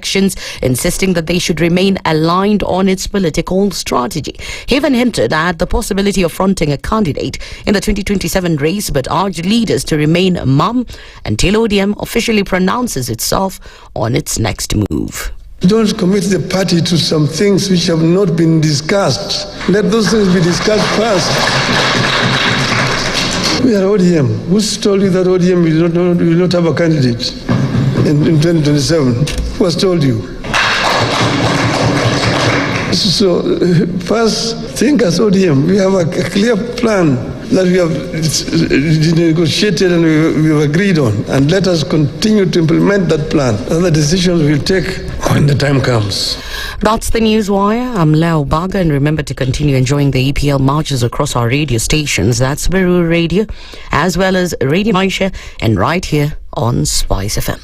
elections, insisting that they should remain aligned on its political strategy. He even hinted at the possibility of fronting a candidate in the 2027 race, but urged leaders to remain mum until ODM officially pronounces itself on its next move. Don't commit the party to some things which have not been discussed. Let those things be discussed first. We are ODM. Who's told you that ODM will not have a candidate in 2027? Who has told you? So first, think as ODM. We have a clear plan that we have negotiated and we have agreed on. And let us continue to implement that plan. Other decisions we'll take when the time comes. That's the Newswire. I'm Leo Baga, and remember to continue enjoying the EPL marches across our radio stations. That's Beru Radio, as well as Radio Maisha, and right here on SpiceFM.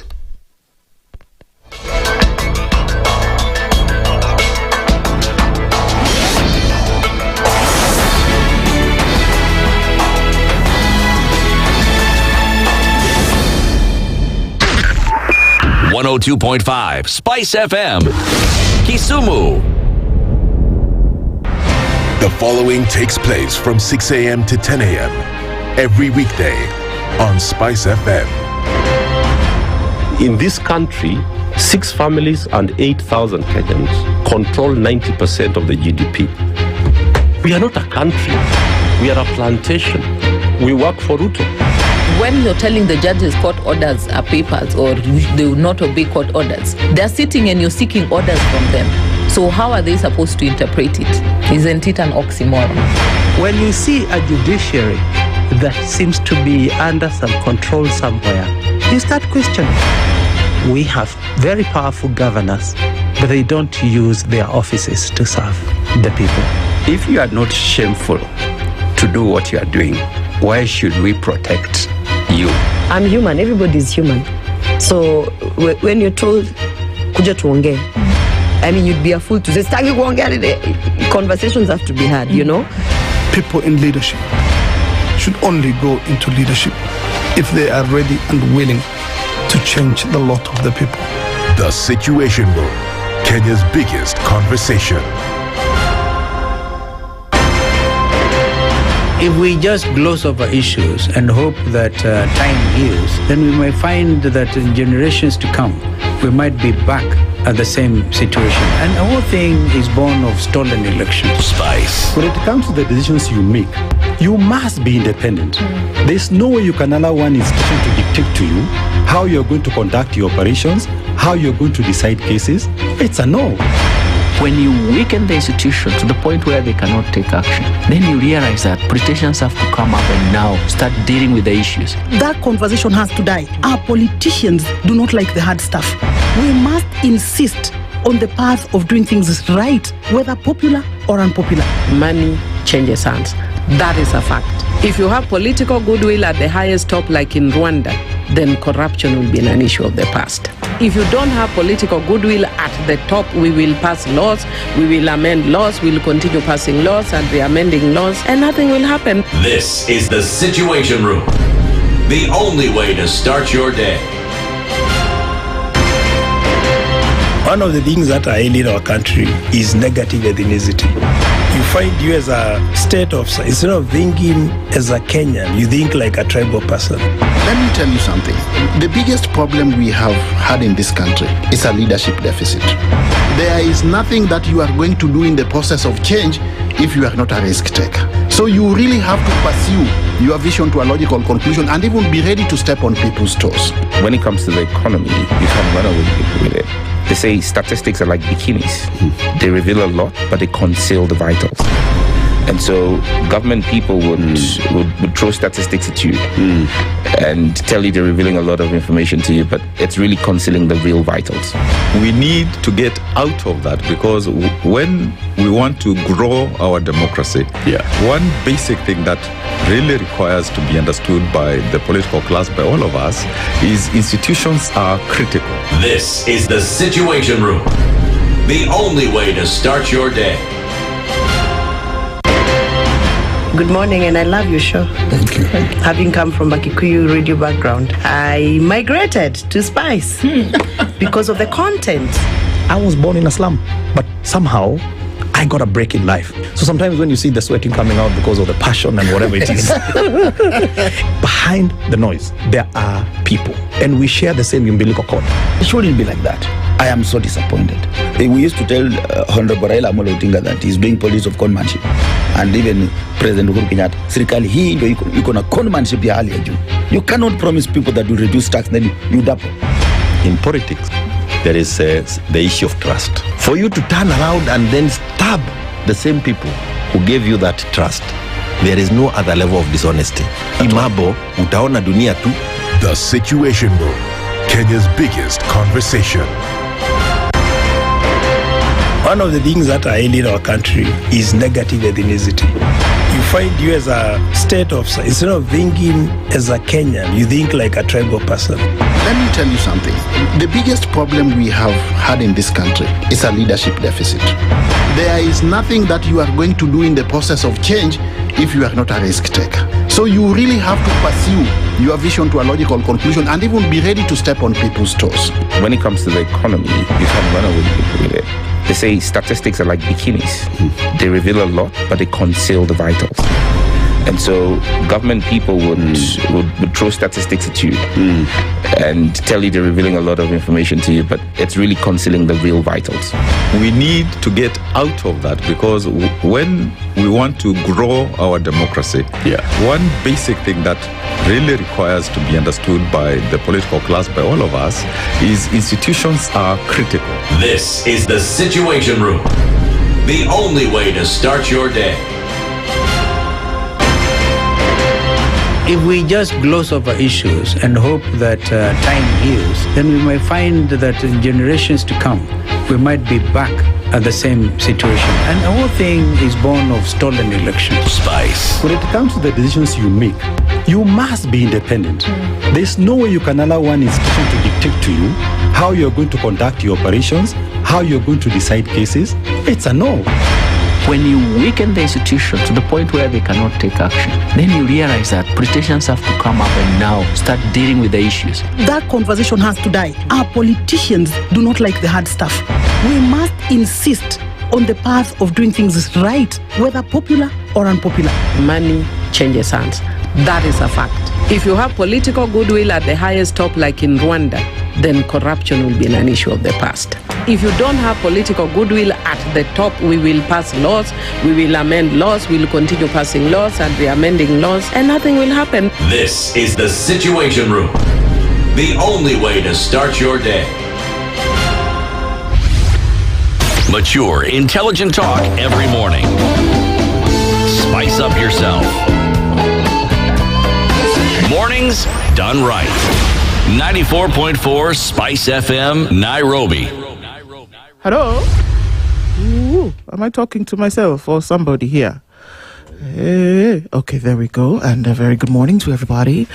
.5 Spice FM, Kisumu. The following takes place from 6 a.m. to 10 a.m. every weekday on Spice FM. In this country, 6 families and 8,000 Kenyans control 90% of the GDP. We are not a country. We are a plantation. We work for Ruto. When you're telling the judges court orders are papers or they will not obey court orders, they're sitting and you're seeking orders from them. So how are they supposed to interpret it? Isn't it an oxymoron? When you see a judiciary that seems to be under some control somewhere, you start questioning. We have very powerful governors, but they don't use their offices to serve the people. If you are not shameful to do what you are doing, why should we protect you? I'm human. Everybody's human. So when you're told, kuja tuongee, I mean, you'd be a fool to say, staki kuongea. Conversations have to be had, you know? People in leadership should only go into leadership if they are ready and willing to change the lot of the people. The Situation Room, Kenya's biggest conversation. If we just gloss over issues and hope that time heals, then we might find that in generations to come, we might be back at the same situation. And the whole thing is born of stolen elections. Spice. When it comes to the decisions you make, you must be independent. There's no way you can allow one institution to dictate to you how you're going to conduct your operations, how you're going to decide cases. It's a no. When you weaken the institution to the point where they cannot take action, then you realize that politicians have to come up and now start dealing with the issues. That conversation has to die. Our politicians do not like the hard stuff. We must insist on the path of doing things right, whether popular or unpopular. Money changes hands. That is a fact. If you have political goodwill at the highest top, like in Rwanda, then corruption will be an issue of the past. If you don't have political goodwill at the top, we will pass laws, we will amend laws, we will continue passing laws and re-amending laws, and nothing will happen. This is the Situation Room, the only way to start your day. One of the things that are ailing our country is negative ethnicity. You find you as a state officer, instead of thinking as a Kenyan, you think like a tribal person. Let me tell you something. The biggest problem we have had in this country is a leadership deficit. There is nothing that you are going to do in the process of change if you are not a risk taker. So you really have to pursue your vision to a logical conclusion and even be ready to step on people's toes. When it comes to the economy, you can run away with it. They say statistics are like bikinis. They reveal a lot, but they conceal the vitals. And so government people would throw statistics at you and tell you they're revealing a lot of information to you, but it's really concealing the real vitals. We need to get out of that, because when we want to grow our democracy, one basic thing that really requires to be understood by the political class, by all of us, is institutions are critical. This is the Situation Room, the only way to start your day. Good morning, and I love your show. Thank you. Having come from a Kikuyu radio background, I migrated to Spice. because of the content. I was born in a slum, but somehow I got a break in life. So sometimes when you see the sweating coming out because of the passion and whatever it is, behind the noise, there are people. And we share the same umbilical cord. It shouldn't be like that. I am so disappointed. We used to tell Honorable Raila Amolo Odinga that he's doing politics of conmanship. And even President Uhuru Kenyatta, serikali hii ndio iko na conmanship ya hali ya juu. You cannot promise people that you reduce tax, then you double. In politics, there is the issue of trust. For you to turn around and then stab the same people who gave you that trust, there is no other level of dishonesty. Imabo, utaona dunia tu. The Situation Room, Kenya's biggest conversation. One of the things that are ailing our country is negative ethnicity. You find you as a state of, instead of thinking as a Kenyan, you think like a tribal person. Let me tell you something. The biggest problem we have had in this country is a leadership deficit. There is nothing that you are going to do in the process of change if you are not a risk taker. So you really have to pursue your vision to a logical conclusion and even be ready to step on people's toes. When it comes to the economy, you can run away with it. They say statistics are like bikinis. They reveal a lot, but they conceal the vitals. And so government people would throw statistics at you and tell you they're revealing a lot of information to you, but it's really concealing the real vitals. We need to get out of that, because when we want to grow our democracy, one basic thing that really requires to be understood by the political class, by all of us, is institutions are critical. This is the Situation Room, the only way to start your day. If we just gloss over issues and hope that time heals, then we might find that in generations to come, we might be back at the same situation. And the whole thing is born of stolen elections. Spice. When it comes to the decisions you make, you must be independent. There's no way you can allow one institution to dictate to you how you're going to conduct your operations, how you're going to decide cases. It's a no. When you weaken the institution to the point where they cannot take action, then you realize that politicians have to come up and now start dealing with the issues. That conversation has to die. Our politicians do not like the hard stuff. We must insist on the path of doing things right, whether popular or unpopular. Money changes hands. That is a fact. If you have political goodwill at the highest top, like in Rwanda, then corruption will be an issue of the past. If you don't have political goodwill at the top, we will pass laws, we will amend laws, we will continue passing laws and re-amending laws, and nothing will happen. This is the Situation Room, the only way to start your day. Mature, intelligent talk every morning. Spice up yourself. Mornings done right. 94.4 Spice FM, Nairobi. Hello? Ooh, am I talking to myself or somebody here? Hey, okay, there we go. And a very good morning to everybody.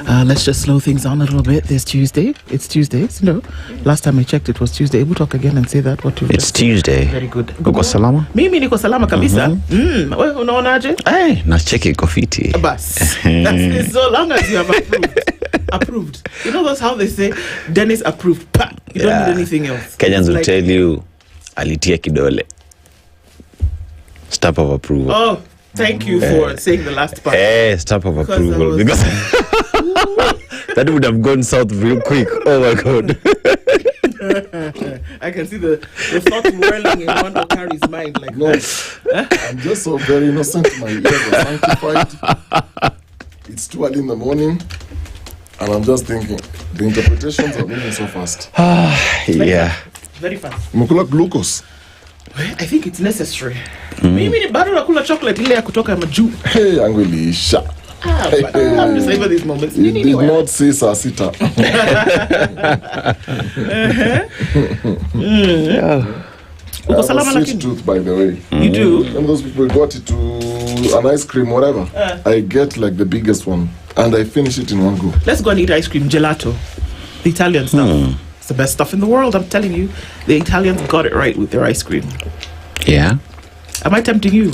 Let's just slow things down a little bit. This Tuesday. It's Tuesday. No, last time I checked, it was Tuesday. We'll talk again and say that. It's Tuesday. Very good. Uko salama? Mimi niko salama kabisa. Wewe unaonaje? Na cheki iko fiti. Bas. That's so long as you have approved. You know, that's how they say Dennis approved. You don't need anything else. Kenyans will tell you alitia kidole. Stamp of approval. Oh, thank you for saying the last part. Stamp of approval. Because that would have gone south real quick. Oh my God. I can see the thought whirling in one Okari's mind. Like, no, I'm just so very innocent. My ears are sanctified. It's too early in the morning. And I'm just thinking, the interpretations are moving so fast. Yeah. Very fast. Mukula glucose. I think it's necessary. Mimi ni bado nakula chocolate ile ya kutoka majuu. Hey, yangu iliisha. I'm just saving these moments. You did not say saa sita. Uko salama lakini? Truth, by the way. You do? When those people got it to an ice cream, whatever, I get like the biggest one. And I finish it in one go. Let's go and eat ice cream, gelato. The Italian stuff. It's the best stuff in the world, I'm telling you. The Italians got it right with their ice cream. Yeah. Am I tempting you?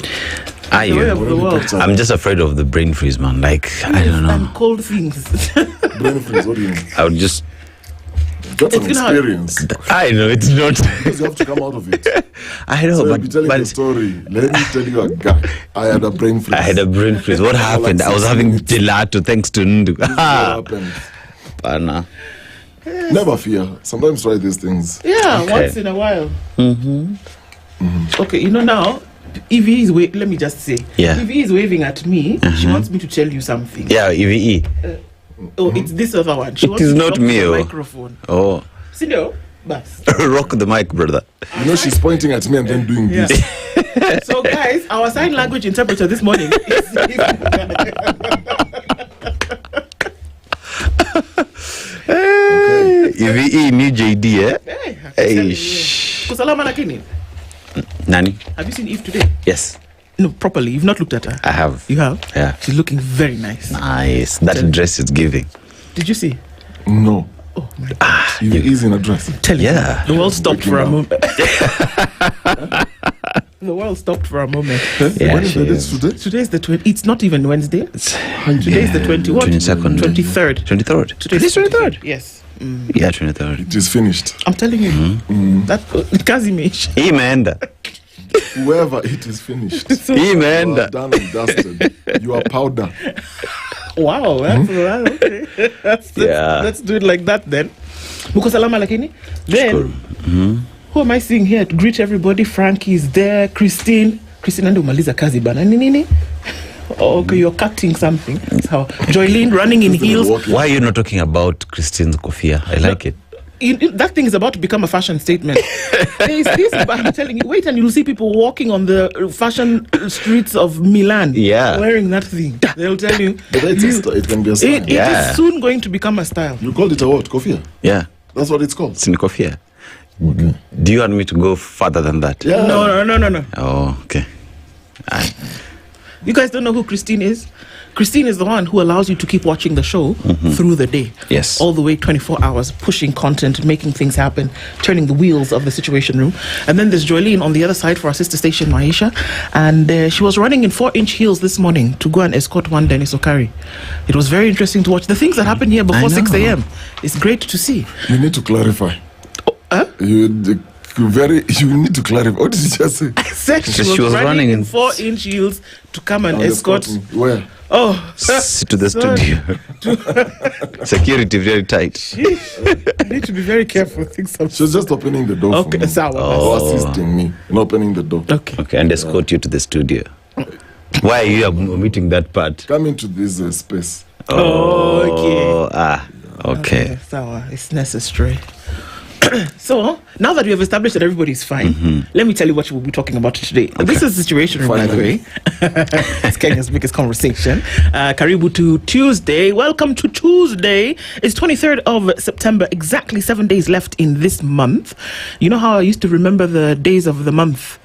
Are you? I'm just afraid of the brain freeze, man. Like, I don't know. And cold things. Brain freeze, what do you mean? I would just Get some experience. I know it's not. Because you have to come out of it. I know, so but you'll be telling the story. Let me tell you a guy. I had a brain freeze. What happened? I was having gelato thanks to Ndu. What happened? Pana. Never fear. Sometimes try these things. Yeah, once in a while. Okay, now, if he is let me just say, if he is waving at me, she wants me to tell you something. Yeah, EVE. It's this other one. She wants It is to not talk me. to the microphone. Oh. Sindio, bas. Rock the mic, brother. She's pointing at me and then doing this. So, guys, our sign language interpreter this morning is. EVE new JD, eh? Hey, Kusalama lakini. Nani? Have you seen Eve today? Yes. No, properly. You've not looked at her. I have. You have? Yeah. She's looking very nice. Nice. That dress is giving. Did you see? No. Oh my God. He's in a dress. Tell you. Yeah. The world stopped for a moment. The world stopped for a moment. Yeah, when is the date today? Today is the 20. It's not even Wednesday. Today is the 22nd. 23rd. 23rd. Today is 23rd. Yes. Yeah, 23rd. It is finished. I'm telling you. That Kazimish. Amen. Whoever it is finished. Amen. You are done and dusted. You are powder. Wow. That's okay. Let's do it like that then. Mukosalama lakini. Then. Who am I seeing here to greet everybody? Frankie is there. Christine ando maliza kazi bana. Nini? Okay, you're cutting something. So, Joylene running in heels. Why are you not talking about Christine's kofia? I like it. That thing is about to become a fashion statement. I'm telling you, wait and you'll see people walking on the fashion streets of Milan wearing that thing. They'll tell you. But it can be a style. It is soon going to become a style. You called it a what? Kofia? Yeah. That's what it's called? It's in kofia. Okay. Do you want me to go further than that? Yeah. No. Oh, okay. You guys don't know who Christine is? Christine is the one who allows you to keep watching the show through the day. Yes. All the way 24 hours, pushing content, making things happen, turning the wheels of the Situation Room. And then there's Joylene on the other side for our sister station, Maisha. And she was running in 4-inch heels this morning to go and escort one Dennis Okari. It was very interesting to watch. The things that happen here before 6 a.m. It's great to see. You need to clarify. You need to clarify. What did you just say? I said she was running in 4-inch heels to come and escort. Where? Oh, to the studio. Security very tight. You need to be very careful. She was just opening the door for me. Or assisting me in opening the door. Okay, and escort you to the studio. Why are you omitting that part? Come into this space. Okay. Okay. It's necessary. So, now that we have established that everybody's fine, let me tell you what we'll be talking about today. Okay. This is the Situation Room, by the way. It's Kenya's biggest conversation. Karibu to Tuesday. Welcome to Tuesday. It's 23rd of September. Exactly 7 days left in this month. You know how I used to remember the days of the month?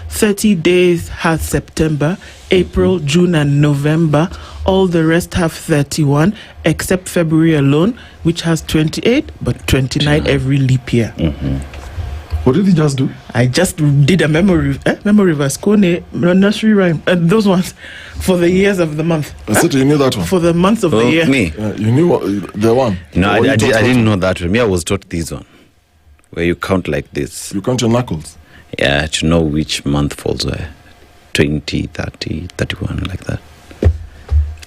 30 days has September, April, June, and November. All the rest have 31, except February alone, which has 28, but 29 every leap year. What did he just do? I just did a memory verse, Kone, nursery rhyme, and those ones for the years of the month. Aseto, you knew that one? For the months of the year. Me? You knew the one? No, I didn't know that one. Me, I was taught this one, where you count like this. You count your knuckles? Yeah, to know which month falls where. 20, 30, 31, like that.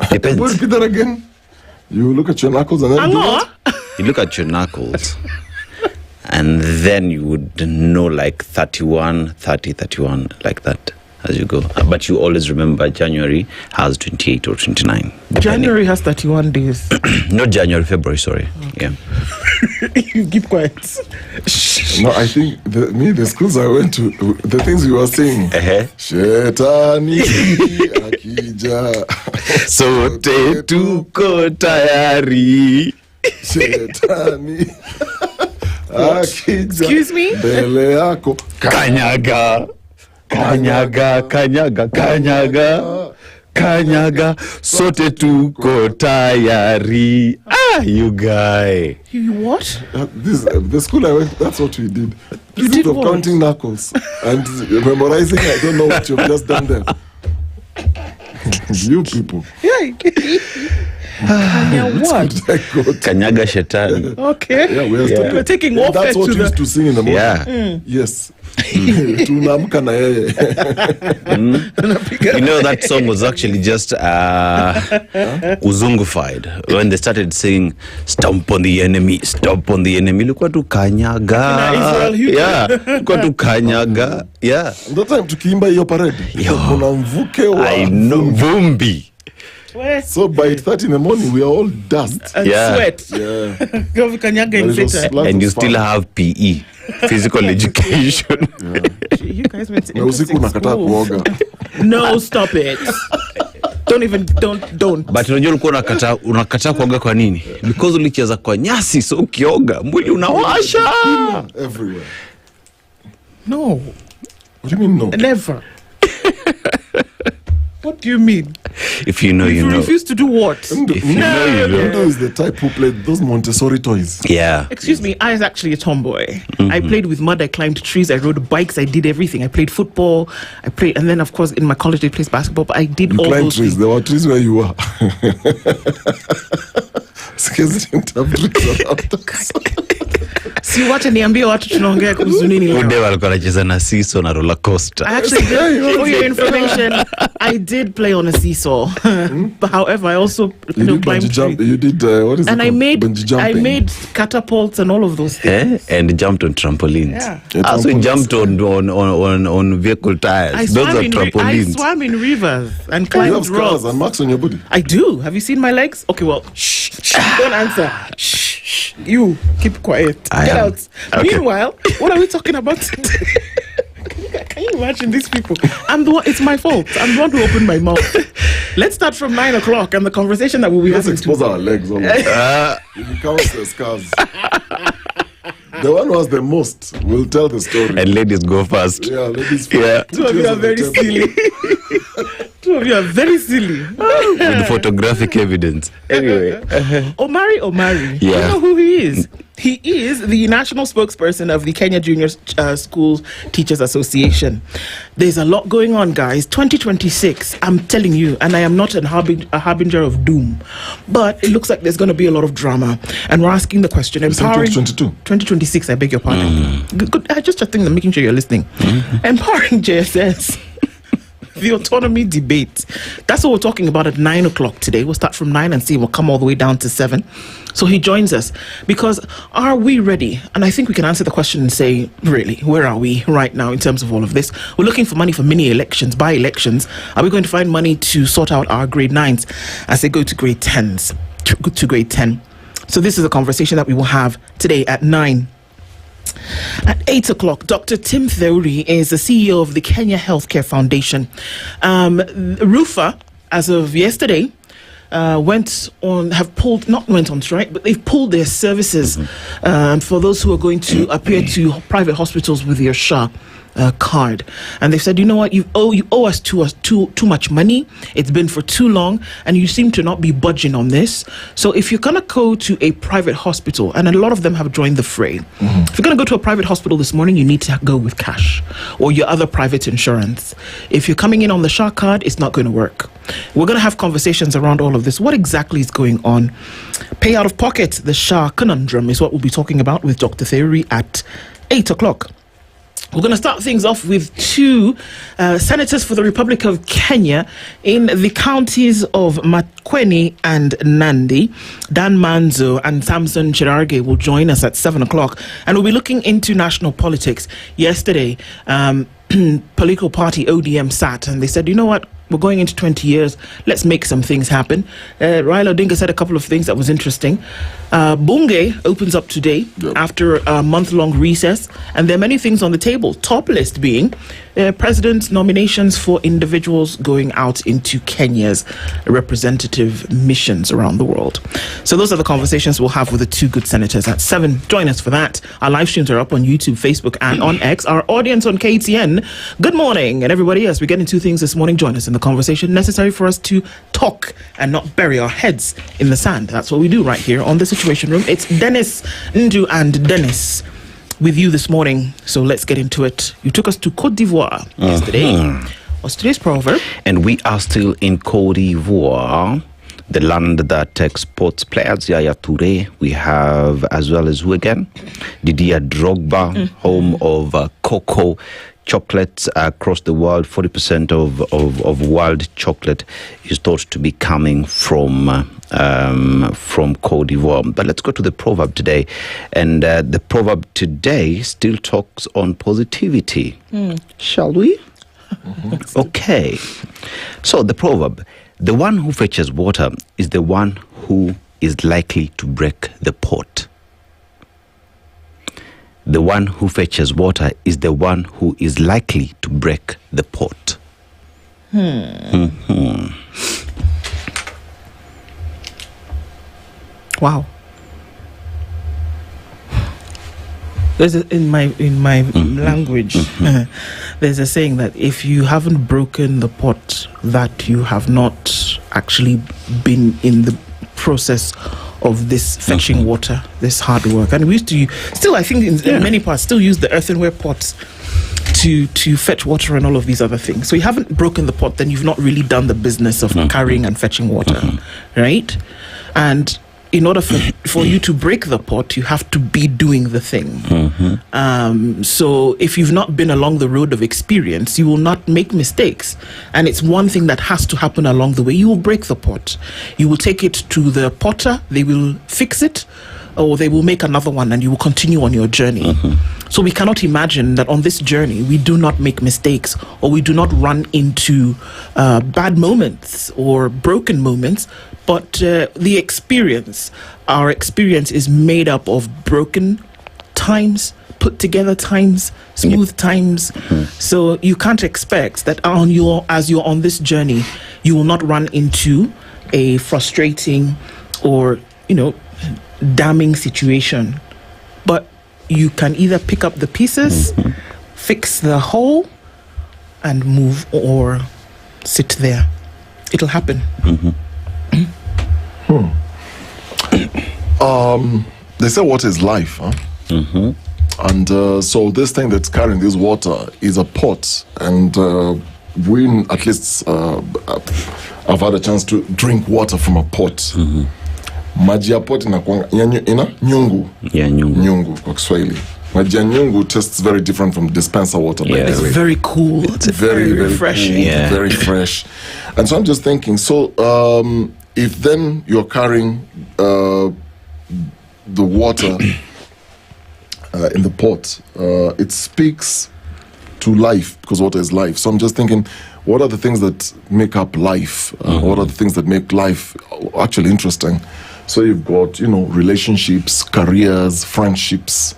Depends. Repeat that again. You look at your knuckles and then do what? You look at your knuckles and then you would know like 31, 30, 31, like that as you go. But you always remember January has 28 or 29. January has 31 days. Not January, February, sorry. Okay. Yeah. You keep quiet. No, I think the schools I went to, the things you were saying. Shetani akija. Sote tuko tayari. Shetani akija. Excuse me? Mbele yako. Kanyaga. Kanyaga, sote tuko tayari. You guy. You what? The school I went, that's what we did. You did of what? counting knuckles and memorizing, I don't know what you've just done there. You people. What? Kanyaga Shetani. Okay. Yeah, We're taking off that's what to we used to sing in the morning. Yeah. Yes. Tunaamka na yeye. You know, that song was actually just uzungufied when they started singing "Stomp on the enemy, stomp on the enemy." Ilikuwa tu kanyaga. Yeah, ilikuwa tu kanyaga. Yeah. That time tukiimba hiyo parade. Kuna mvuke wa I know vumbi. So by 8:30 in the morning, we are all dust and sweat. Yeah. And you still have PE, physical education. You guys went to school. No, stop it. Don't. But unajua ulikuwa unakataa kuoga kwa nini? Because ulicheza kwa nyasi, so ukioga mwili unawasha everywhere. No. What do you mean no? Never. What do you mean? If you know, you know. You refuse to do what? If you know, you know. Ndo is the type who played those Montessori toys. Yeah. Excuse me, I was actually a tomboy. I played with mud, I climbed trees, I rode bikes, I did everything. I played football, and then of course in my college they played basketball, but I did all those trees. things. There were trees where you were. Si wacha niambie watu tunaongea kuhusu nini leo. Ude walikuwa wanacheza na seesaw na roller coaster. I actually did, for your information, I did play on a seesaw. But however, I also climbed trees. You did what is and it? I made catapults and all of those things. And jumped on trampolines. Yeah. Also jumped on vehicle tires. Those are trampolines. I swam in rivers and climbed rocks. You have scars and marks on your body. I do. Have you seen my legs? Okay, well, shh. Don't answer. Shh. You keep quiet. Get out. Okay. Meanwhile, what are we talking about today? Can you imagine these people? It's my fault. I'm the one who opened my mouth. Let's start from 9 o'clock and the conversation that we'll be having. Let's expose our legs. If you count the scars. The one who has the most will tell the story. And ladies go first. Yeah, ladies first. Yeah. Two of you are very silly. Two of you are very silly. With photographic evidence. Anyway. Omari. Yeah. You know who he is? He is the national spokesperson of the Kenya Junior School Teachers Association. There's a lot going on, guys. 2026, I'm telling you, and I am not a harbinger of doom, but it looks like there's going to be a lot of drama. And we're asking the question, empowering 2026, I beg your pardon. Good. I just think I'm making sure you're listening. Empowering JSS. The autonomy debate. That's what we're talking about at 9 o'clock today. We'll start from 9 and see. We'll come all the way down to 7. So he joins us because are we ready? And I think we can answer the question and say, really, where are we right now in terms of all of this? We're looking for money for mini elections, by-elections. Are we going to find money to sort out our grade 9s as they go to grade 10s, to grade 10? So this is a conversation that we will have today at 9. At 8 o'clock, Dr. Tim Theuri is the CEO of the Kenya Healthcare Foundation. RUFA, as of yesterday, went on strike, but they've pulled their services for those who are going to appear to private hospitals with their SHA card. And they said, you know what, you owe us too much money. It's been for too long, and you seem to not be budging on this. So if you're gonna go to a private hospital, and a lot of them have joined the fray, if you're gonna go to a private hospital this morning, you need to go with cash or your other private insurance. If you're coming in on the SHA card, it's not going to work. We're going to have conversations around all of this. What exactly is going on? Pay out of pocket, the SHA conundrum is what we'll be talking about with Dr. Theuri at 8 o'clock. We're going to start things off with two senators for the Republic of Kenya in the counties of Makueni and Nandi. Dan Manzo and Samson Cherargei will join us at 7 o'clock. And we'll be looking into national politics. Yesterday, political party ODM sat and they said, you know what? We're going into 20 years. Let's make some things happen. Raila Odinga said a couple of things that was interesting. Bunge opens up today after a month-long recess, and there are many things on the table. Top list being president's nominations for individuals going out into Kenya's representative missions around the world. So those are the conversations we'll have with the two good senators at 7. Join us for that. Our live streams are up on YouTube, Facebook, and on X. Our audience on KTN, good morning. And everybody else, we get into things this morning. Join us in the conversation necessary for us to talk and not bury our heads in the sand. That's what we do right here on the Situation Room. It's Dennis, Ndu, and Dennis with you this morning. So let's get into it. You took us to Cote d'Ivoire yesterday. What's today's proverb? And we are still in Cote d'Ivoire. the land that exports players, Yaya Toure. We have, as well as who again? Didier Drogba, home of cocoa chocolates across the world. 40% of world chocolate is thought to be coming from Cote d'Ivoire. But let's go to the proverb today. And the proverb today still talks on positivity. Shall we? Okay. So the proverb, the one who fetches water is the one who is likely to break the pot. The one who fetches water is the one who is likely to break the pot. Wow. There's in my language, there's a saying that if you haven't broken the pot, that you have not actually been in the process of this fetching water, this hard work. And we used to still, I think in many parts, still use the earthenware pots to fetch water and all of these other things. So you haven't broken the pot, then you've not really done the business of carrying and fetching water, right? And in order for you to break the pot, you have to be doing the thing. So if you've not been along the road of experience, you will not make mistakes. And it's one thing that has to happen along the way. You will break the pot. You will take it to the potter. They will fix it, or they will make another one, and you will continue on your journey. So we cannot imagine that on this journey, we do not make mistakes, or we do not run into bad moments or broken moments. But the experience, our experience is made up of broken times, put together times, smooth times. So you can't expect that as you're on this journey, you will not run into a frustrating or, damning situation. But you can either pick up the pieces, fix the hole, and move, or sit there. It'll happen. They say water is life, huh? And so this thing that's carrying this water is a pot, and we at least I've had a chance to drink water from a pot. Maji ya pot ina nyungu. Nyungu kwa Kiswahili. Maji ya nyungu tastes very different from dispenser water. It's very cool. It's very refreshing. Very fresh. And so I'm just thinking, if then you're carrying the water in the pot, it speaks to life, because water is life. So I'm just thinking, what are the things that make up life? What are the things that make life actually interesting? So you've got, relationships, careers, friendships,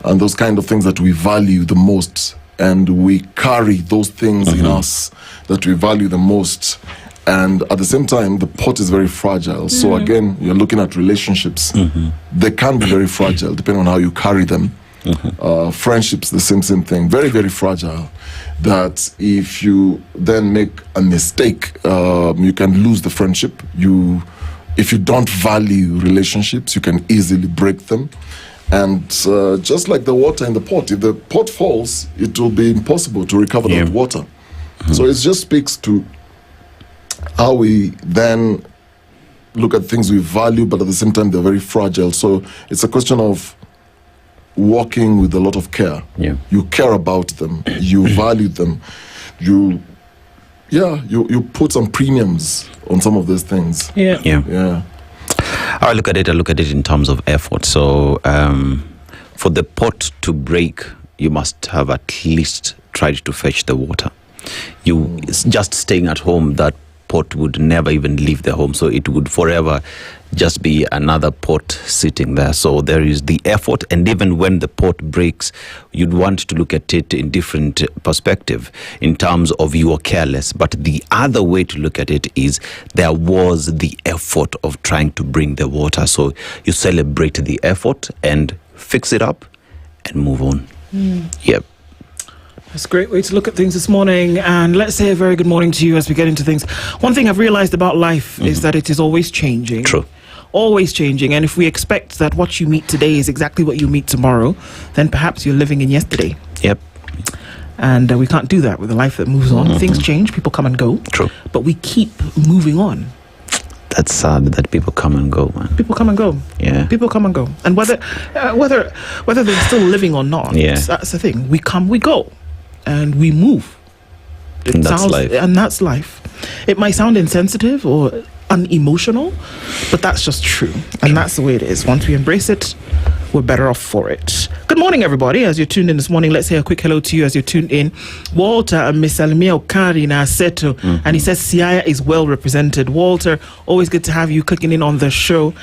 and those kind of things that we value the most. And we carry those things in us that we value the most. And at the same time, the pot is very fragile. So again, you're looking at relationships. They can be very fragile, depending on how you carry them. Friendships, the same thing. Very, very fragile. That if you then make a mistake, you can lose the friendship. If you don't value relationships, you can easily break them. And just like the water in the pot, if the pot falls, it will be impossible to recover that water. So it just speaks to how we then look at things we value, but at the same time they're very fragile. So it's a question of walking with a lot of care. You care about them, you value them, you put some premiums on some of those things. I look at it in terms of effort. So for the pot to break, you must have at least tried to fetch the water. Just staying at home, that pot would never even leave the home, so it would forever just be another pot sitting there. So there is the effort, and even when the pot breaks, you'd want to look at it in different perspective in terms of you are careless. But the other way to look at it is there was the effort of trying to bring the water, so you celebrate the effort and fix it up and move on. That's a great way to look at things this morning. And let's say a very good morning to you as we get into things. One thing I've realized about life is that it is always changing. True. Always changing. And if we expect that what you meet today is exactly what you meet tomorrow, then perhaps you're living in yesterday. And we can't do that with a life that moves on. Things change, people come and go. True. But we keep moving on. That's sad that people come and go, man. People come and go. Yeah. People come and go. And whether they're still living or not, that's the thing. We come, we go, and we move. And that's life. And that's life. It might sound insensitive or unemotional, but that's just true. And that's the way it is. Once we embrace it, we're better off for it. Good morning, everybody. As you're tuned in this morning, let's say a quick hello to you as you're tuned in. Walter and Miss Almia Okari in Aseto. And he says Siaya is well represented. Walter, always good to have you clicking in on the show.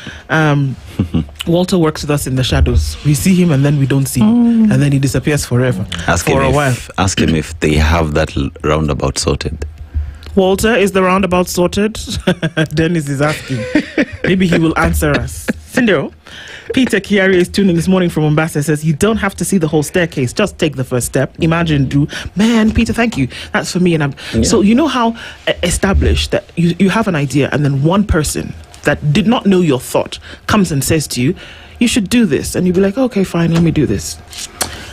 Walter works with us in the shadows. We see him and then we don't see him. And then he disappears forever. Ask him if they have that roundabout sorted. Walter, is the roundabout sorted? Dennis is asking. Maybe he will answer us. Cindo, Peter Chiari is tuning this morning from Mombasa. Says you don't have to see the whole staircase, just take the first step. Imagine, do. Man, Peter, thank you. That's for me. And so you know how established that you have an idea, and then one person that did not know your thought comes and says to you, you should do this, and you'd be like, okay, fine, let me do this.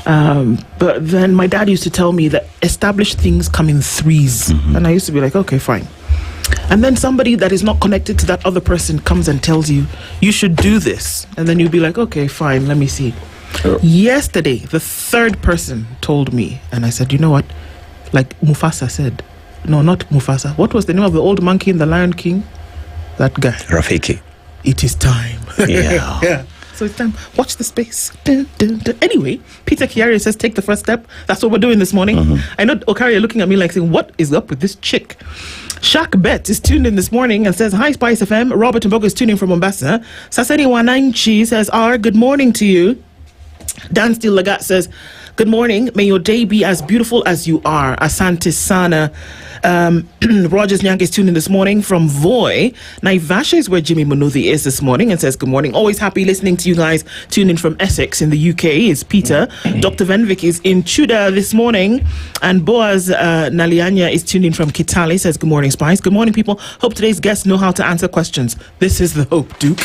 But then my dad used to tell me that established things come in threes, and I used to be like, okay, fine. And then somebody that is not connected to that other person comes and tells you, you should do this. And then you'll be like, okay, fine, let me see. Yesterday, the third person told me, and I said, you know what? Like Mufasa said. No, not Mufasa. What was the name of the old monkey in The Lion King? That guy. Rafiki. It is time. Yeah. Yeah. So it's time. Watch the space. Dun, dun, dun. Anyway, Peter Chiari says, take the first step. That's what we're doing this morning. I know Okari, you're looking at me like saying, what is up with this chick? Shaq Bet is tuned in this morning and says, hi, SpiceFM. Robert Mbogo is tuning from Mombasa. Saseri Wananchi says, good morning to you. Dan Steele Lagat says, good morning. May your day be as beautiful as you are. Asante Sana. Rogers Nyang is tuned in this morning from Voi. Naivasha is where Jimmy Munuthi is this morning and says, good morning. Always happy listening to you guys. Tuned in from Essex in the UK is Peter. Dr. Venvik is in Chuda this morning. And Boaz Nalianya is tuned in from Kitale, says, good morning, Spice. Good morning, people. Hope today's guests know how to answer questions. This is the hope, Duke.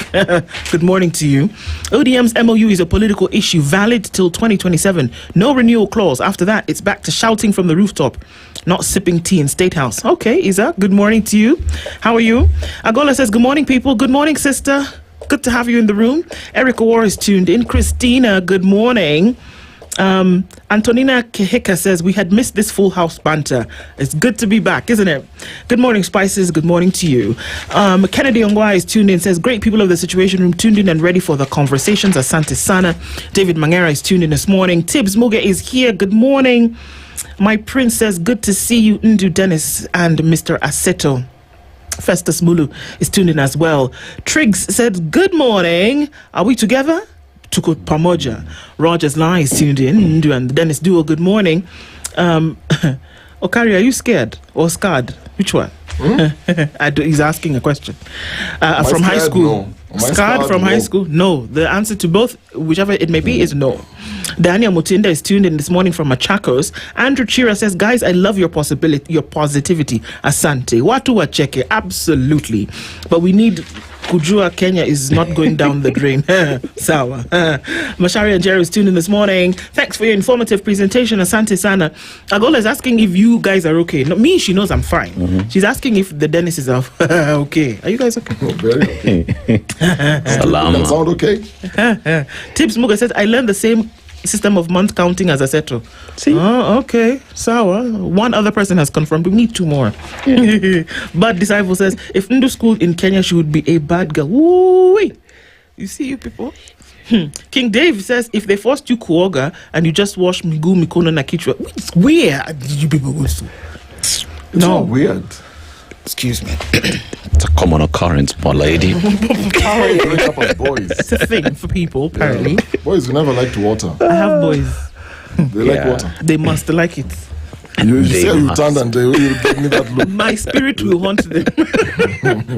Good morning to you. ODM's MOU is a political issue valid till 2027. No renewal clause. After that, it's back to shouting from the rooftop, not sipping tea in State House. Okay, Isa, good morning to you. How are you? Agola says, good morning, people. Good morning, sister. Good to have you in the room. Erica War is tuned in. Christina, good morning. Antonina Kehika says, we had missed this full house banter. It's good to be back, isn't it? Good morning, Spices. Good morning to you. Kennedy Ongwa is tuned in, says, great people of the Situation Room tuned in and ready for the conversations. Asante Sana. David Mangera is tuned in this morning. Tibbs Muga is here. Good morning. My prince says, good to see you, Ndu Dennis and Mr. Aseto. Festus Mulu is tuned in as well. Triggs said, good morning. Are we together? Tuko Pamoja. Rogers Lai is tuned in. Ndu and Dennis Duo, good morning. Okari, are you scared or scarred? Which one? He's asking a question. From high school. No. Scarred from high school? No. The answer to both, whichever it may be, is no. Daniel Mutinda is tuned in this morning from Machakos. Andrew Chira says, guys, I love your positivity. Asante. Watu wacheke. Absolutely. But we need Kujua Kenya is not going down the drain. Sawa. Mashari and Njeri is tuned in this morning. Thanks for your informative presentation. Asante Sana. Agola is asking if you guys are okay. No, me, she knows I'm fine. She's asking if the Dennis is okay. Are you guys okay? Oh, very okay. Salam. That sound okay? Tips Muga says, I learned the same system of month counting as Aseto. See? Oh, okay. Sawa. One other person has confirmed. We need two more. Yeah. But Disciple says, if Ndu school in Kenya, she would be a bad girl. Woo-wee. You see, you people? King Dave says, if they forced you kuoga and you just wash migu, mikono, na kichwa, it's weird. You people go to. It's not weird. Excuse me. It's a common occurrence, my lady. Break up as boys. It's a thing for people, apparently. Yeah. Boys who never like to water. I have boys. They like water. They must like it. You say you turned and they will give me that look. My spirit will haunt them.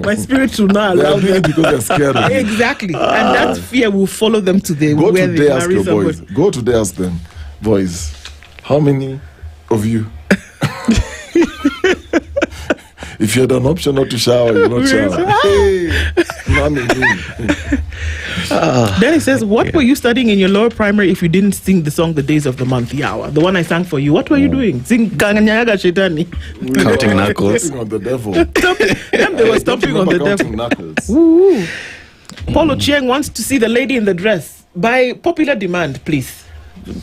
My spirit will not allow them. Because they're scared. Exactly. And that fear will follow them to the Go where to they ask marry your someone. boys. Go to ask them. Boys, how many of you? If you had an option not to shower, you not shower. Hey, Then it says, what were you studying in your lower primary if you didn't sing the song The Days of the Month, Yawa? The one I sang for you. What were you doing? Sing Kanganyaga Shetani. Counting knuckles. Stomping on the devil. They were stomping on the devil. Knuckles. Ooh. Paulo Chieng wants to see the lady in the dress. By popular demand, please. He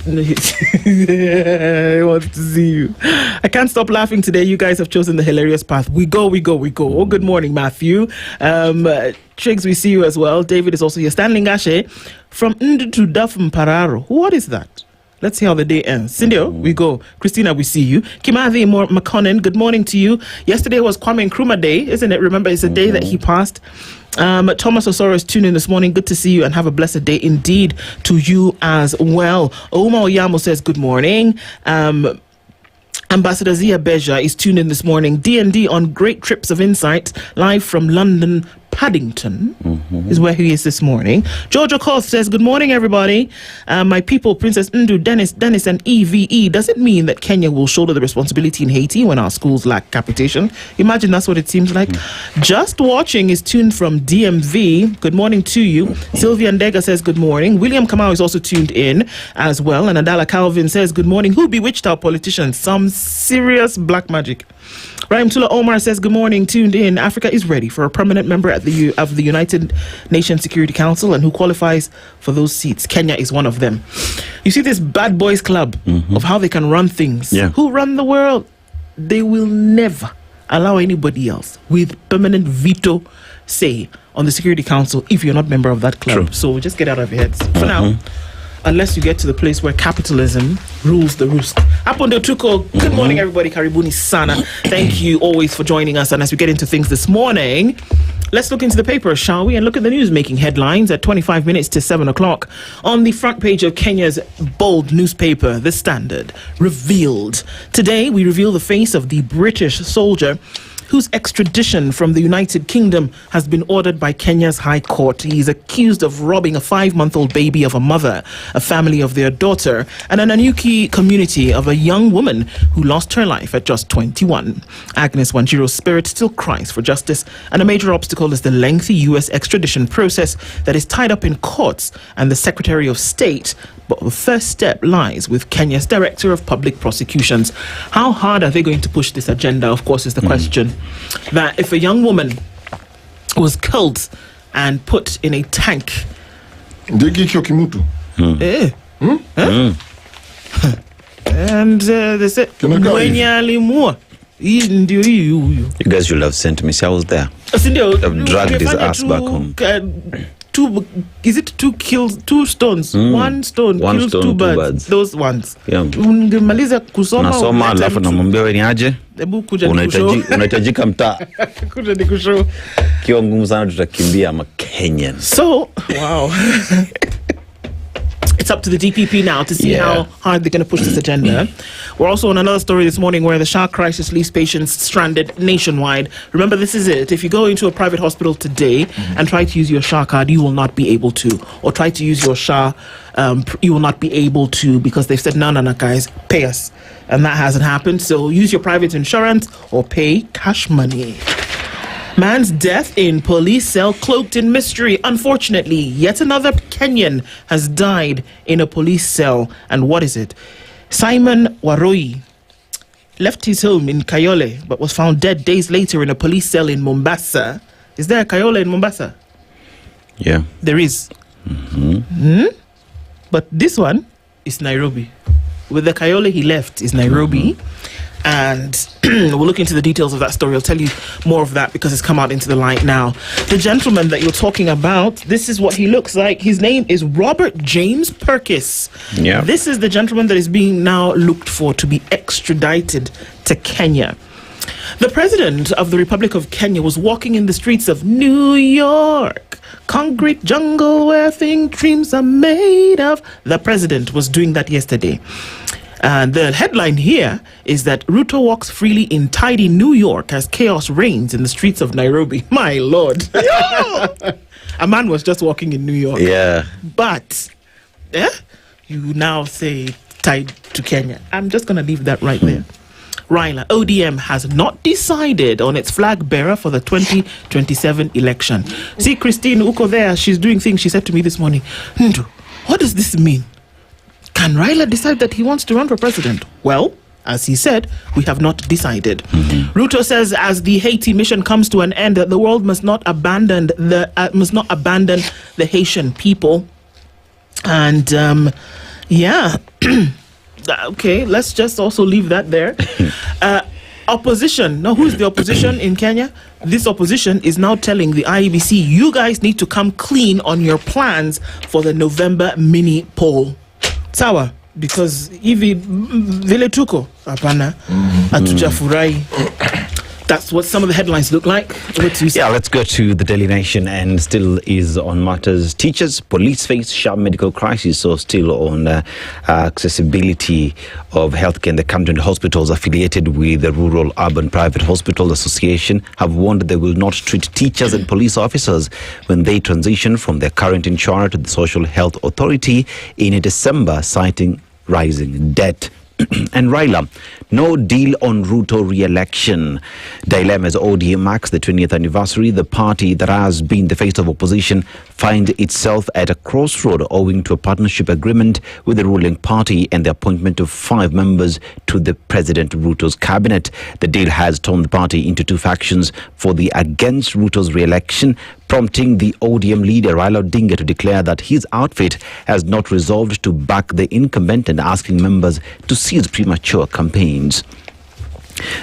wants to see you. I can't stop laughing today. You guys have chosen the hilarious path. We go. Oh, good morning, Matthew. Triggs, we see you as well. David is also here. Stanley Ngashe from Ndu to Dafm Pararo. What is that? Let's see how the day ends. Cindy, we go. Christina, we see you. Kimathi McConnell, good morning to you. Yesterday was Kwame Nkrumah Day, isn't it? Remember, it's the day that he passed. Thomas Osoro is tuned in this morning. Good to see you and have a blessed day indeed to you as well. Oma Oyamo says good morning. Ambassador Zia Beja is tuned in this morning. D&D on Great Trips of Insight, live from London, Paddington, is where he is this morning. George Okoh says, good morning, everybody. My people, Princess Ndu, Dennis, and EVE. Does it mean that Kenya will shoulder the responsibility in Haiti when our schools lack capitation? Imagine that's what it seems like. Just Watching is tuned from DMV. Good morning to you. Sylvia Ndega says, good morning. William Kamau is also tuned in as well. And Adala Calvin says, good morning. Who bewitched our politicians? Some serious black magic. Rahim Tula Omar says, good morning, tuned in. Africa is ready for a permanent member of the United Nations Security Council, and who qualifies for those seats? Kenya is one of them. You see this bad boys club of how they can run things. Yeah. Who run the world? They will never allow anybody else with permanent veto say on the Security Council if you're not a member of that club. True. So just get out of your heads. For now, unless you get to the place where capitalism rules the roost. Apondo Tuko, good morning, everybody. Karibuni Sana. Thank you always for joining us. And as we get into things this morning, let's look into the paper, shall we? And look at the news making headlines at 25 minutes to 7 o'clock. On the front page of Kenya's bold newspaper, The Standard, revealed. Today, we reveal the face of the British soldier whose extradition from the United Kingdom has been ordered by Kenya's High Court. He is accused of robbing a 5-month-old baby of a mother, a family of their daughter, and an Anyuki community of a young woman who lost her life at just 21. Agnes Wanjiro's spirit still cries for justice, and a major obstacle is the lengthy U.S. extradition process that is tied up in courts and the Secretary of State. But the first step lies with Kenya's Director of Public Prosecutions. How hard are they going to push this agenda, of course, is the question. That if a young woman was killed and put in a tank... And they said... You guys should have sent me. See, I was there. I've dragged his ass back home. Is it two stones? One stone kills two birds. Those ones. Ungemaliza kusoma nasoma alafu namwambia wewe ni aje? Unahitajika mtaa. Kuja nikushow. Kiwa ngumu sana tutakimbia ama Kenyan. So, wow. It's up to the DPP now to see how hard they're going to push this agenda. We're also on another story this morning where the SHA crisis leaves patients stranded nationwide. Remember, this is it. If you go into a private hospital today and try to use your SHA card, you will not be able to. Or try to use your SHA, you will not be able to, because they've said, no, guys, pay us. And that hasn't happened. So use your private insurance or pay cash money. Man's death in police cell cloaked in mystery. Unfortunately, yet another Kenyan has died in a police cell. And what is it? Simon Waroi left his home in Kayole but was found dead days later in a police cell in Mombasa. Is there a Kayole in Mombasa? Yeah. There is. But this one is Nairobi. With the Kayole he left is Nairobi. And we'll look into the details of that story. I'll tell you more of that because it's come out into the light now. The gentleman that you're talking about, this is what he looks like. His name is Robert James Purkis. Yeah. This is the gentleman that is being now looked for to be extradited to Kenya. The president of the Republic of Kenya was walking in the streets of New York, concrete jungle where dreams are made of. The president was doing that yesterday. And the headline here is that Ruto walks freely in tidy New York as chaos reigns in the streets of Nairobi. My Lord. A man was just walking in New York. Yeah. But you now say tied to Kenya. I'm just going to leave that right there. Raila, ODM has not decided on its flag bearer for the 2027 election. See Christine Uko there, she's doing things. She said to me this morning, Ndu, what does this mean? Can Raila decide that he wants to run for president? Well, as he said, we have not decided. Ruto says as the Haiti mission comes to an end, the world must not abandon the Haitian people. And okay, let's just also leave that there. Opposition. Now, who's the opposition in Kenya? This opposition is now telling the IEBC, you guys need to come clean on your plans for the November mini poll. Sawa, because hivi vile tuko hapana hatujafurahi. That's what some of the headlines look like. Yeah, let's go to the Daily Nation, and still is on matters. Teachers, police face sharp medical crisis, so still on accessibility of healthcare in the country. And hospitals affiliated with the Rural Urban Private Hospital Association have warned they will not treat teachers and police officers when they transition from their current insurer to the Social Health Authority in December, citing rising debt. And Raila, no deal on Ruto re-election. Dilemmas ODM marks the 20th anniversary. The party that has been the face of opposition finds itself at a crossroad owing to a partnership agreement with the ruling party and the appointment of 5 members to the President Ruto's cabinet. The deal has torn the party into 2 factions for the against Ruto's re-election, prompting the ODM leader Raila Odinga to declare that his outfit has not resolved to back the incumbent and asking members to cease premature campaigns.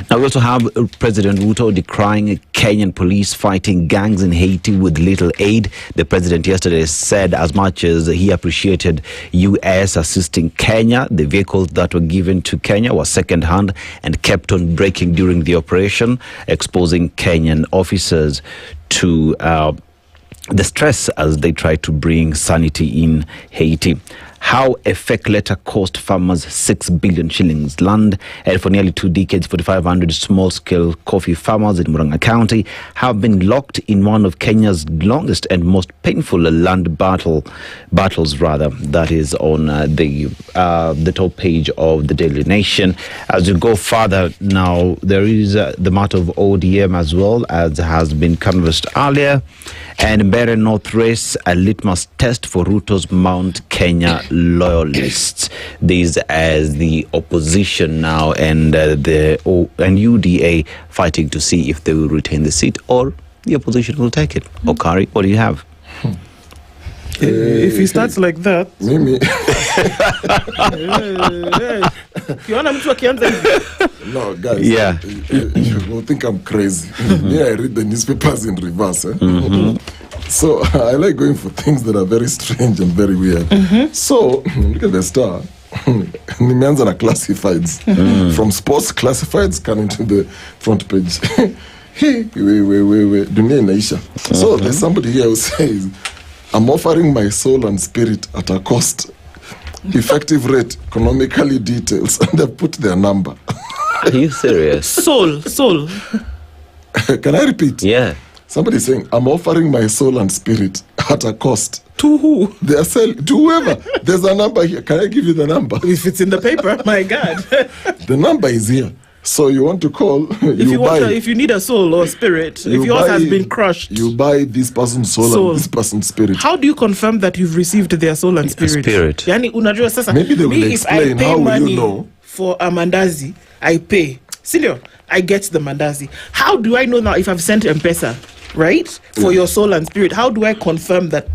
Now, we also have President Ruto decrying Kenyan police fighting gangs in Haiti with little aid. The president yesterday said as much as he appreciated U.S. assisting Kenya, the vehicles that were given to Kenya were second-hand and kept on breaking during the operation, exposing Kenyan officers to the stress as they try to bring sanity in Haiti. How a fake letter cost farmers 6 billion shillings. Land and for nearly 2 decades, 4,500 small-scale coffee farmers in Murang'a County have been locked in one of Kenya's longest and most painful land battles. That is on the top page of the Daily Nation. As you go further now, there is the matter of ODM as well, as has been conversed earlier. And Mbere North Race, a litmus test for Ruto's Mount Kenya loyalists. These as the opposition now and UDA fighting to see if they will retain the seat or the opposition will take it. Okari, what do you have? If he starts like that, Mimi. No, guys. Yeah. You will think I'm crazy. Me, I read the newspapers in reverse. So I like going for things that are very strange and very weird. So look at the Star. Nimeanza na classifieds. From sports classifieds coming to the front page. Dunia inaisha. So there's somebody here who says, I'm offering my soul and spirit at a cost. Effective rate, economically details, and they put their number. Are you serious? Soul. Can I repeat? Yeah. Somebody saying, I'm offering my soul and spirit at a cost. To who? They are selling to whoever. There's a number here. Can I give you the number? If it's in the paper, my God. The number is here. So you want to call, if you need a soul or spirit, if yours has been crushed, you buy this person's soul and this person's spirit. How do you confirm that you've received their soul and spirit? Yani, unajua sasa, maybe they will explain. How will you know? For a mandazi, I pay. Silio, I get the mandazi. How do I know now if I've sent M-Pesa, right? For your soul and spirit, how do I confirm that?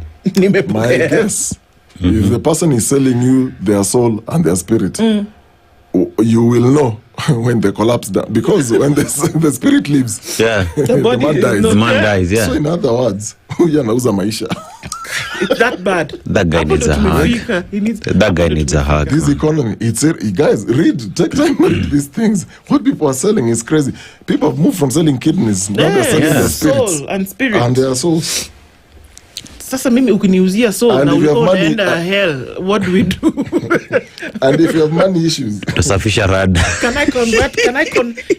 My guess, if the person is selling you their soul and their spirit, you will know when they collapse down, because when the spirit leaves, the man dies. Yeah. So in other words, huyu anauza maisha. It's that bad. That guy needs a hug. That guy needs a hug. This economy, guys, take time to read these things. What people are selling is crazy. People have moved from selling kidneys, now they're selling their spirits. Soul and spirit. And their souls. Sasa mimi ukiniuzia soul na unaenda hell, what do we do? And if you have money issues, tusafisha rad. Can I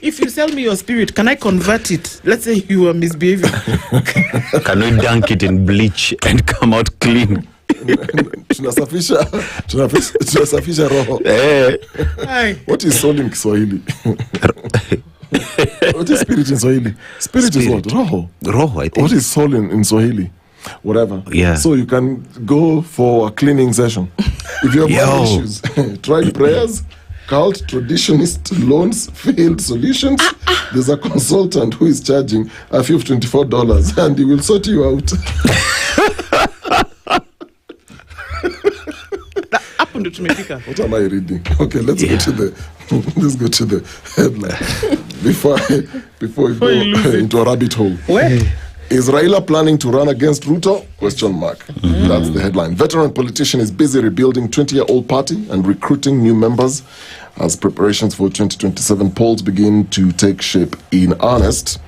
if you sell me your spirit, can I convert it? Let's say you are misbehaving. Can we dunk it in bleach and come out clean? tunasafisha roho. What is soul in Kiswahili? What is spirit in Swahili? Spirit is what? Roho. Roho, I think. What is soul in Swahili? Whatever. Yeah. So you can go for a cleaning session. If you have money issues, try prayers, cult, traditionist, loans, failed solutions. There's a consultant who is charging a fee of $24 and he will sort you out. What am I reading? Okay, let's go to the headline before we go into a rabbit hole. Where? Is Raila planning to run against Ruto? Question mark. That's the headline. Veteran politician is busy rebuilding 20-year-old party and recruiting new members as preparations for 2027 polls begin to take shape in earnest.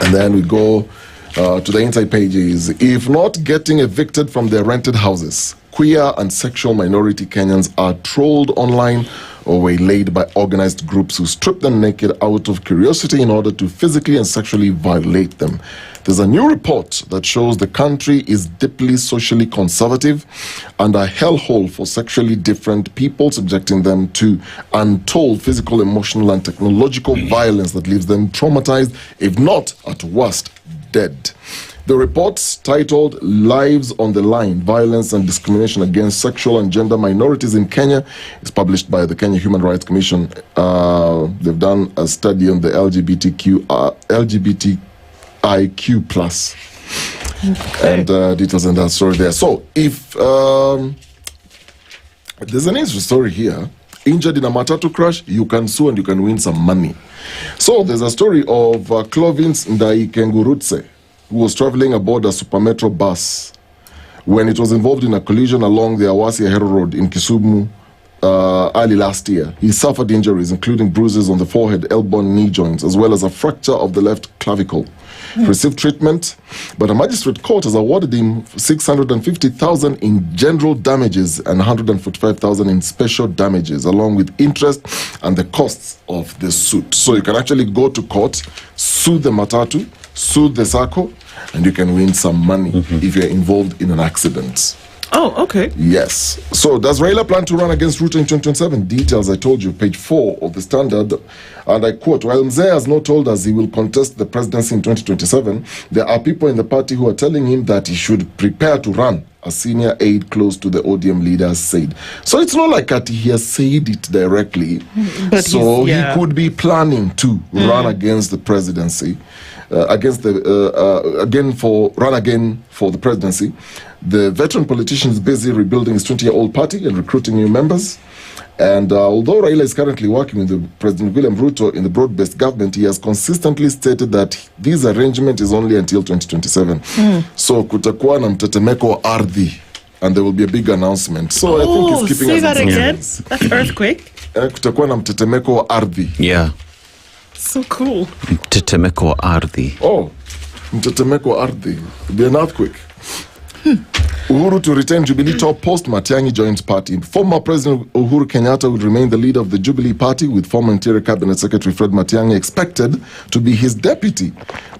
And then we go to the inside pages. If not getting evicted from their rented houses, queer and sexual minority Kenyans are trolled online or waylaid by organized groups who strip them naked out of curiosity in order to physically and sexually violate them. There's a new report that shows the country is deeply socially conservative and a hellhole for sexually different people, subjecting them to untold physical, emotional, and technological violence that leaves them traumatized, if not, at worst, dead. The report, titled Lives on the Line, Violence and Discrimination Against Sexual and Gender Minorities in Kenya, is published by the Kenya Human Rights Commission. They've done a study on the LGBTIQ+. And details in that story there. So, if there's an interesting story here, injured in a matatu crash, you can sue and you can win some money. So, there's a story of Clovins Ndaikengurutse, who was traveling aboard a Supermetro bus when it was involved in a collision along the Awasi Ahero Road in Kisumu early last year. He suffered injuries, including bruises on the forehead, elbow, and knee joints, as well as a fracture of the left clavicle. He received treatment, but a magistrate court has awarded him 650,000 in general damages and 145,000 in special damages, along with interest and the costs of the suit. So you can actually go to court, sue the matatu, sue the SACCO, and you can win some money if you're involved in an accident. Oh, okay. Yes. So does Raila plan to run against Ruto in 2027? Details, I told you, page 4 of the Standard. And I quote, while Mzee has not told us he will contest the presidency in 2027, there are people in the party who are telling him that he should prepare to run, a senior aide close to the ODM leader said. So it's not like that he has said it directly. But so he could be planning to run against the presidency, run again for the presidency. The veteran politician is busy rebuilding his 20-year-old party and recruiting new members. And although Raila is currently working with the President William Ruto in the broad-based government, he has consistently stated that this arrangement is only until 2027. So kutakuwa na mtetemeko wa ardhi, and there will be a big announcement. So I think he's keeping us. Say that again. That's earthquake. Kutakuwa na mtetemeko wa ardhi. Yeah. So cool. Mtetemeko wa ardhi. Oh, mtetemeko wa ardhi. It'll be an earthquake. Uhuru to retain Jubilee top post, Matiang'i joins party. Former President Uhuru Kenyatta will remain the leader of the Jubilee party, with former Interior Cabinet Secretary Fred Matiang'i expected to be his deputy.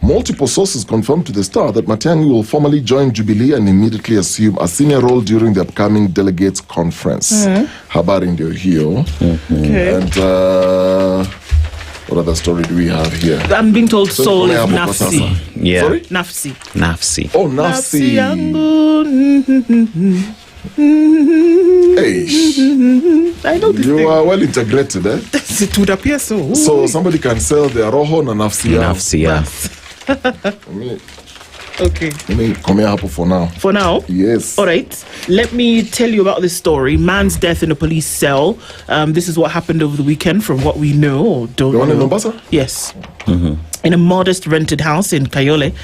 Multiple sources confirmed to the Star that Matiang'i will formally join Jubilee and immediately assume a senior role during the upcoming delegates conference. Habari ndio hiyo. And what other story do we have here? I'm being told soul is nafsi. Yeah. Sorry? Nafsi. Nafsi. Oh, nafsi. Hey. I know this You thing. are well integrated, eh? It would appear so. So somebody can sell their roho na nafsi yao. Nafsi, yeah. Okay. Let me come here for now. For now? Yes. All right. Let me tell you about this story. Man's death in a police cell. This is what happened over the weekend from what we know or don't know. The one in Mombasa? Yes. In a modest rented house in Kayole,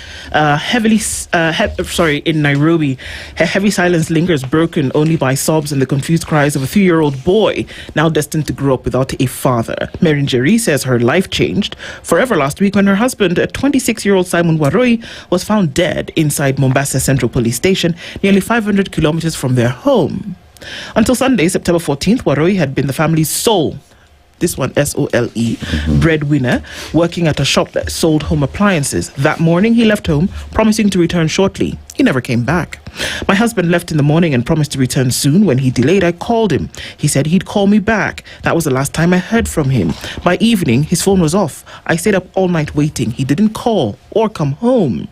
in Nairobi, a heavy silence lingers, broken only by sobs and the confused cries of a 3-year-old boy, now destined to grow up without a father. Mary Njeri says her life changed forever last week when her husband, a 26-year-old Simon Waroi, was found dead inside Mombasa Central Police Station, nearly 500 kilometers from their home. Until Sunday, September 14th, Waroi had been the family's sole this one S-O-L-E, breadwinner, working at a shop that sold home appliances. That morning, he left home, promising to return shortly. He never came back. My husband left in the morning and promised to return soon. When he delayed, I called him. He said he'd call me back. That was the last time I heard from him. By evening, his phone was off. I stayed up all night waiting. He didn't call or come home.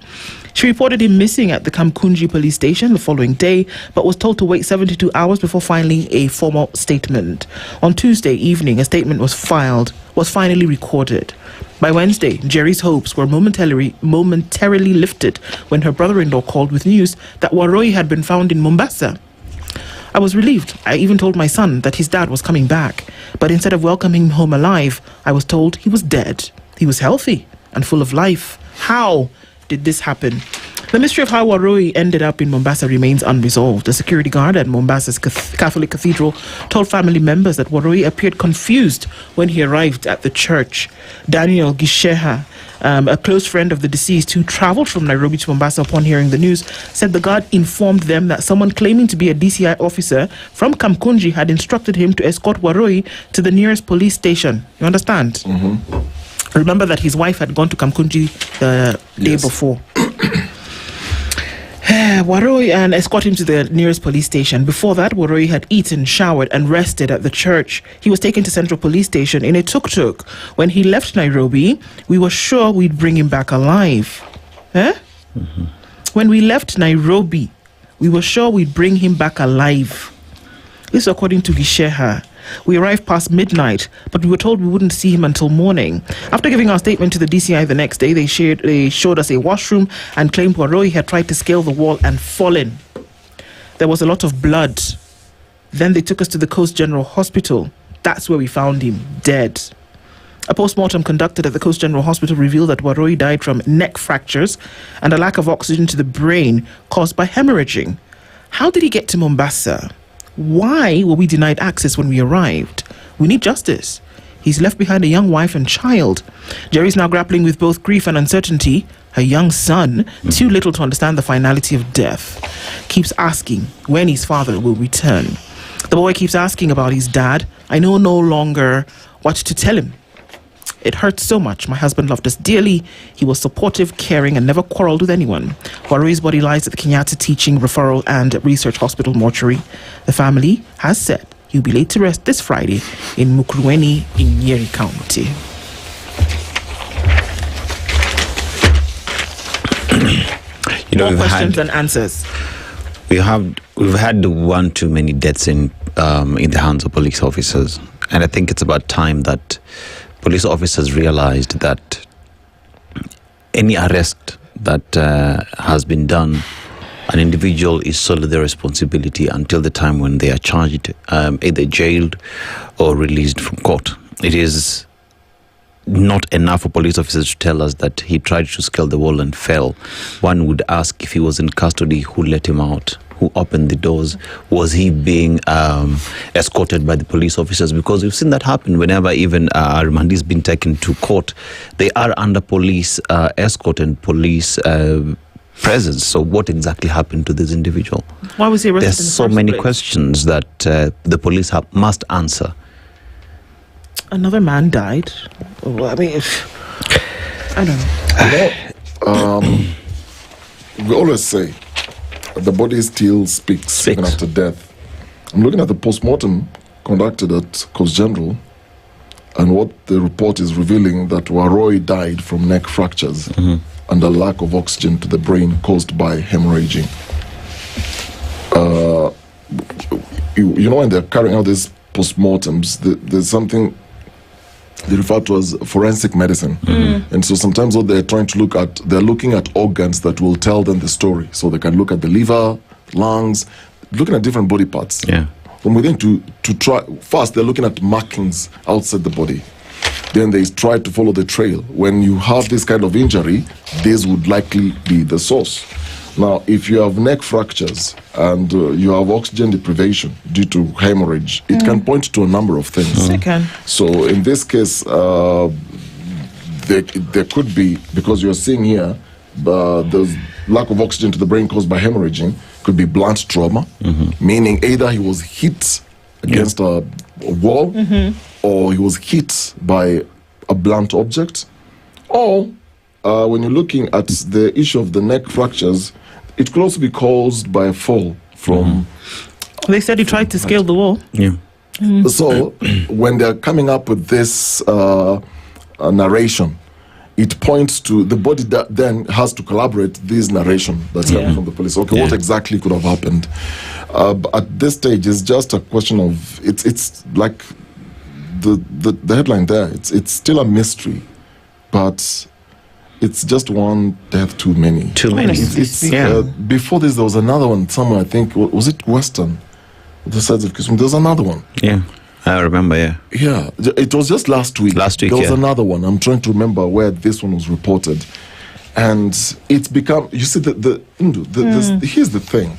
She reported him missing at the Kamkunji police station the following day, but was told to wait 72 hours before filing a formal statement. On Tuesday evening, a statement was finally recorded. By Wednesday, Njeri's hopes were momentarily lifted when her brother-in-law called with news that Waroi had been found in Mombasa. I was relieved. I even told my son that his dad was coming back. But instead of welcoming him home alive, I was told he was dead. He was healthy and full of life. How did this happen? The mystery of how Waroi ended up in Mombasa remains unresolved. A security guard at Mombasa's Catholic Cathedral told family members that Waroi appeared confused when he arrived at the church. Daniel Gisheha, a close friend of the deceased who traveled from Nairobi to Mombasa upon hearing the news, said the guard informed them that someone claiming to be a DCI officer from Kamkunji had instructed him to escort Waroi to the nearest police station. You understand? Mm-hmm. Remember that his wife had gone to Kamkunji the day before. Waroi and escort him to the nearest police station. Before that, Waroi had eaten, showered and rested at the church. He was taken to Central Police Station in a tuk-tuk. When he left Nairobi, we were sure we'd bring him back alive. Mm-hmm. When we left Nairobi, we were sure we'd bring him back alive. This is according to Gisheha. We arrived past midnight, but we were told we wouldn't see him until morning. After giving our statement to the DCI the next day, they showed us a washroom and claimed Waroi had tried to scale the wall and fallen. There was a lot of blood. Then they took us to the Coast General Hospital. That's where we found him, dead. A post-mortem conducted at the Coast General Hospital revealed that Waroi died from neck fractures and a lack of oxygen to the brain caused by hemorrhaging. How did he get to Mombasa? Why were we denied access when we arrived? We need justice. He's left behind a young wife and child. Njeri's now grappling with both grief and uncertainty. Her young son, too little to understand the finality of death, keeps asking when his father will return. The boy keeps asking about his dad. I know no longer what to tell him. It hurts so much. My husband loved us dearly. He was supportive, caring, and never quarreled with anyone. Waroi's body lies at the Kenyatta Teaching, Referral, and Research Hospital mortuary. The family has said he'll be laid to rest this Friday in Mukurweni in Nyeri County. More questions and answers. We've had one too many deaths in the hands of police officers, and I think it's about time that police officers realized that any arrest that has been done, an individual is solely their responsibility until the time when they are charged, either jailed or released from court. It is not enough for police officers to tell us that he tried to scale the wall and fell. One would ask, if he was in custody, who let him out? Who opened the doors? Was he being escorted by the police officers? Because we've seen that happen whenever even a remand is being taken to court. They are under police escort and police presence. So what exactly happened to this individual? Why was he arrested? There's so many questions that the police must answer. Another man died. Well, I mean, I don't know. We always say the body still speaks even after death. I'm looking at the post-mortem conducted at Coast General, and what the report is revealing that Waroi died from neck fractures and a lack of oxygen to the brain caused by hemorrhaging. You know, when they're carrying out these post-mortems, there's something they refer to as forensic medicine. And so sometimes what they're trying to look at, they're looking at organs that will tell them the story. So they can look at the liver, lungs, looking at different body parts. From within to try, first they're looking at markings outside the body. Then they try to follow the trail. When you have this kind of injury, this would likely be the source. Now, if you have neck fractures and you have oxygen deprivation due to hemorrhage, it can point to a number of things. It can. So in this case, there could be, because you're seeing here, the lack of oxygen to the brain caused by hemorrhaging could be blunt trauma, meaning either he was hit against a wall or he was hit by a blunt object, or when you're looking at the issue of the neck fractures, it could also be caused by a fall from... They said he tried to scale the wall. Yeah. So when they're coming up with this narration, it points to the body that then has to collaborate this narration that's coming from the police. Okay, what exactly could have happened? But at this stage, it's just a question of it's like the headline there. It's still a mystery, but it's just one death too many. Too many. Before this, there was another one somewhere. I think was it Western, the sides of Kisumu. There was another one. Yeah. I remember, Yeah, it was just last week. There was another one. I'm trying to remember where this one was reported. And it's become, you see, here's the thing.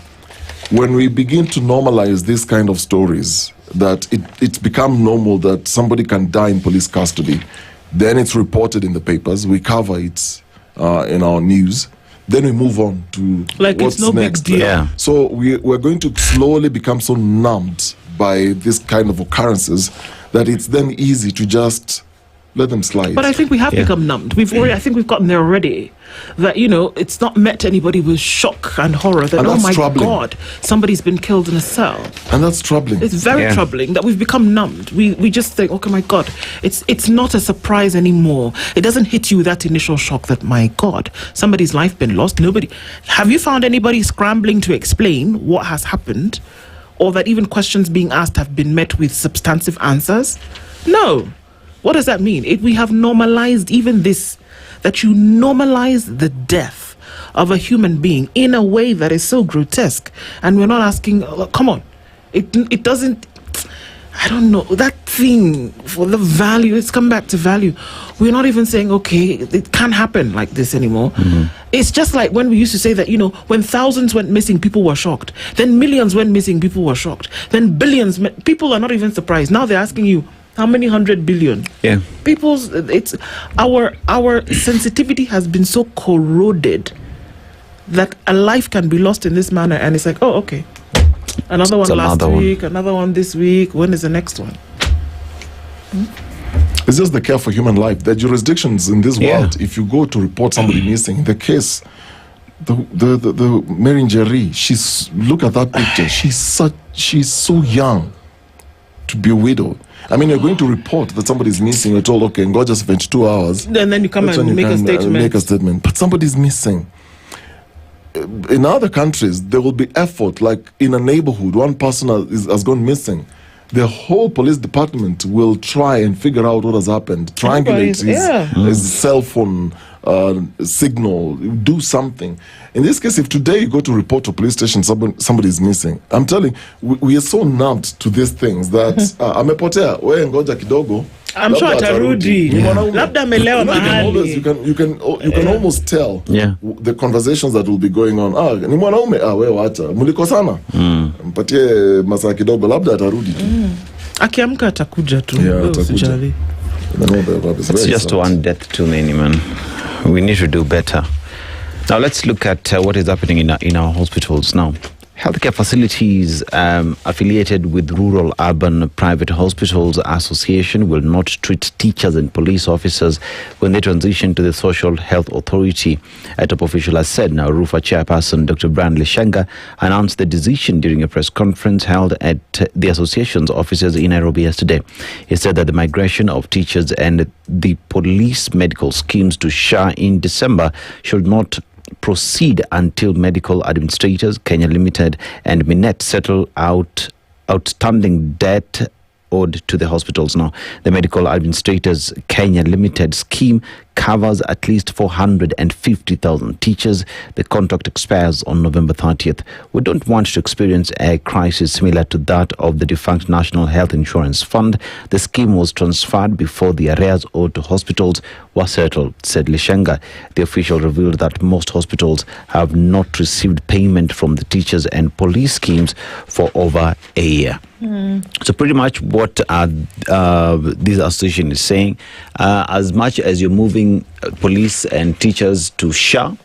When we begin to normalize this kind of stories, that it's become normal that somebody can die in police custody, then it's reported in the papers, we cover it in our news, then we move on to like what's it's no next. big deal. Yeah. So we're going to slowly become so numbed by this kind of occurrences that it's then easy to just let them slide. But I think we have become numbed. I think we've gotten there already. That, it's not met anybody with shock and horror that, oh my God, somebody's been killed in a cell. And that's troubling. It's very troubling that we've become numbed. We just think, okay, my God, it's not a surprise anymore. It doesn't hit you with that initial shock that, my God, somebody's life been lost. Have you found anybody scrambling to explain what has happened? Or that even questions being asked have been met with substantive answers? No. What does that mean? We have normalized even this, that you normalize the death of a human being in a way that is so grotesque. And we're not asking, come on. It doesn't, I don't know, that thing for the value, it's come back to value. We're not even saying, okay, it can't happen like this anymore. It's just like when we used to say that, when thousands went missing, people were shocked. Then millions went missing, people were shocked. Then billions, people are not even surprised. Now they're asking you, how many 100 billion? Yeah. It's our sensitivity has been so corroded that a life can be lost in this manner, and it's like, oh, okay. Another one last week, another one this week. When is the next one? It's just the care for human life. The jurisdictions in this world, if you go to report somebody missing, the case, the Mary Njeri, look at that picture. She's so young to be a widow. I mean, you're going to report that somebody's missing. You're told, okay, go just 22 hours. And then you come and make a statement. But somebody's missing. In other countries, there will be effort. Like in a neighborhood, one person has gone missing. The whole police department will try and figure out what has happened, triangulate his cell phone signal, do something. In this case, if today you go to report to a police station, somebody is missing, I'm telling you, we are so numbed to these things that amepotea, we ngoja kidogo. I'm sure atarudi. Labda amelewa mahali. You can almost tell the conversations that will be going on. Ni mwanaume, wewe wacha. Mlikosana. Mpatie masaa kidogo, labda atarudi tu. Akiamka atakuja tu. Usijali. It's just one death too many, man. We need to do better. Now let's look at what is happening in our hospitals now. Healthcare facilities affiliated with Rural Urban Private Hospitals Association will not treat teachers and police officers when they transition to the Social Health Authority. A top official has said. Now, RUFA chairperson Dr. Brian Lishenga announced the decision during a press conference held at the association's offices in Nairobi yesterday. He said that the migration of teachers and the police medical schemes to SHA in December should not proceed until medical administrators, Kenya Limited and Minet settle outstanding debt owed to the hospitals. Now, the medical administrators Kenya Limited scheme covers at least 450,000 teachers. The contract expires on November 30th. We don't want to experience a crisis similar to that of the defunct National Health Insurance Fund. The scheme was transferred before the arrears owed to hospitals were settled, said Lishenga. The official revealed that most hospitals have not received payment from the teachers and police schemes for over a year. So pretty much what this association is saying, as much as you're moving police and teachers to SHA,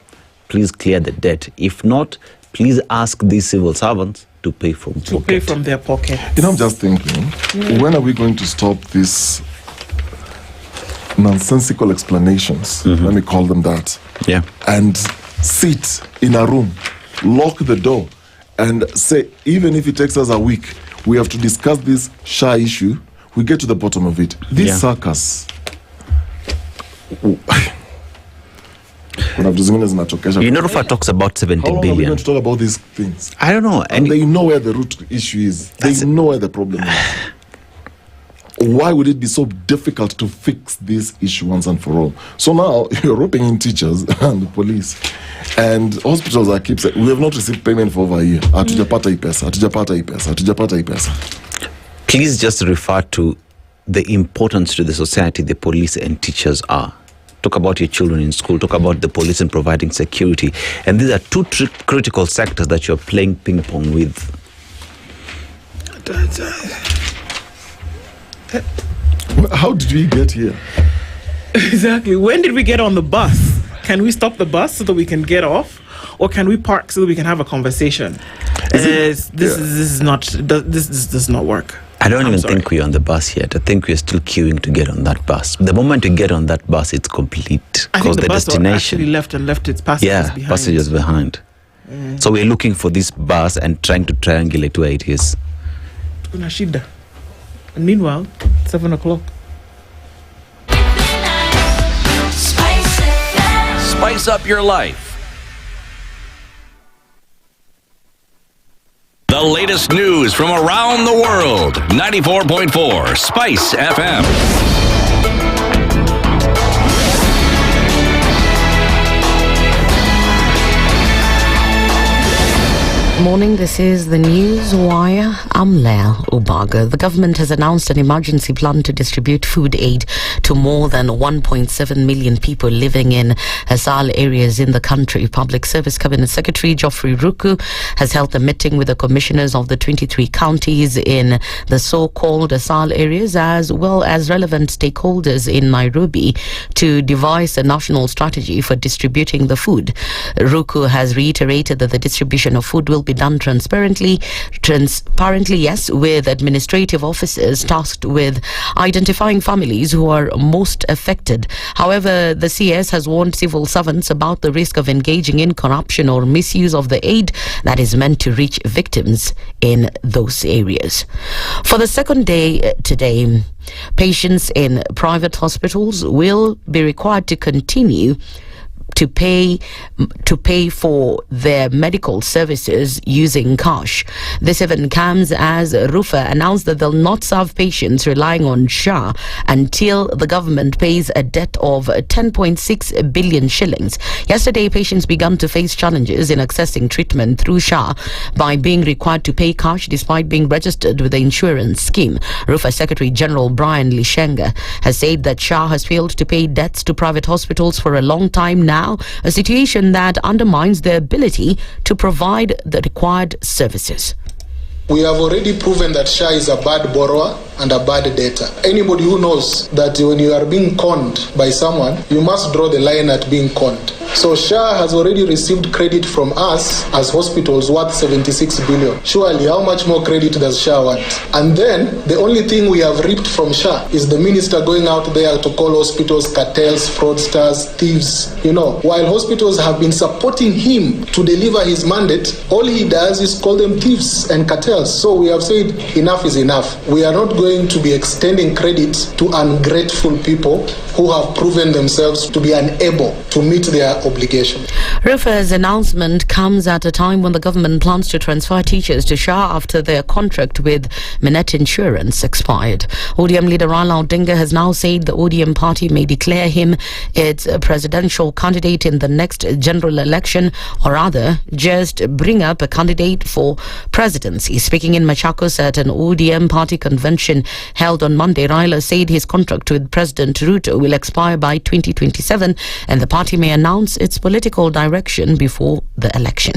please clear the debt. If not, please ask these civil servants to pay from their pocket. I'm just thinking, when are we going to stop this nonsensical explanations, let me call them that, and sit in a room, lock the door, and say, even if it takes us a week, we have to discuss this SHA issue, we get to the bottom of it. This circus. UNORFA talks about 70 How long billion. are we going to talk about these things? I don't know. And they know where the root issue is. They know where the problem is. Why would it be so difficult to fix this issue once and for all? So now you're roping in teachers and the police, and hospitals are keep saying, we have not received payment for over a year. Hatujapata hii pesa. Please just refer to the importance to the society the police and teachers are. Talk about your children in school. Talk about the police and providing security. And these are two critical sectors that you're playing ping pong with. How did we get here? Exactly. When did we get on the bus? Can we stop the bus so that we can get off? Or can we park so that we can have a conversation? This does not work. I don't even think we're on the bus yet. I think we're still queuing to get on that bus. The moment you get on that bus, it's complete. I think the bus destination actually left its passengers behind. Passengers behind. So we're looking for this bus and trying to triangulate where it is. Kuna shida. And meanwhile, 7 o'clock. Spice up your life. The latest news from around the world. 94.4 Spice FM. Morning, this is the News Wire. I'm Leah Ubaga. The government has announced an emergency plan to distribute food aid to more than 1.7 million people living in Asal areas in the country. Public Service Cabinet Secretary Geoffrey Ruku has held a meeting with the commissioners of the 23 counties in the so-called Asal areas, as well as relevant stakeholders in Nairobi, to devise a national strategy for distributing the food. Ruku has reiterated that the distribution of food will be done transparently, yes, with administrative officers tasked with identifying families who are most affected. However, the CS has warned civil servants about the risk of engaging in corruption or misuse of the aid that is meant to reach victims in those areas. For the second day today, patients in private hospitals will be required to continue to pay for their medical services using cash. This even comes as Rufa announced that they'll not serve patients relying on SHA until the government pays a debt of 10.6 billion shillings. Yesterday, patients began to face challenges in accessing treatment through SHA by being required to pay cash despite being registered with the insurance scheme. Rufa Secretary General Brian Lishenga has said that SHA has failed to pay debts to private hospitals for a long time now, a situation that undermines their ability to provide the required services. We have already proven that SHA is a bad borrower and a bad debtor. Anybody who knows that when you are being conned by someone, you must draw the line at being conned. So SHA has already received credit from us as hospitals worth 76 billion. Surely, how much more credit does SHA want? And then, the only thing we have reaped from SHA is the minister going out there to call hospitals cartels, fraudsters, thieves. While hospitals have been supporting him to deliver his mandate, all he does is call them thieves and cartels. So we have said enough is enough. We are not going to be extending credit to ungrateful people who have proven themselves to be unable to meet their obligation. Rufa's announcement comes at a time when the government plans to transfer teachers to SHA after their contract with Minet Insurance expired. ODM leader Raila Odinga has now said the ODM party may declare him its presidential candidate in the next general election, or rather, just bring up a candidate for presidency. Speaking in Machakos at an ODM party convention held on Monday, Raila said his contract with President Ruto will expire by 2027 and the party may announce its political direction before the election.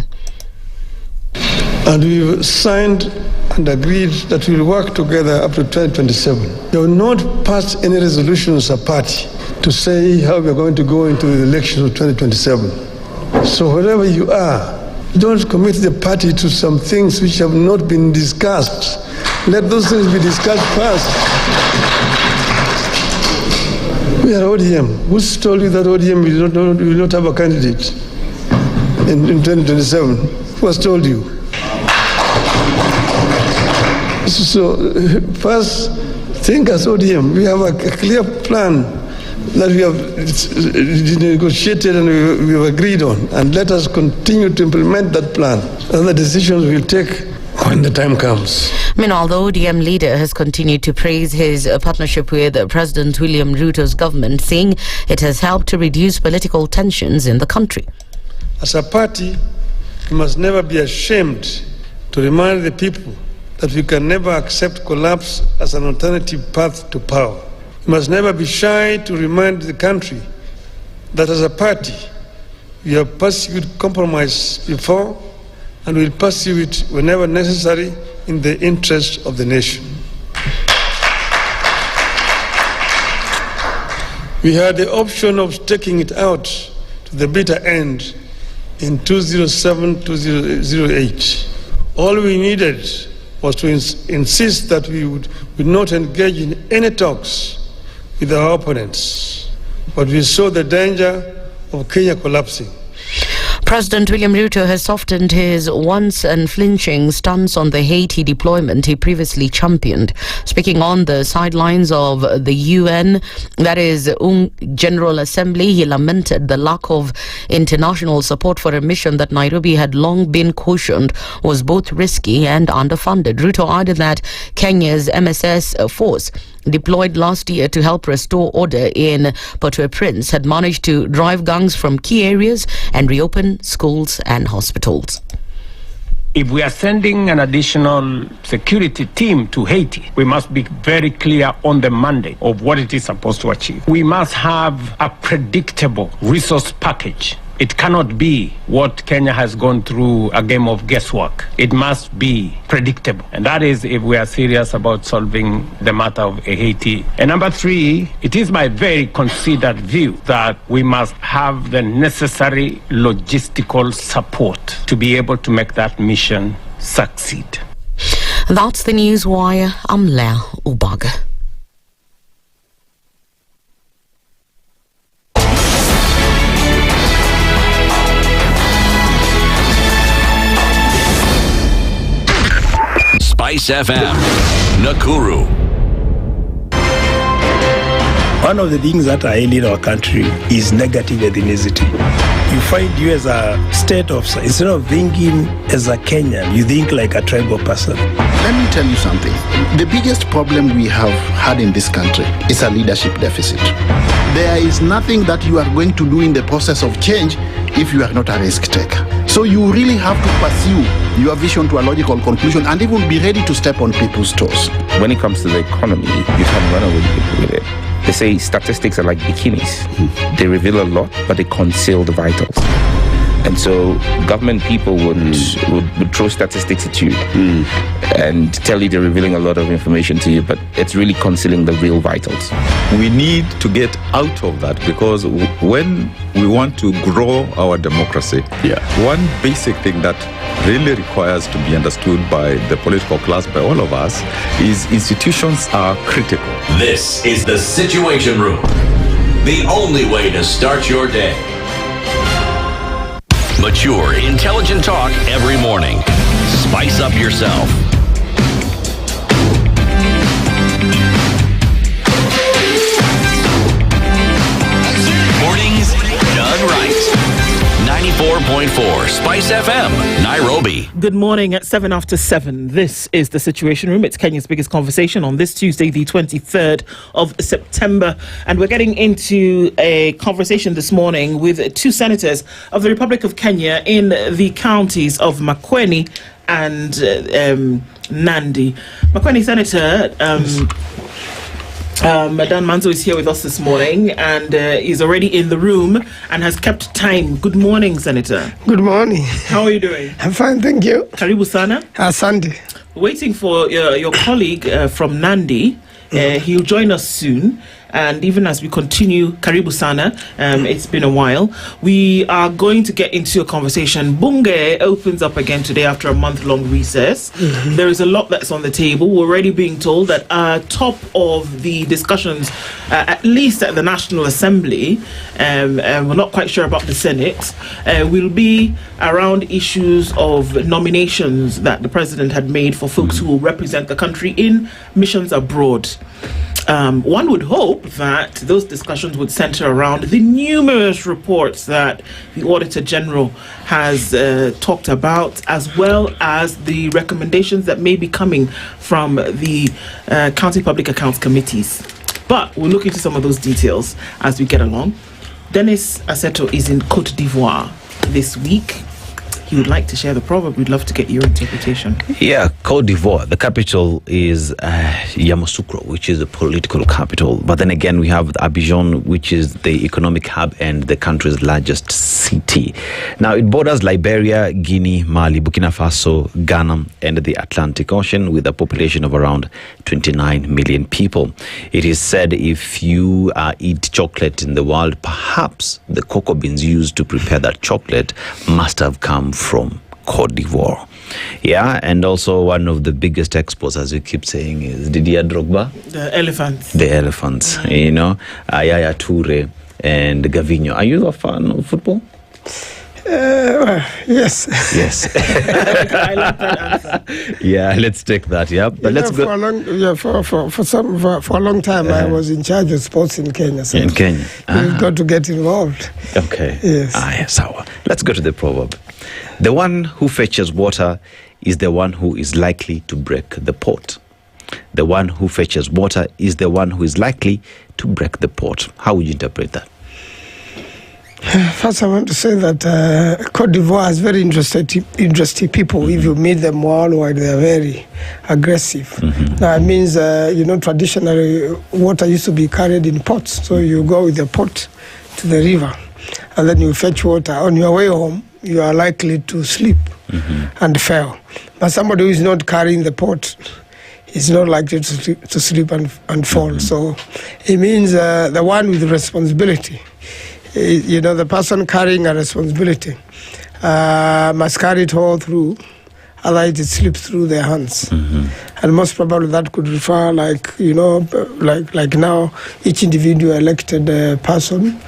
And we've signed and agreed that we'll work together up to 2027. We have not passed any resolution as a party to say how we're going to go into the elections of 2027. So wherever you are, Don't commit the party to some things which have not been discussed. Let those things be discussed first. We are ODM. Who's told you that ODM will not have a candidate in 2027? Who has told you? So first, think as ODM. We have a clear plan that we have negotiated and we have agreed on, and let us continue to implement that plan. Other decisions we'll take when the time comes. Meanwhile, the ODM leader has continued to praise his partnership with President William Ruto's government, saying it has helped to reduce political tensions in the country. As a party, we must never be ashamed to remind the people that we can never accept collapse as an alternative path to power. We must never be shy to remind the country that as a party, we have pursued compromise before and will pursue it whenever necessary in the interest of the nation. We had the option of taking it out to the bitter end in 2007-2008. All we needed was to insist that we would not engage in any talks with our opponents, but we saw the danger of Kenya collapsing. President William Ruto has softened his once unflinching stance on the Haiti deployment he previously championed. Speaking on the sidelines of the UN, that is General Assembly, he lamented the lack of international support for a mission that Nairobi had long been cautioned was both risky and underfunded. Ruto added that Kenya's MSS force, deployed last year to help restore order in Port-au-Prince, had managed to drive gangs from key areas and reopen schools and hospitals. If we are sending an additional security team to Haiti, we must be very clear on the mandate of what it is supposed to achieve. We must have a predictable resource package. It cannot be what Kenya has gone through, a game of guesswork. It must be predictable. And that is if we are serious about solving the matter of Haiti. And number three, it is my very considered view that we must have the necessary logistical support to be able to make that mission succeed. That's the News Wire. I'm Nyamweya Ubaga. SpiceFM, Nakuru. One of the things that are ailing our country is negative ethnicity. You find you as a state of, instead of thinking as a Kenyan, you think like a tribal person. Let me tell you something. The biggest problem we have had in this country is a leadership deficit. There is nothing that you are going to do in the process of change if you are not a risk taker. So you really have to pursue your vision to a logical conclusion and even be ready to step on people's toes. When it comes to the economy, you can run away with it. They say statistics are like bikinis. They reveal a lot, but they conceal the vitals. And so government people would throw statistics at you and tell you they're revealing a lot of information to you, but it's really concealing the real vitals. We need to get out of that, because when we want to grow our democracy, one basic thing that really requires to be understood by the political class, by all of us, is institutions are critical. This is the Situation Room, the only way to start your day. Mature, intelligent talk every morning. Spice up yourself. Mornings done right. 94.4 Spice FM, Nairobi. Good morning at 7 after 7. This is the Situation Room. It's Kenya's biggest conversation on this Tuesday, the 23rd of September. And we're getting into a conversation this morning with two senators of the Republic of Kenya in the counties of Makueni and Nandi. Makueni Senator Dan Manzo is here with us this morning and is already in the room and has kept time. Good morning, Senator. Good morning. How are you doing? I'm fine, thank you. Karibu sana. Asante. Waiting for your colleague from Nandi. He'll join us soon. and even as we continue, Karibu Sana, it's been a while, we are going to get into a conversation. Mungai opens up again today after a month-long recess. There is a lot that's on the table. We're already being told that top of the discussions, at least at the National Assembly, we're not quite sure about the Senate, will be around issues of nominations that the president had made for folks who will represent the country in missions abroad. One would hope that those discussions would center around the numerous reports that the Auditor General has talked about, as well as the recommendations that may be coming from the County Public Accounts Committees. But we'll look into some of those details as we get along. Dennis Aseto is in Côte d'Ivoire this week. He would like to share the proverb. We'd love to get your interpretation. Yeah, Côte d'Ivoire. The capital is Yamoussoukro, which is the political capital. But then again, we have Abidjan, which is the economic hub and the country's largest city. Now, it borders Liberia, Guinea, Mali, Burkina Faso, Ghana, and the Atlantic Ocean, with a population of around 29 million people. It is said if you eat chocolate in the world, perhaps the cocoa beans used to prepare that chocolate must have come from Côte d'Ivoire. Yeah, and also one of the biggest exports, as we keep saying, is Didier Drogba. The elephants. The elephants, you know, Yaya Toure and Gavinho. Are you a fan of football? Yes. Yes. I like that answer. Yeah, let's take that. Yeah, but let's go. For a long time, I was in charge of sports in Kenya. So in Kenya, you've got to get involved. Okay. Yes. Yes. Let's go to the proverb. The one who fetches water is the one who is likely to break the pot. The one who fetches water is the one who is likely to break the pot. How would you interpret that? First, I want to say that Côte d'Ivoire has very interesting people. If you meet them worldwide, they are very aggressive. That means, traditionally, water used to be carried in pots. So you go with the pot to the river, and then you fetch water. On your way home, you are likely to sleep and fail. But somebody who is not carrying the pot is not likely to sleep and fall. So it means the one with responsibility, the person carrying a responsibility must carry it all through, otherwise it slips through their hands. And most probably that could refer like now, each individual elected person,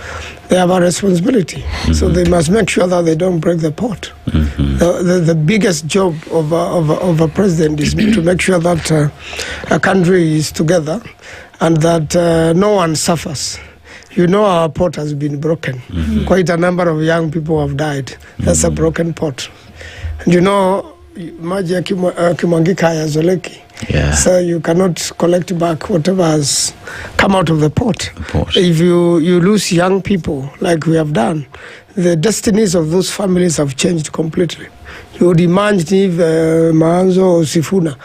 they have a responsibility. So they must make sure that they don't break the pot. The biggest job of a president is to make sure that a country is together and that no one suffers. Our pot has been broken. Quite a number of young people have died. That's a broken pot. And maji yakimwangika hayazoleki. So you cannot collect back whatever has come out of the pot. If you lose young people like we have done, the destinies of those families have changed completely. You would imagine if Manzo or Sifuna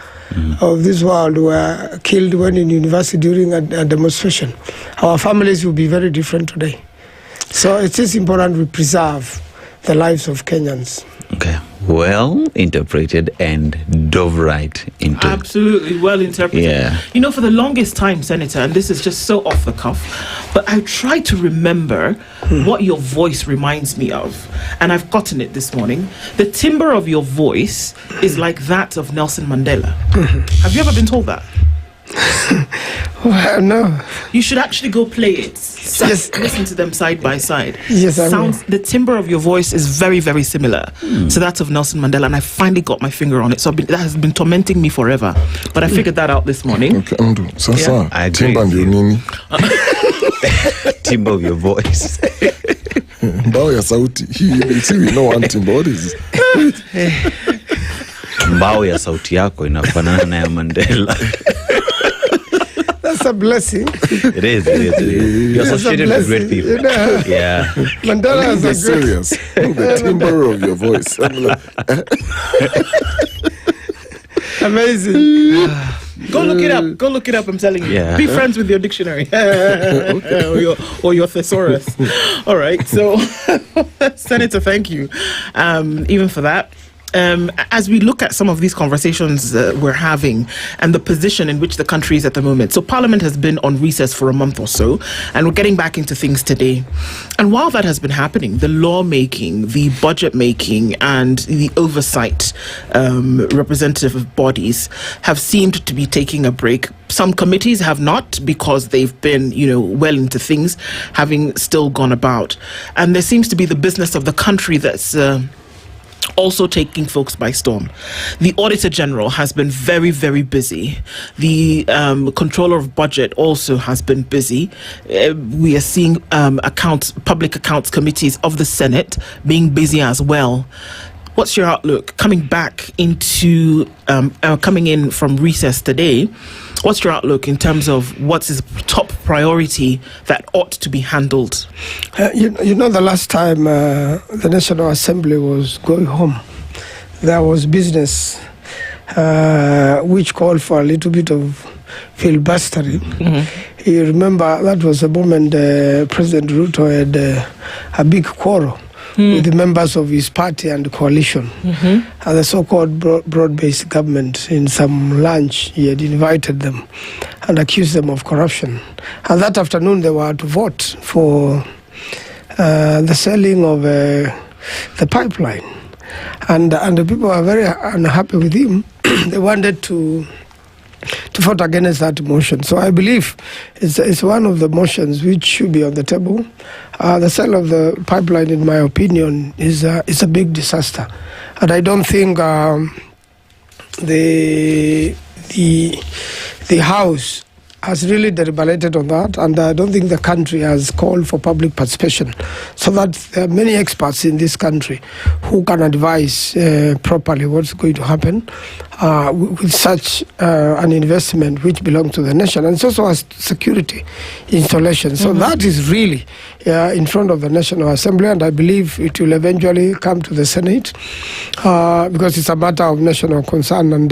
of this world were killed when in university during a demonstration. Our families would be very different today. So it is important we preserve the lives of Kenyans. Okay, well interpreted and dove-right into. Absolutely well interpreted. Yeah. For the longest time, Senator, and this is just so off the cuff, but I try to remember what your voice reminds me of, and I've gotten it this morning. The timbre of your voice is like that of Nelson Mandela. Have you ever been told that? Well, no. You should actually go play it. Yes. Listen to them side by side. Yes, I will. The timbre of your voice is very, very similar to that of Nelson Mandela, and I finally got my finger on it. So that has been tormenting me forever. But I figured that out this morning. Okay, Sasa, I agree. Timbre of your voice. Mbao ya sauti. See, we know one timbre. What is this? Mbao ya sauti yako inafanana na ya Mandela. That's a blessing. It is. You're associated with great people. Yeah. Mandela is serious. The timbre of your voice. Amazing. Go look it up. Go look it up. I'm telling you. Yeah. Be friends with your dictionary or your thesaurus. All right. So, Senator, thank you. Even for that. as we look at some of these conversations we're having and the position in which the country is at the moment. So Parliament has been on recess for a month or so, and we're getting back into things today. And while that has been happening, the lawmaking, the budget making, and the oversight representative bodies have seemed to be taking a break. Some committees have not, because they've been, well into things, having still gone about. And there seems to be the business of the country that's also taking folks by storm. The Auditor General has been very, very busy. The Controller of Budget also has been busy. We are seeing public accounts committees of the Senate being busy as well. What's your outlook coming in from recess today? What's your outlook in terms of what's his top priority that ought to be handled? The last time the National Assembly was going home, there was business which called for a little bit of filibustering. Mm-hmm. You remember that was the moment President Ruto had a big quarrel with the members of his party and the coalition. Mm-hmm. And the so-called broad-based government. In some lunch, he had invited them and accused them of corruption. And that afternoon, they were to vote for the selling of the pipeline. And the people were very unhappy with him. They wanted to vote against that motion. So I believe it's one of the motions which should be on the table. The sale of the pipeline, in my opinion, is a big disaster. And I don't think the House has really deliberated on that, and I don't think the country has called for public participation, so that there are many experts in this country who can advise properly what's going to happen with such an investment which belongs to the nation, and it's also a security installation. So that is really in front of the National Assembly, and I believe it will eventually come to the Senate because it's a matter of national concern. And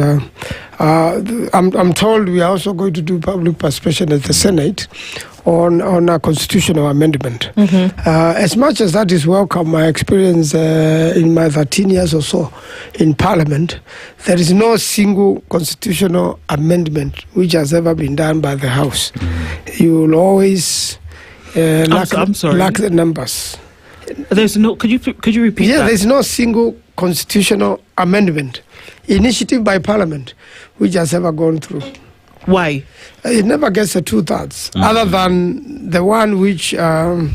I'm told we are also going to do public participation at the Senate on a constitutional amendment. Mm-hmm. As much as that is welcome, my experience in my 13 years or so in Parliament, there is no single constitutional amendment which has ever been done by the House. Mm-hmm. You will always lack the numbers. There's no. Could you repeat that? Yeah, there's no single constitutional amendment initiative by Parliament which has ever gone through. Why? It never gets a 2/3, other than the one which for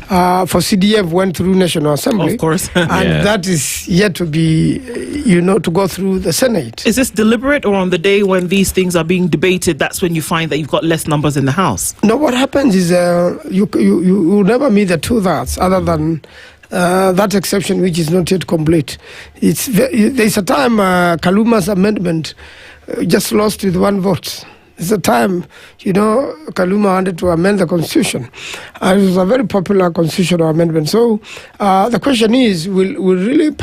CDF went through National Assembly. Of course. And that is yet to be, to go through the Senate. Is this deliberate, or on the day when these things are being debated, that's when you find that you've got less numbers in the House? No, what happens is you never meet the 2/3, other than that exception which is not yet complete. There's a time Kaluma's amendment just lost with one vote. It's a time, Kaluma wanted to amend the Constitution. It was a very popular constitutional amendment. So the question is, will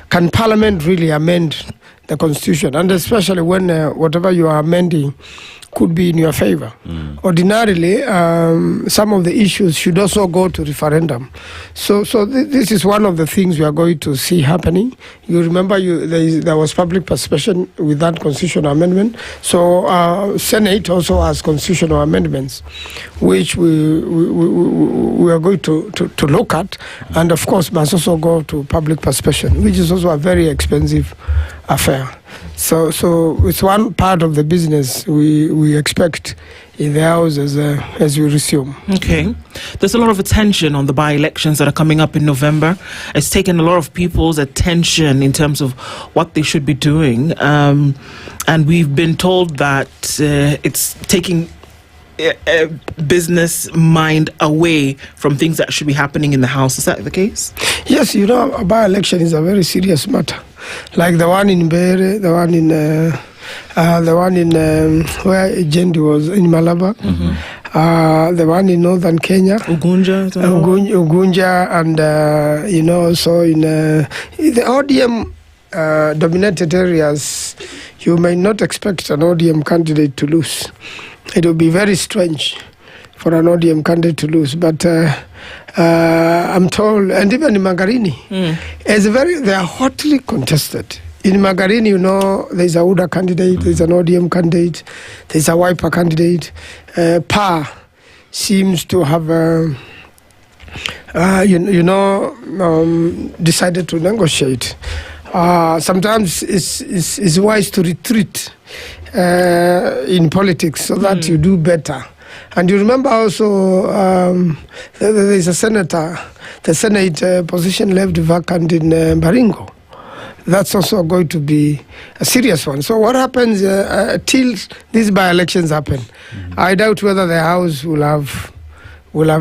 can Parliament really amend the Constitution? And especially when whatever you are amending could be in your favor. Ordinarily, some of the issues should also go to referendum. So this is one of the things we are going to see happening. You remember there was public participation with that constitutional amendment. So Senate also has constitutional amendments, which we are going to look at, and of course must also go to public participation, which is also a very expensive affair. So it's one part of the business we expect in the House as we resume. Okay. There's a lot of attention on the by-elections that are coming up in November. It's taken a lot of people's attention in terms of what they should be doing. And we've been told that it's taking business mind away from things that should be happening in the House. Is that the case? Yes, a by-election is a very serious matter. Like the one in Mbere, the one in where Njeri was in Malaba, the one in northern Kenya, Ugunja, and also in the ODM dominated areas. You may not expect an ODM candidate to lose. It will be very strange for an ODM candidate to lose. But I'm told, and even in Magarini, they are hotly contested. In Magarini, there's a UDA candidate, there's an ODM candidate, there's a Wiper candidate. PA seems to have, decided to negotiate. Sometimes it's wise to retreat in politics so that you do better. And you remember also there's a senator, the Senate position left vacant in Baringo. That's also going to be a serious one. So what happens till these by-elections happen? I doubt whether the House will have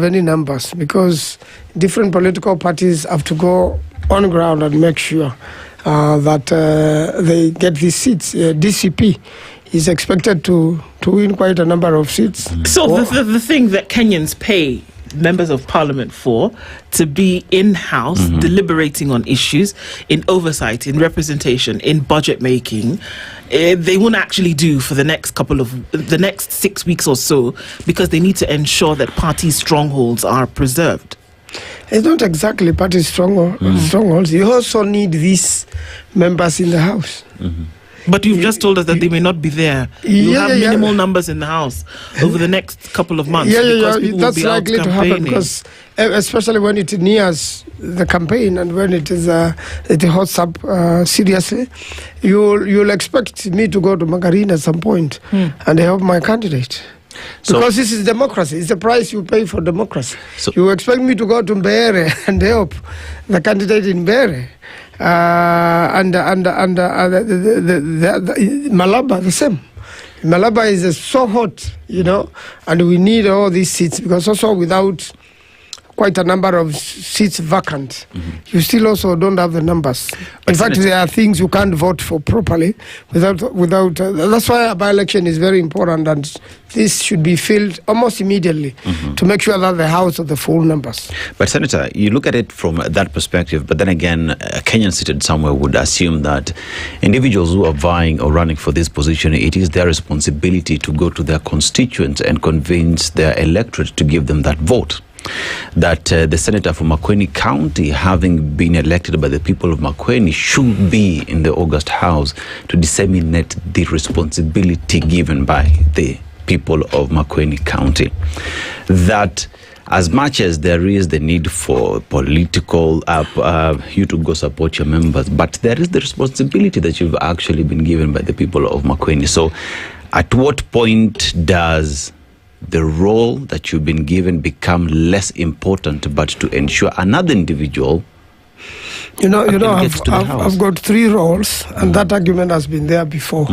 any numbers, because different political parties have to go on ground and make sure that they get these seats. DCP is expected to win quite a number of seats. So the thing that Kenyans pay members of parliament for, to be in-house, deliberating on issues, in oversight, in representation, in budget making, they won't actually do for the next 6 weeks or so, because they need to ensure that party strongholds are preserved. It's not exactly party strongholds. You also need these members in the House. But you've just told us that they may not be there. You have minimal numbers in the House over the next couple of months. That's likely to happen, because especially when it nears the campaign and when it hots up seriously, you'll expect me to go to Magarini at some point and help my candidate. Because this is democracy. It's the price you pay for democracy. You expect me to go to Mbere and help the candidate in Mbere. And Malaba, the same. Malaba is so hot, and we need all these seats, because also without quite a number of seats vacant, you still also don't have the numbers. In fact, there are things you can't vote for properly without. That's why a by-election is very important, and this should be filled almost immediately to make sure that the House of the full numbers. But Senator, you look at it from that perspective, but then again, a Kenyan seated somewhere would assume that individuals who are vying or running for this position, it is their responsibility to go to their constituents and convince their electorate to give them that vote. That the senator from Makueni County, having been elected by the people of Makueni, should be in the August House to disseminate the responsibility given by the people of Makueni County. That as much as there is the need for political, you to go support your members, but there is the responsibility that you've actually been given by the people of Makueni. So at what point does the role that you've been given become less important, but to ensure another individual I've got 3 roles, and that argument has been there before.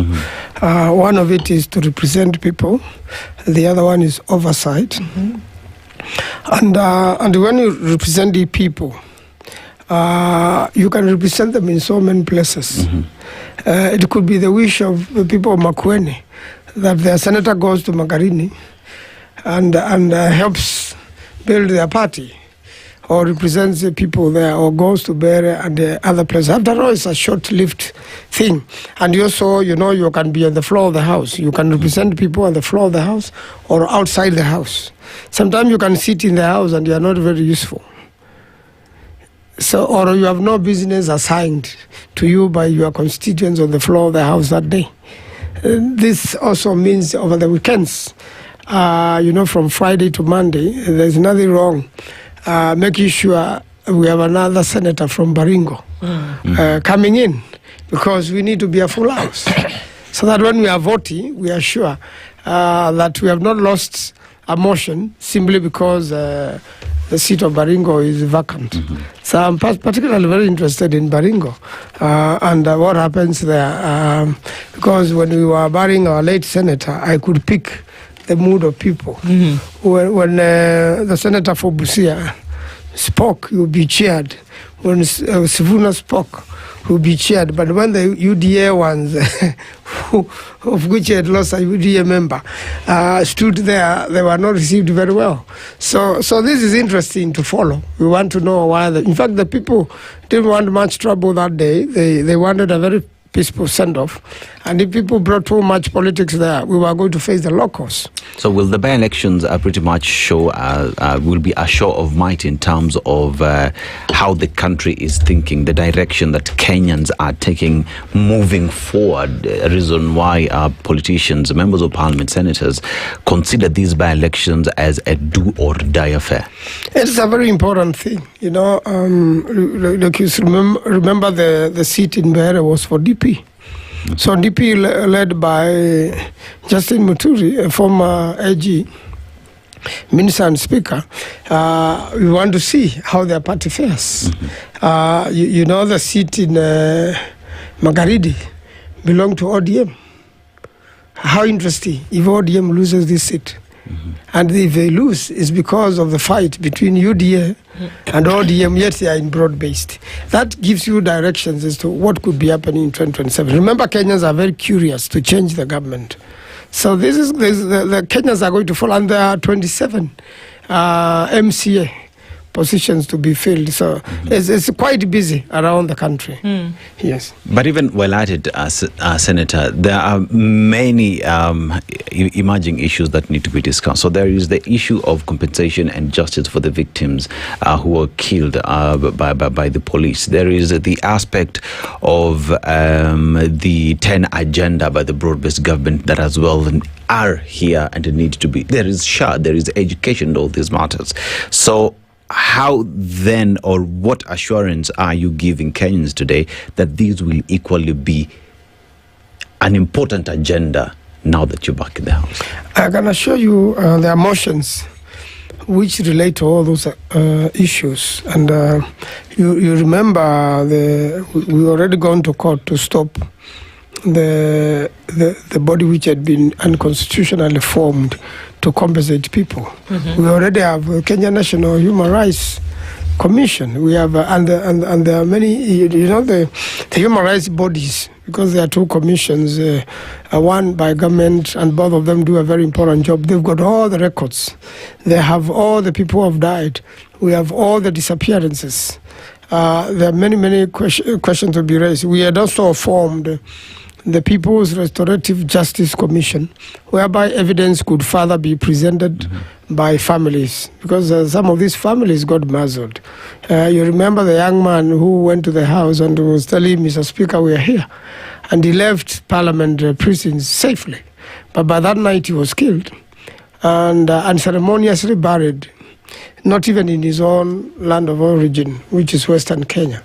One of it is to represent people, the other one is oversight. And when you represent the people, you can represent them in so many places. It could be the wish of the people of Makueni that their senator goes to Magarini and helps build their party, or represents the people there, or goes to Bere and the other places. After all, it's a short-lived thing. And also, you can be on the floor of the House. You can represent people on the floor of the House or outside the House. Sometimes you can sit in the House and you are not very useful. So, or you have no business assigned to you by your constituents on the floor of the House that day. This also means over the weekends, from Friday to Monday, there's nothing wrong making sure we have another senator from Baringo coming in, because we need to be a full House, so that when we are voting, we are sure that we have not lost a motion simply because the seat of Baringo is vacant. So I'm particularly very interested in Baringo and what happens there, because when we were burying our late senator, I could pick the mood of people. When the senator for Busia spoke, he would be cheered. When Sivuna spoke, he would be cheered. But when the UDA ones, of which he had lost a UDA member, stood there, they were not received very well. So this is interesting to follow. We want to know why. In fact, the people didn't want much trouble that day. They wanted a very peaceful send-off. And if people brought too much politics there, we were going to face the locals. So will the by-elections pretty much show, will be a show of might in terms of how the country is thinking, the direction that Kenyans are taking moving forward, a reason why politicians, members of parliament, senators consider these by-elections as a do-or-die affair? It's a very important thing. You know, like you remember the seat in Behere was for DP. So DP led by Justin Muturi, a former AG, Minister and Speaker, we want to see how their party fares. You know, the seat in Magharibi belonged to ODM. How interesting if ODM loses this seat. And if they lose, it's because of the fight between UDA and ODM, yet they are in broad-based. That gives you directions as to what could be happening in 2027. Remember, Kenyans are very curious to change the government. So the Kenyans are going to fall under 27 MCA positions to be filled. So it's quite busy around the country. Yes. But even while at it, Senator, there are many emerging issues that need to be discussed. So there is the issue of compensation and justice for the victims who were killed by the police. There is the aspect of the 10 agenda by the broad-based government that as well are here and it needs to be. There is SHA, there is education, all these matters. So how then, or what assurance are you giving Kenyans today that these will equally be an important agenda now that you're back in the house? I can assure you the emotions which relate to all those issues. And you remember we already gone to court to stop the body which had been unconstitutionally formed to compensate people. We already have a Kenya National Human Rights Commission. We have and there are many, you know, the human rights bodies, because there are two commissions, one by government, and both of them do a very important job. They've got all the records. They have all the people who have died. We have all the disappearances. There are many questions to be raised. We had also formed the People's Restorative Justice Commission, whereby evidence could further be presented by families, because some of these families got muzzled. You remember the young man who went to the house and was telling Mr. Speaker, we are here. And he left Parliament precincts safely. But by that night he was killed and unceremoniously buried, not even in his own land of origin, which is Western Kenya.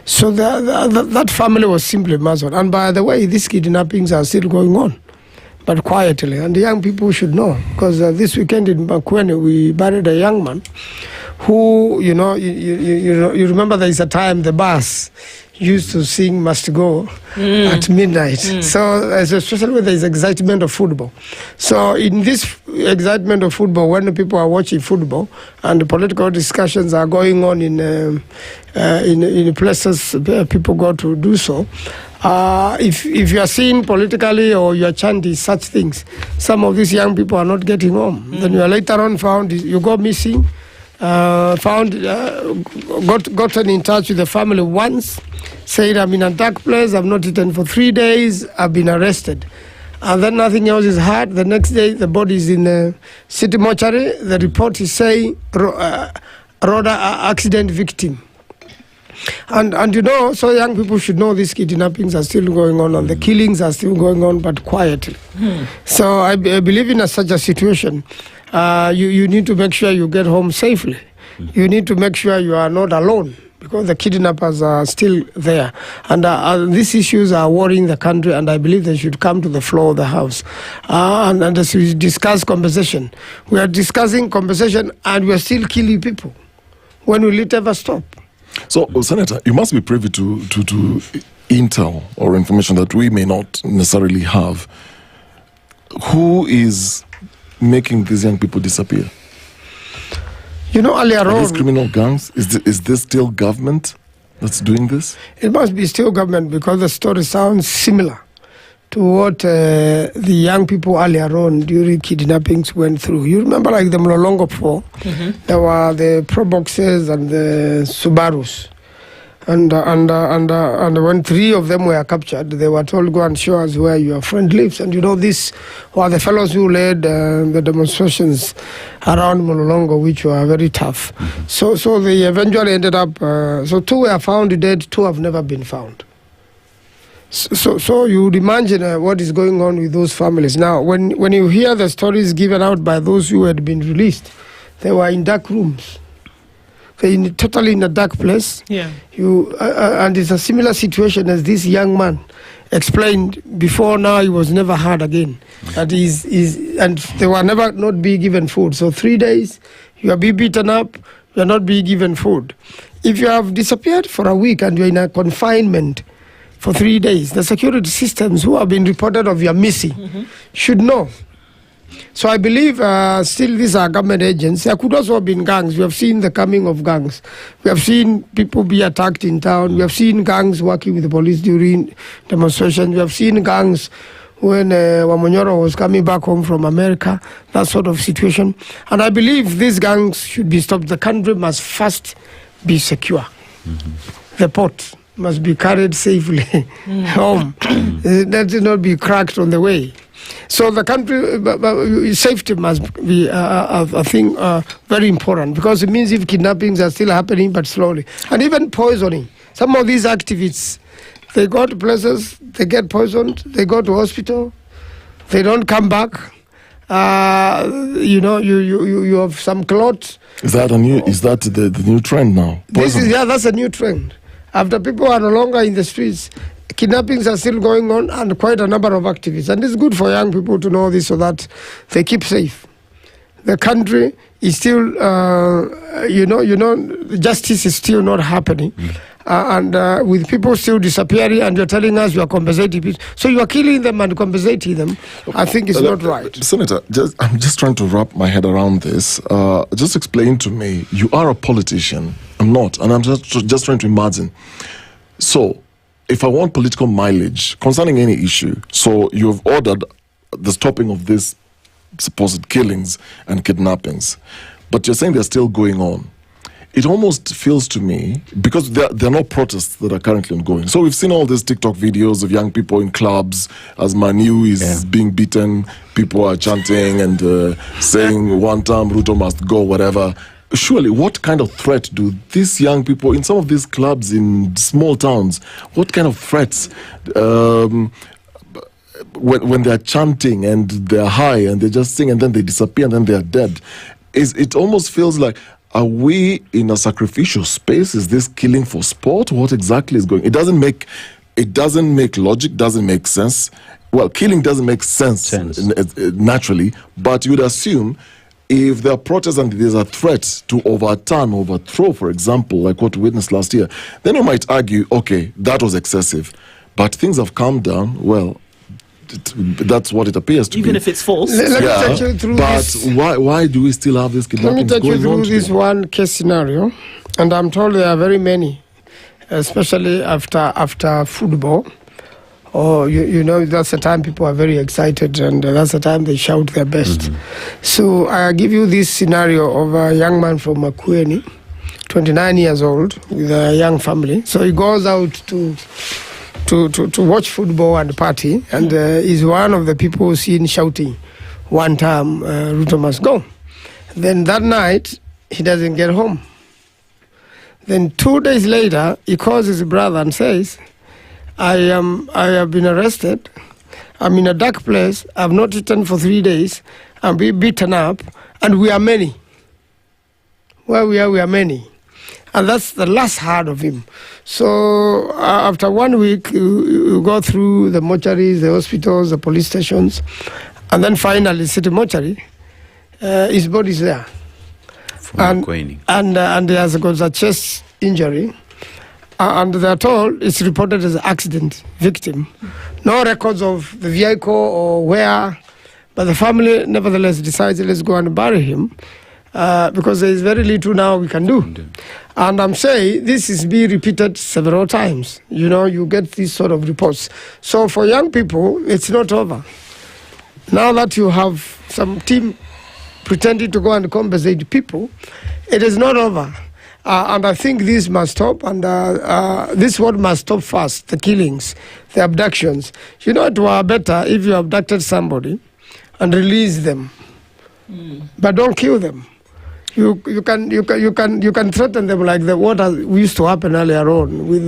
So that family was simply muzzled. And by the way, these kidnappings are still going on, but quietly. And the young people should know, because this weekend in Makueni, we buried a young man who, you know, you remember there is a time the bus used to sing Must Go at midnight. So especially when there is excitement of football. So in this excitement of football, when people are watching football and the political discussions are going on in places people go to do so, if you are seen politically or you are chanting such things, some of these young people are not getting home. Then you are later on found, you go missing, gotten in touch with the family once, said, I'm in a dark place, I've not eaten for 3 days, I've been arrested. And then nothing else is heard. The next day, the body is in the city mortuary. The report is saying, road accident victim. And you know, so young people should know these kidnappings are still going on and the killings are still going on, but quietly. So I believe in such a situation, you need to make sure you get home safely. You need to make sure you are not alone, because the kidnappers are still there. And these issues are worrying the country, and I believe they should come to the floor of the House. And as we discuss compensation, we are discussing compensation and we are still killing people. When will it ever stop? So, Senator, you must be privy to intel or information that we may not necessarily have. Who is making these young people disappear? You know, earlier on, these criminal gangs, is this still government that's doing this? It must be still government, because the story sounds similar to what the young people earlier on during kidnappings went through. You remember, like the Mlolongo 4, there were the Pro Boxers and the Subarus. And when 3 of them were captured, they were told, go and show us where your friend lives. And these were the fellows who led the demonstrations around Mololongo, which were very tough. So they eventually ended up, so 2 were found dead, 2 have never been found. So you would imagine what is going on with those families. Now, when you hear the stories given out by those who had been released, they were in dark rooms. Totally in a dark place. Yeah. And it's a similar situation as this young man explained before. Now he was never heard again. And and they were never not be given food. So 3 days, you are being beaten up, you are not being given food. If you have disappeared for a week and you are in a confinement for 3 days, the security systems who have been reported of your missing should know. So I believe still these are government agents. There could also have been gangs. We have seen the coming of gangs. We have seen people be attacked in town. We have seen gangs working with the police during demonstrations. We have seen gangs when Wamonyoro was coming back home from America, that sort of situation. And I believe these gangs should be stopped. The country must first be secure. The port must be carried safely home. Let it not be cracked on the way. So the country safety must be a thing very important, because it means if kidnappings are still happening but slowly, and even poisoning. Some of these activists, they go to places, they get poisoned, they go to hospital, they don't come back. You have some clot. Is that the new trend now? That's a new trend. After people are no longer in the streets, kidnappings are still going on, and quite a number of activists. And it's good for young people to know this so that they keep safe. The country is still, justice is still not happening. And with people still disappearing, and you're telling us you are compensating people. So you are killing them and compensating them. I think it's not right. Senator, I'm just trying to wrap my head around this. Just explain to me, you are a politician. I'm not, and I'm just trying to imagine. So, if I want political mileage concerning any issue, so you've ordered the stopping of these supposed killings and kidnappings, but you're saying they're still going on. It almost feels to me, because there are no protests that are currently ongoing. So we've seen all these TikTok videos of young people in clubs as Manu is being beaten, people are chanting and saying one time Ruto must go, whatever. Surely, what kind of threat do these young people in some of these clubs in small towns, what kind of threats when they're chanting and they're high and they just sing and then they disappear and then they're dead? It almost feels like, are we in a sacrificial space? Is this killing for sport? What exactly is going on? It doesn't make logic, doesn't make sense. Well, killing doesn't make sense. Naturally, but you would assume if there are protests and there's a threat to overthrow, for example, like what we witnessed last year, then you might argue, okay, that was excessive. But things have calmed down. Well, that's what it appears to be. Even if it's false. Let me take you through this. Why do we still have this kidnapping going on? Let me take you through this one case scenario, and I'm told there are very many, especially after football. Or, that's the time people are very excited, and that's the time they shout their best. So I give you this scenario of a young man from Makueni, 29 years old, with a young family. So he goes out to watch football and party, and is one of the people seen shouting one time, Ruto must go. Then that night, he doesn't get home. Then 2 days later, he calls his brother and says, I have been arrested. I'm in a dark place. I've not eaten for 3 days. I'm being beaten up, and we are many. Where we are many. And that's the last heard of him. So after 1 week, you go through the mortuaries, the hospitals, the police stations, and then finally, city mortuary, his body's there. And he has got a chest injury. And they're told it's reported as an accident victim. No records of the vehicle or where, but the family nevertheless decides, let's go and bury him, because there is very little now we can do. And I'm saying this is being repeated several times. You get these sort of reports. So for young people, it's not over. Now that you have some team pretending to go and compensate people, it is not over. And I think this must stop, and this is what must stop first, the killings, the abductions. You know, it were better if you abducted somebody and release them, but don't kill them. You can threaten them like what used to happen earlier on with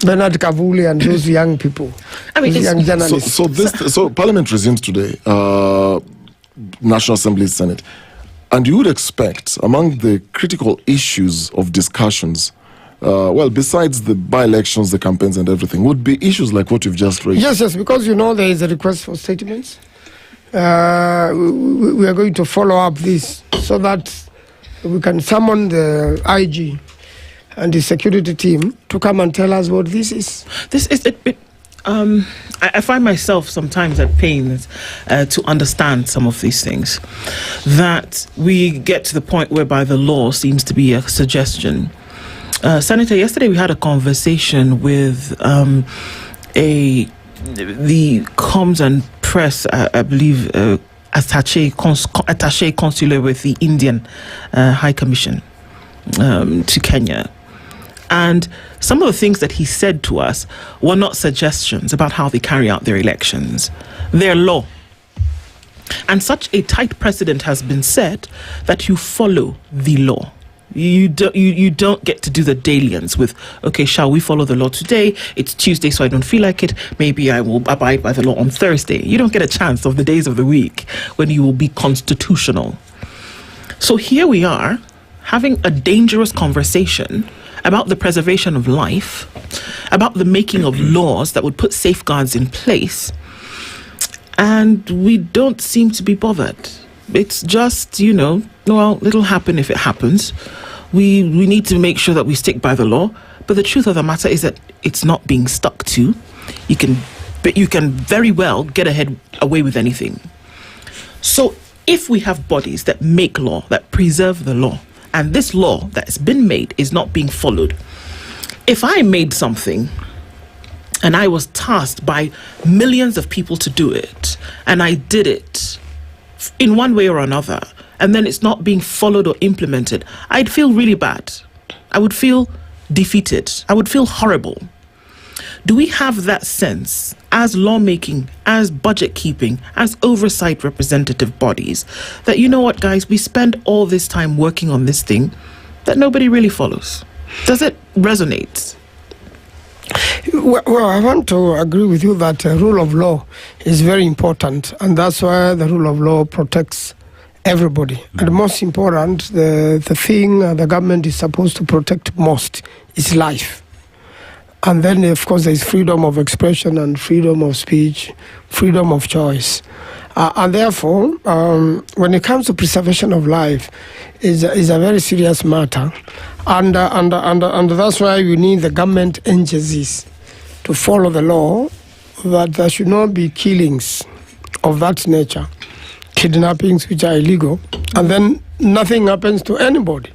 Bernard Kavuli and those young people, young journalists. So Parliament resumes today, National Assembly, Senate, and you would expect among the critical issues of discussions, besides the by-elections, the campaigns and everything, would be issues like what you've just raised. Yes, because there is a request for statements. We are going to follow up this so that we can summon the IG and the security team to come and tell us what this is. This is it. I find myself sometimes at pains to understand some of these things. That we get to the point whereby the law seems to be a suggestion. Senator, yesterday we had a conversation with the comms and press, I believe, attaché consular with the Indian High Commission to Kenya. And some of the things that he said to us were not suggestions about how they carry out their elections. They're law. And such a tight precedent has been set that you follow the law. You don't get to do the dalliance with, okay, shall we follow the law today? It's Tuesday, so I don't feel like it. Maybe I will abide by the law on Thursday. You don't get a chance of the days of the week when you will be constitutional. So here we are having a dangerous conversation about the preservation of life, about the making of laws that would put safeguards in place, and we don't seem to be bothered. It's just, it'll happen if it happens. We need to make sure that we stick by the law, but the truth of the matter is that it's not being stuck to. You can very well get away with anything. So if we have bodies that make law, that preserve the law, and this law that has been made is not being followed. If I made something and I was tasked by millions of people to do it, and I did it in one way or another, and then it's not being followed or implemented, I'd feel really bad. I would feel defeated. I would feel horrible. Do we have that sense as lawmaking, as budget keeping, as oversight representative bodies that, you know what, guys, we spend all this time working on this thing that nobody really follows? Does it resonate? Well, I want to agree with you that rule of law is very important, and that's why the rule of law protects everybody. And most important, the thing the government is supposed to protect most is life. And then, of course, there is freedom of expression and freedom of speech, freedom of choice. And therefore, when it comes to preservation of life, is a very serious matter. And that's why we need the government agencies to follow the law, that there should not be killings of that nature, kidnappings which are illegal, and then nothing happens to anybody.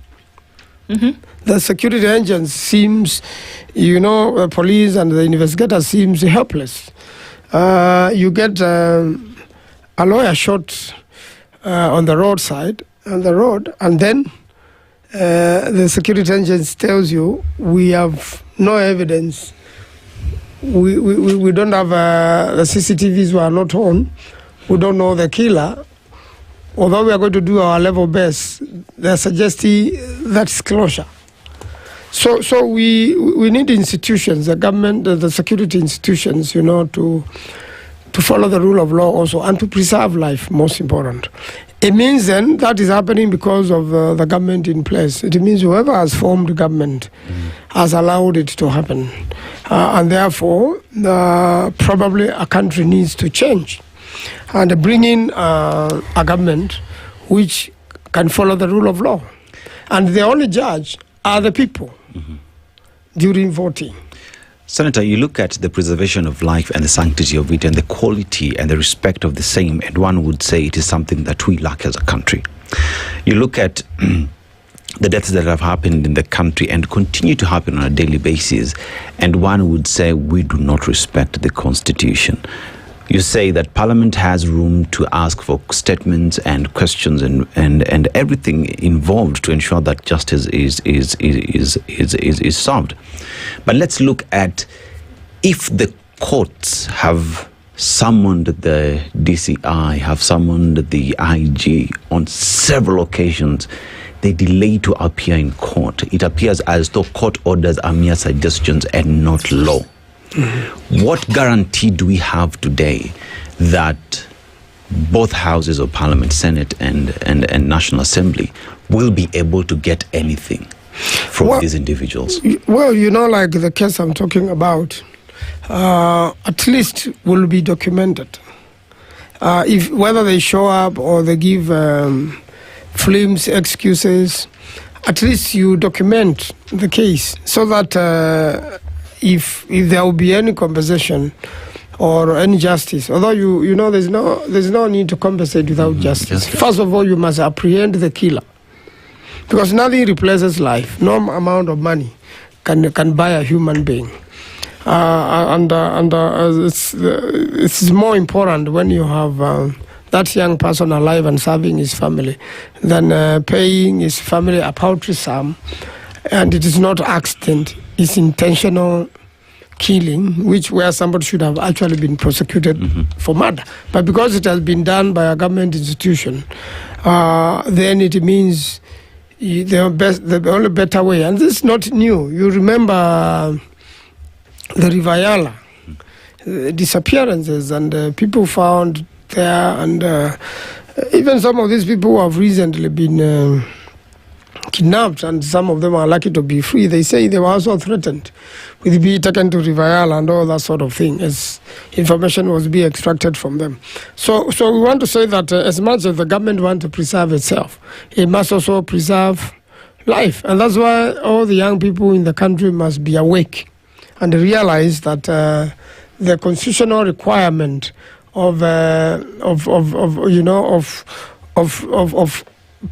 Mm-hmm. The security agents seems, the police and the investigators seems helpless. You get a lawyer shot on the roadside, and then the security agents tells you, we have no evidence. We don't have the CCTVs were not on. We don't know the killer. Although we are going to do our level best, they're suggesting that's closure. So we need institutions, the government, the security institutions, to follow the rule of law also, and to preserve life, most important. It means then that is happening because of the government in place. It means whoever has formed the government has allowed it to happen. And therefore, probably a country needs to change and bring in a government which can follow the rule of law. And the only judge are the people during voting. Senator, you look at the preservation of life and the sanctity of it and the quality and the respect of the same, and one would say it is something that we lack as a country. You look at the deaths that have happened in the country and continue to happen on a daily basis, and one would say we do not respect the Constitution. you say that Parliament has room to ask for statements and questions and everything involved to ensure that justice is solved. But let's look at if the courts have summoned the DCI, have summoned the IG on several occasions, they delay to appear in court. It appears as though court orders are mere suggestions and not law. Mm-hmm. What guarantee do we have today that both houses of Parliament, Senate and National Assembly, will be able to get anything from these individuals? Well, like the case I'm talking about, at least will be documented. If whether they show up or they give flimsy excuses, at least you document the case so that if there will be any compensation or any justice, although there's no need to compensate without justice. First of all, you must apprehend the killer, because nothing replaces life. No amount of money can buy a human being. It's more important when you have that young person alive and serving his family than paying his family a paltry sum, and it is not accident, it's intentional killing, where somebody should have actually been prosecuted for murder. But because it has been done by a government institution, then it means the only better way, and this is not new. You remember the Rivayala disappearances and people found there, and even some of these people who have recently been kidnapped, and some of them are lucky to be free. They say they were also threatened with being taken to Rivayala and all that sort of thing, as information was being extracted from them. So we want to say that as much as the government wants to preserve itself, it must also preserve life, and that's why all the young people in the country must be awake and realize that the constitutional requirement of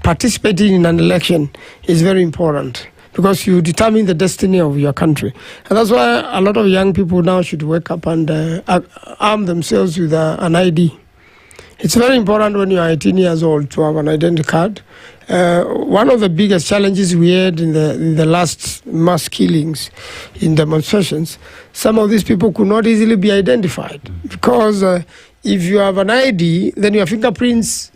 participating in an election is very important, because you determine the destiny of your country. And that's why a lot of young people now should wake up and arm themselves with an ID. It's very important when you are 18 years old to have an identity card. One of the biggest challenges we had in the last mass killings in demonstrations, some of these people could not easily be identified, because if you have an ID, then your fingerprints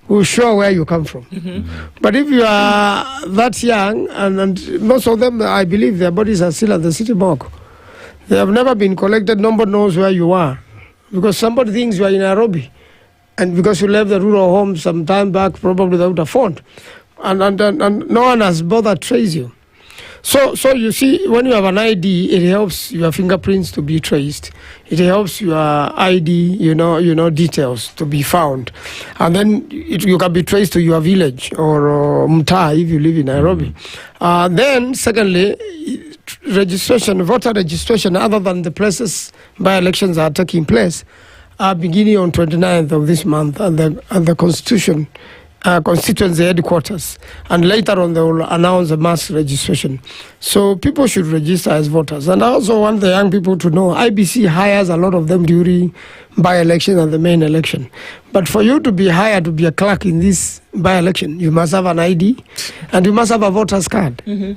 will show where you come from. Mm-hmm. But if you are that young, and most of them, I believe their bodies are still at the city morgue, they have never been collected, nobody knows where you are, because somebody thinks you are in Nairobi, and because you left the rural home some time back, probably without a phone, and no one has bothered to trace you. So you see, when you have an ID, it helps your fingerprints to be traced. It helps your ID, details to be found, and then you can be traced to your village or mtaa if you live in Nairobi. Then, secondly, voter registration, other than the places by-elections are taking place, are beginning on 29th of this month at the constituency headquarters, and later on they will announce a mass registration. So people should register as voters. And I also want the young people to know IBC hires a lot of them during by-election and the main election. But for you to be hired to be a clerk in this by-election, you must have an ID and you must have a voter's card. Mm-hmm.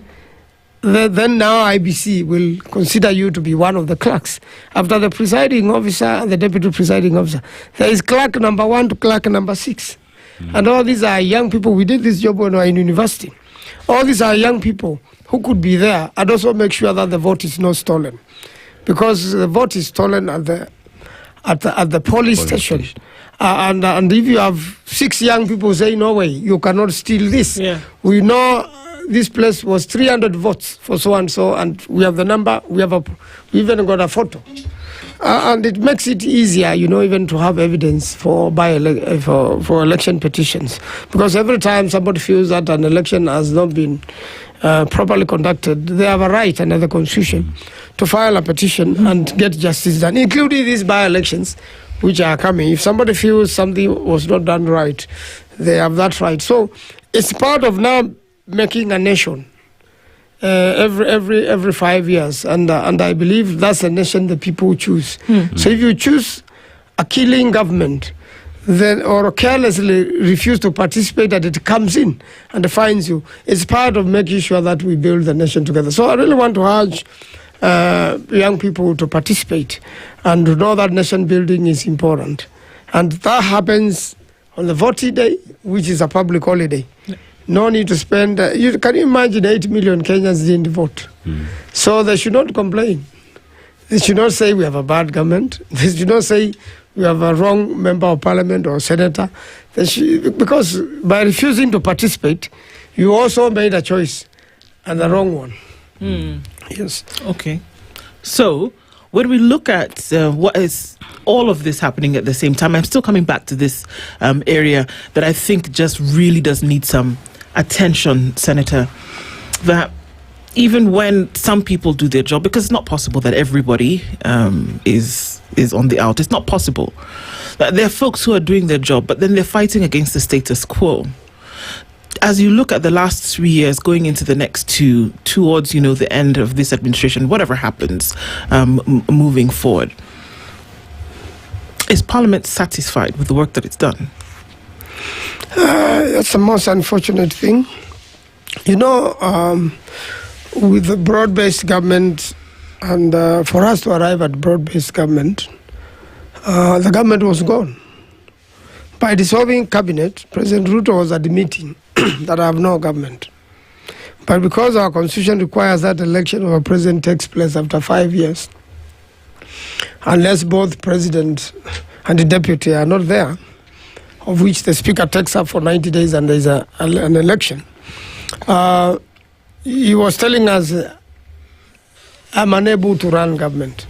Then now IBC will consider you to be one of the clerks. After the presiding officer and the deputy presiding officer, there is clerk number 1 to clerk number 6. Mm-hmm. And all these are young people. We did this job when we were in university. All these are young people who could be there and also make sure that the vote is not stolen. Because the vote is stolen at the police station. And if you have 6 young people say, no way, you cannot steal this. Yeah. We know this place was 300 votes for so and so, and we have the number. We even got a photo, and it makes it easier, even to have evidence for election petitions. Because every time somebody feels that an election has not been properly conducted, they have a right under the Constitution to file a petition and get justice done, including these by-elections which are coming. If somebody feels something was not done right, they have that right. So it's part of now making a nation every 5 years, and I believe that's a nation the people choose. Mm-hmm. So if you choose a killing government, then or carelessly refuse to participate, and it comes in and defines you, it's part of making sure that we build the nation together. So I really want to urge young people to participate and to know that nation building is important. And that happens on the voting day, which is a public holiday. No need to spend, can you imagine 8 million Kenyans didn't vote? So they should not complain. They should not say we have a bad government. They should not say we have a wrong member of parliament or senator. Because by refusing to participate, you also made a choice, and the wrong one. Yes. Okay. So when we look at what is all of this happening at the same time, I'm still coming back to this area that I think just really does need some attention, Senator, that even when some people do their job, because it's not possible that everybody is on the out. It's not possible. There are folks who are doing their job, but then they're fighting against the status quo. As you look at the last 3 years going into the next two, towards, the end of this administration, whatever happens moving forward, is Parliament satisfied with the work that it's done? That's the most unfortunate thing. With the broad-based government, and for us to arrive at broad-based government, the government was gone. By dissolving cabinet, President Ruto was admitting that I have no government. But because our constitution requires that election of a president takes place after 5 years, unless both president and the deputy are not there, of which the speaker takes up for 90 days and there's an election, he was telling us, I'm unable to run government.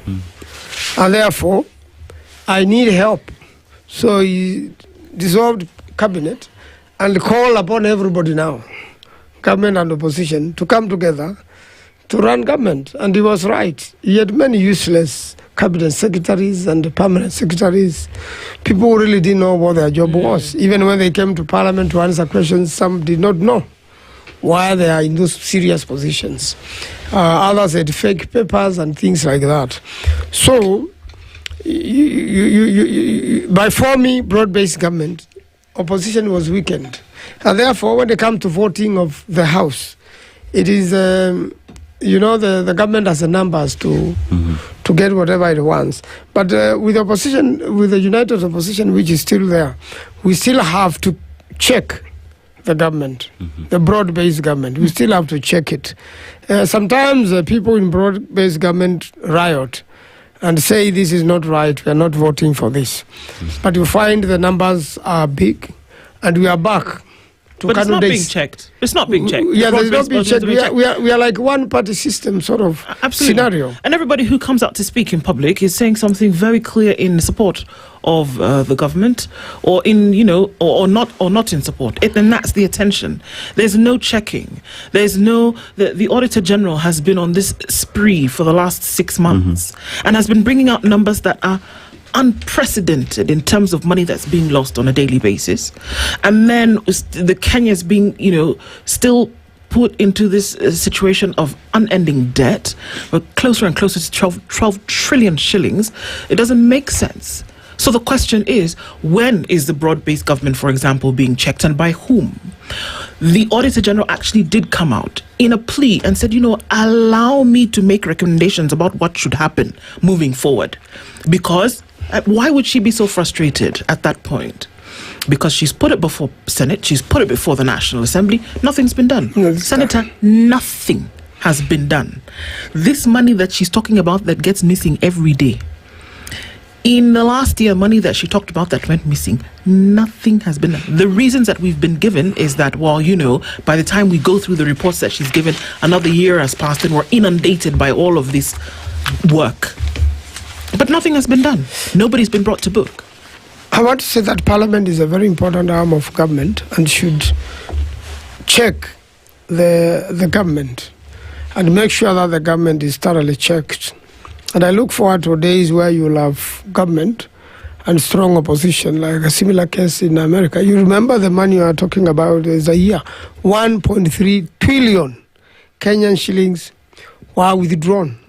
And therefore, I need help. So he dissolved cabinet and called upon everybody now, government and opposition, to come together to run government. And he was right. He had many useless cabinet secretaries and permanent secretaries. People who really didn't know what their job was. Even when they came to Parliament to answer questions, some did not know why they are in those serious positions. Others had fake papers and things like that. So, by forming broad-based government, opposition was weakened. And therefore, when they come to voting of the House, it is, the government has the numbers to get whatever it wants. But with opposition, with the united opposition, which is still there, we still have to check the government, the broad-based government. We still have to check it. Sometimes people in broad-based government riot and say this is not right, we are not voting for this. But you find the numbers are big, and we are back to but candidates. It's not being checked. It's not being checked. Yeah, there's not being checked. We are like one-party system sort of scenario. And everybody who comes out to speak in public is saying something very clear in support of the government, or in or not in support. And that's the attention. There's no checking. There's no the Auditor General has been on this spree for the last 6 months and has been bringing out numbers that are unprecedented in terms of money that's being lost on a daily basis, and then the Kenya's being still put into this situation of unending debt. We're closer and closer to 12 trillion shillings. It doesn't make sense. So the question is, when is the broad-based government, for example, being checked, and by whom? The Auditor General actually did come out in a plea and said, allow me to make recommendations about what should happen moving forward. Because why would she be so frustrated at that point? Because she's put it before Senate, she's put it before the National Assembly, nothing's been done. Senator, nothing has been done. This money that she's talking about that gets missing every day, in the last year, money that she talked about that went missing, nothing has been done. The reasons that we've been given is that, by the time we go through the reports that she's given, another year has passed and we're inundated by all of this work. But nothing has been done. Nobody's been brought to book. I want to say that Parliament is a very important arm of government and should check the government and make sure that the government is thoroughly checked. And I look forward to days where you'll have government and strong opposition, like a similar case in America. You remember the money you are talking about is a year. 1.3 trillion Kenyan shillings were withdrawn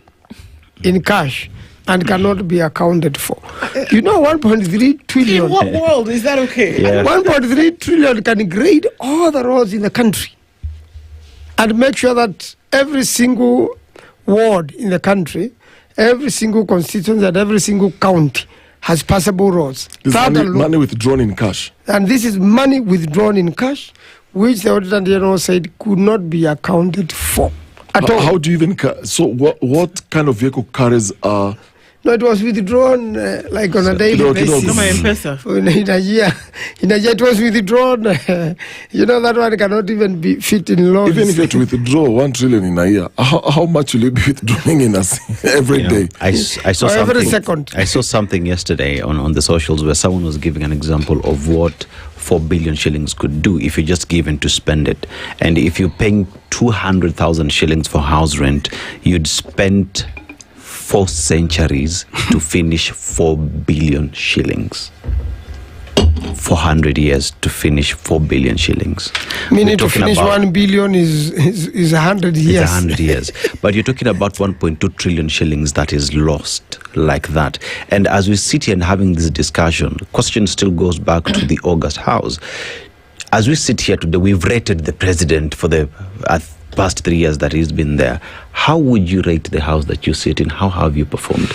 in cash and cannot be accounted for. 1.3 trillion. In what world is that okay? 1.3 trillion can grade all the roads in the country and make sure that every single ward in the country, every single constituency and every single county has passable roads. This money withdrawn in cash. And this is money withdrawn in cash, which the Auditor General said could not be accounted for at all. How do you even... So what kind of vehicle carriers are... No, it was withdrawn like on a daily basis. In a year, it was withdrawn. That one cannot even be fit in laws. Even if you had to withdraw 1 trillion in a year, how much will you be withdrawing in every day? I saw something. Every second. I saw something yesterday on the socials where someone was giving an example of what 4 billion shillings could do if you just given to spend it. And if you're paying 200,000 shillings for house rent, you'd spend 4 centuries to finish 4 billion shillings. 400 years to finish 4 billion shillings. Meaning to finish 1 billion is 100 years. It's 100 years. But you're talking about 1.2 trillion shillings that is lost like that. And as we sit here and having this discussion, the question still goes back to the August House. As we sit here today, we've rated the president for the past 3 years that he's been there. How would you rate the house that you sit in? How have you performed?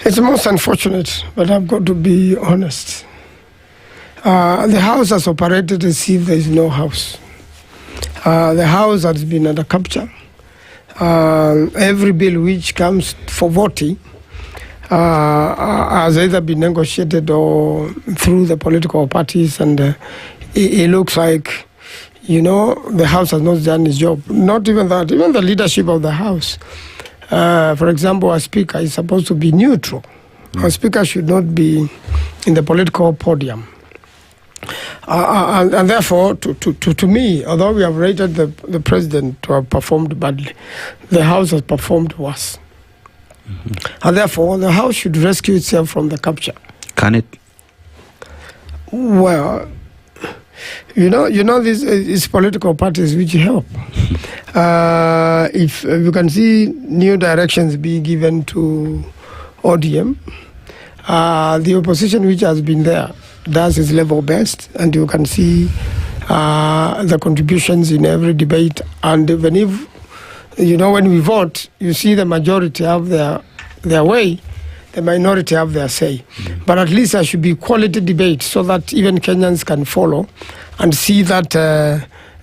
It's most unfortunate, but I've got to be honest. The house has operated as if there is no house. The house has been under capture. Every bill which comes for voting has either been negotiated or through the political parties, and it looks like the House has not done its job. Not even that, even the leadership of the House. For example, a speaker is supposed to be neutral. A speaker should not be in the political podium. And therefore, to me, although we have rated the president to have performed badly, the House has performed worse. And therefore, the House should rescue itself from the capture. Can it? Well, these political parties which help. If you can see new directions being given to ODM, the opposition which has been there does its level best, and you can see the contributions in every debate. And even if, when we vote, you see the majority have their way, the minority have their say. But at least there should be quality debate so that even Kenyans can follow and see that,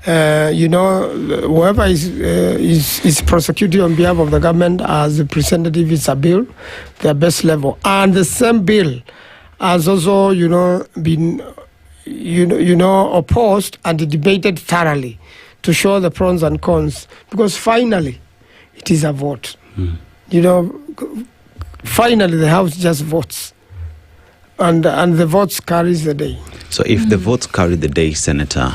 whoever is prosecuting on behalf of the government has presented, if it's a bill, their best level. And the same bill has also, been, opposed and debated thoroughly to show the pros and cons. Because finally, it is a vote. Finally, the House just votes, and the votes carries the day. So if the votes carry the day, Senator,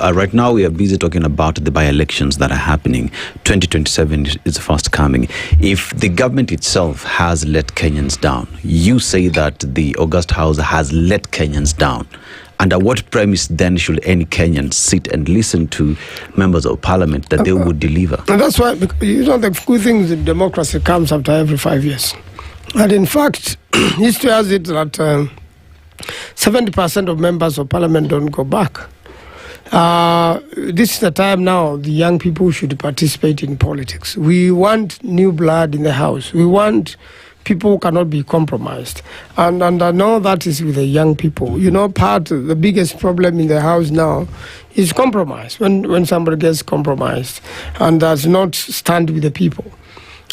right now we are busy talking about the by-elections that are happening. 2027 is fast coming. If the government itself has let Kenyans down, you say that the August House has let Kenyans down. Under what premise then should any Kenyan sit and listen to members of parliament that they would deliver? And that's why, the good thing in democracy comes after every 5 years. And in fact, history has it that 70% of members of parliament don't go back. This is the time now the young people should participate in politics. We want new blood in the House. We want people who cannot be compromised. And I know that is with the young people. The biggest problem in the House now is compromise. When somebody gets compromised and does not stand with the people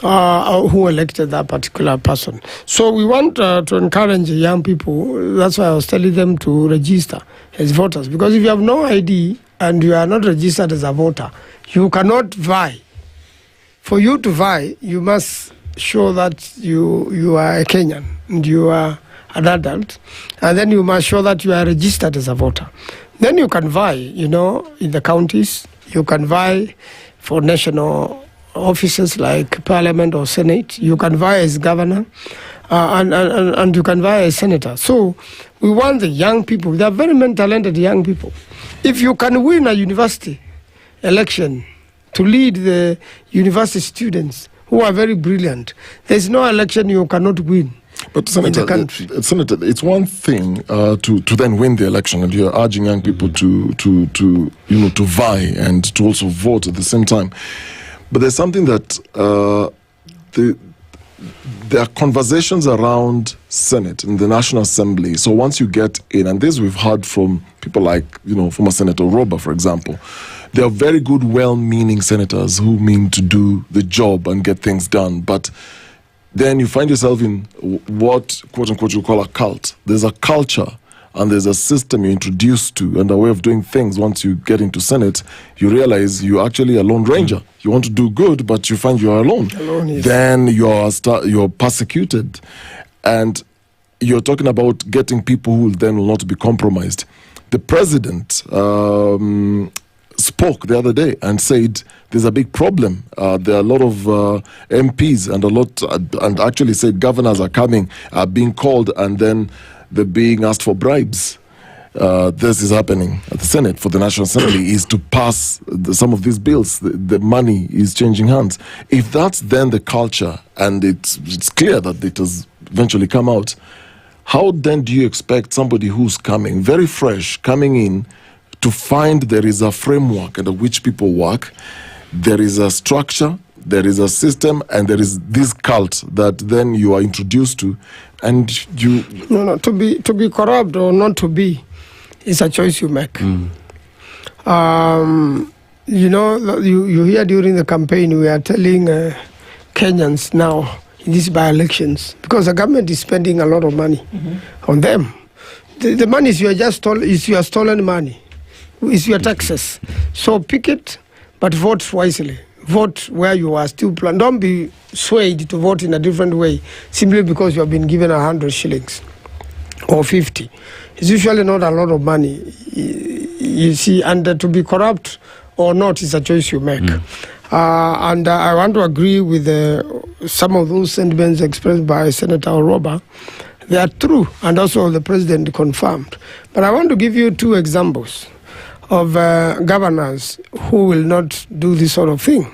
who elected that particular person. So we want to encourage young people. That's why I was telling them to register as voters. Because if you have no ID and you are not registered as a voter, you cannot vie. For you to vie, you must show that you are a Kenyan and you are an adult, and then you must show that you are registered as a voter. Then you can vie, in the counties. You can vie for national offices like Parliament or Senate. You can vie as governor, and you can vie as senator. So we want the young people. They are very talented young people. If you can win a university election to lead the university students who who are very brilliant. There's no election you cannot win. But Senator, it's one thing to then win the election, and you're urging young people to vie and to also vote at the same time. But there's something that there are conversations around Senate and the National Assembly. So once you get in, and this we've heard from people like, former Senator Roba, for example, they are very good, well-meaning senators who mean to do the job and get things done. But then you find yourself in what, quote-unquote, you call a cult. There's a culture and there's a system you're introduced to and a way of doing things. Once you get into Senate, you realize you're actually a lone ranger. You want to do good, but you find you're alone. Yes. Then you're persecuted. And you're talking about getting people who will not be compromised. The president spoke the other day and said there's a big problem. There are a lot of MPs and actually said governors are being called, and then they're being asked for bribes. This is happening at the Senate for the National Assembly is to pass some of these bills. The money is changing hands. If that's then the culture, and it's clear that it has eventually come out, how then do you expect somebody who's coming, very fresh, coming in, to find there is a framework under which people work, there is a structure, there is a system, and there is this cult that then you are introduced to, and you... No, to be corrupt or not to be is a choice you make. You hear during the campaign, we are telling Kenyans now, in these by-elections, because the government is spending a lot of money on them. The money is your stolen money. Is your taxes. So pick it, but vote wisely. Vote where you are still planned. Don't be swayed to vote in a different way simply because you have been given 100 shillings or 50. It's usually not a lot of money, you see, and to be corrupt or not is a choice you make. And I want to agree with some of those sentiments expressed by Senator Oroba. They are true, and also the president confirmed. But I want to give you two examples of governors who will not do this sort of thing.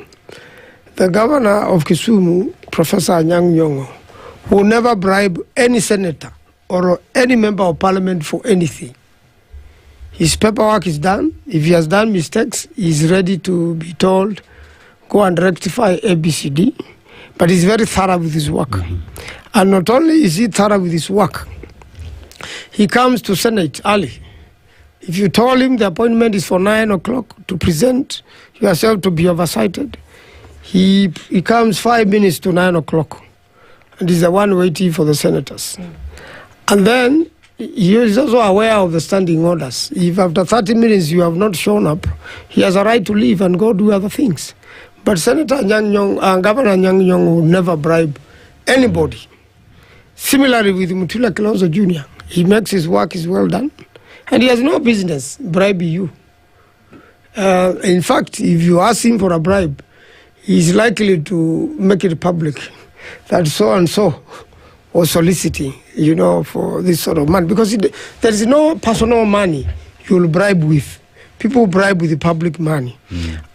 The governor of Kisumu, Professor Nyamweya, who never bribe any senator or any member of parliament for anything. His paperwork is done. If he has done mistakes, he's ready to be told, go and rectify ABCD. But he's very thorough with his work. And not only is he thorough with his work, he comes to Senate early. If you told him the appointment is for 9 o'clock to present yourself to be oversighted, he comes 5 minutes to 9 o'clock, and is the one waiting for the senators. And then he is also aware of the standing orders. If after 30 minutes you have not shown up, he has a right to leave and go do other things. But Governor Nyamweya will never bribe anybody. Similarly with Mutula Kilonzo Jr., he makes his work is well done. And he has no business bribing you. In fact, if you ask him for a bribe, he's likely to make it public that so-and-so was soliciting, for this sort of money. Because there is no personal money you'll bribe with. People bribe with the public money.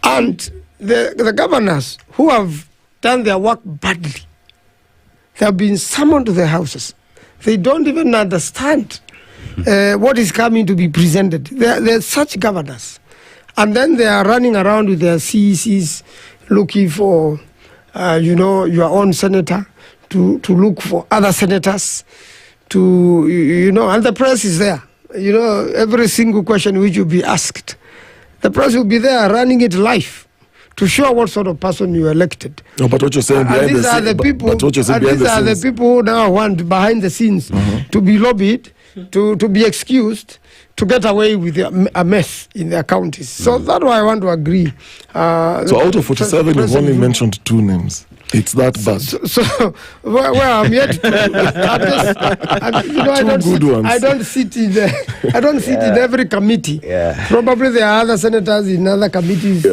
And the governors who have done their work badly, they have been summoned to their houses. They don't even understand what is coming to be presented. They're such governors. And then they are running around with their CECs looking for, your own senator, to look for other senators, and the press is there. Every single question which will be asked, the press will be there running it live to show what sort of person you elected. No, but what you're saying behind these are the people. These are the people who now want behind the scenes to be lobbied, to be excused, to get away with a mess in their counties. So that's why I want to agree. So out of 47, you've only mentioned 2 names. It's that bad. I'm yet to. I don't sit in every committee. Probably there are other senators in other committees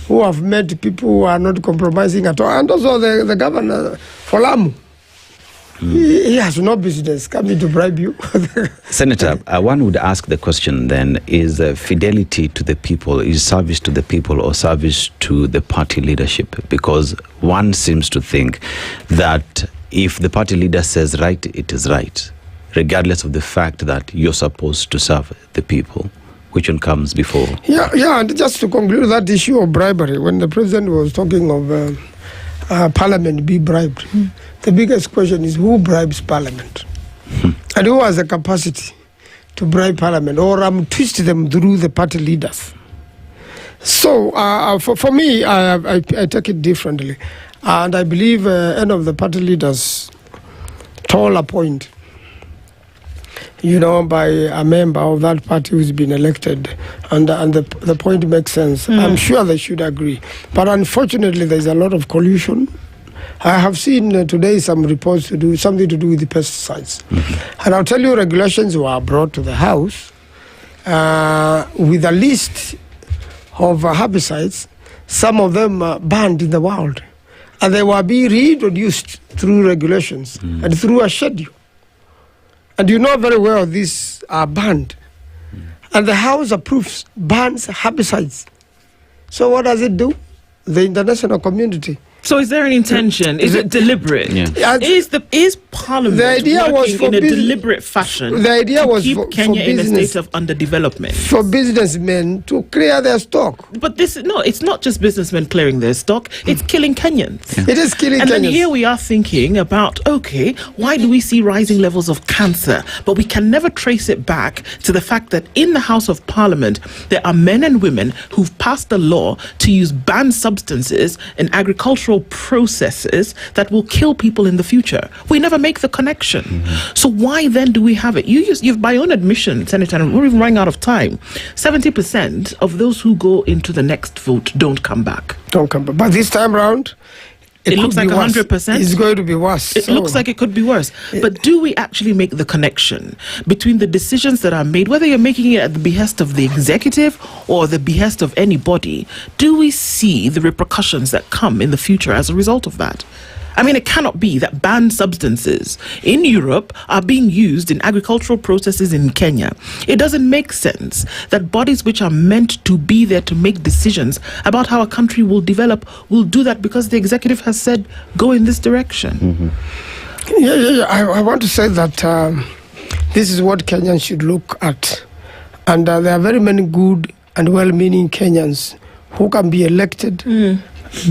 who have met people who are not compromising at all. And also the governor for Lamu. He has no business coming to bribe you. Senator, one would ask the question then, is fidelity to the people, is service to the people or service to the party leadership? Because one seems to think that if the party leader says right, it is right, regardless of the fact that you're supposed to serve the people. Which one comes before? Yeah, and just to conclude that issue of bribery, when the president was talking of Parliament be bribed, the biggest question is who bribes Parliament? And who has the capacity to bribe Parliament or twist them through the party leaders? So for me, I take it differently. And I believe any of the party leaders told a point, by a member of that party who's been elected, and the point makes sense. I'm sure they should agree. But unfortunately, there's a lot of collusion. I have seen today some reports to do something to do with the pesticides. And I'll tell you, regulations were brought to the House with a list of herbicides, some of them banned in the world. And they were being reintroduced through regulations and through a schedule. And you know very well these are banned. And the House approves, bans herbicides. So what does it do? The international community. So is there an intention? Is it deliberate? Yeah. Is Parliament the idea working was for in a deliberate fashion the idea to was keep for Kenya in a business, state of underdevelopment? For businessmen to clear their stock. But it's not just businessmen clearing their stock, it's killing Kenyans. Yeah. It is killing Kenyans. And then here we are thinking about, okay, why do we see rising levels of cancer? But we can never trace it back to the fact that in the House of Parliament, there are men and women who've passed a law to use banned substances in agricultural processes that will kill people in the future. We never make the connection. So why then do we have it? You've by own admission, Senator, and we're even running out of time, 70% of those who go into the next vote don't come back. But this time round, it looks like 100%. It's going to be worse. It looks like it could be worse. But do we actually make the connection between the decisions that are made, whether you're making it at the behest of the executive or the behest of anybody? Do we see the repercussions that come in the future as a result of that? I mean, it cannot be that banned substances in Europe are being used in agricultural processes in Kenya. It doesn't make sense that bodies which are meant to be there to make decisions about how a country will develop will do that because the executive has said, go in this direction. I want to say that this is what Kenyans should look at. And there are very many good and well-meaning Kenyans who can be elected,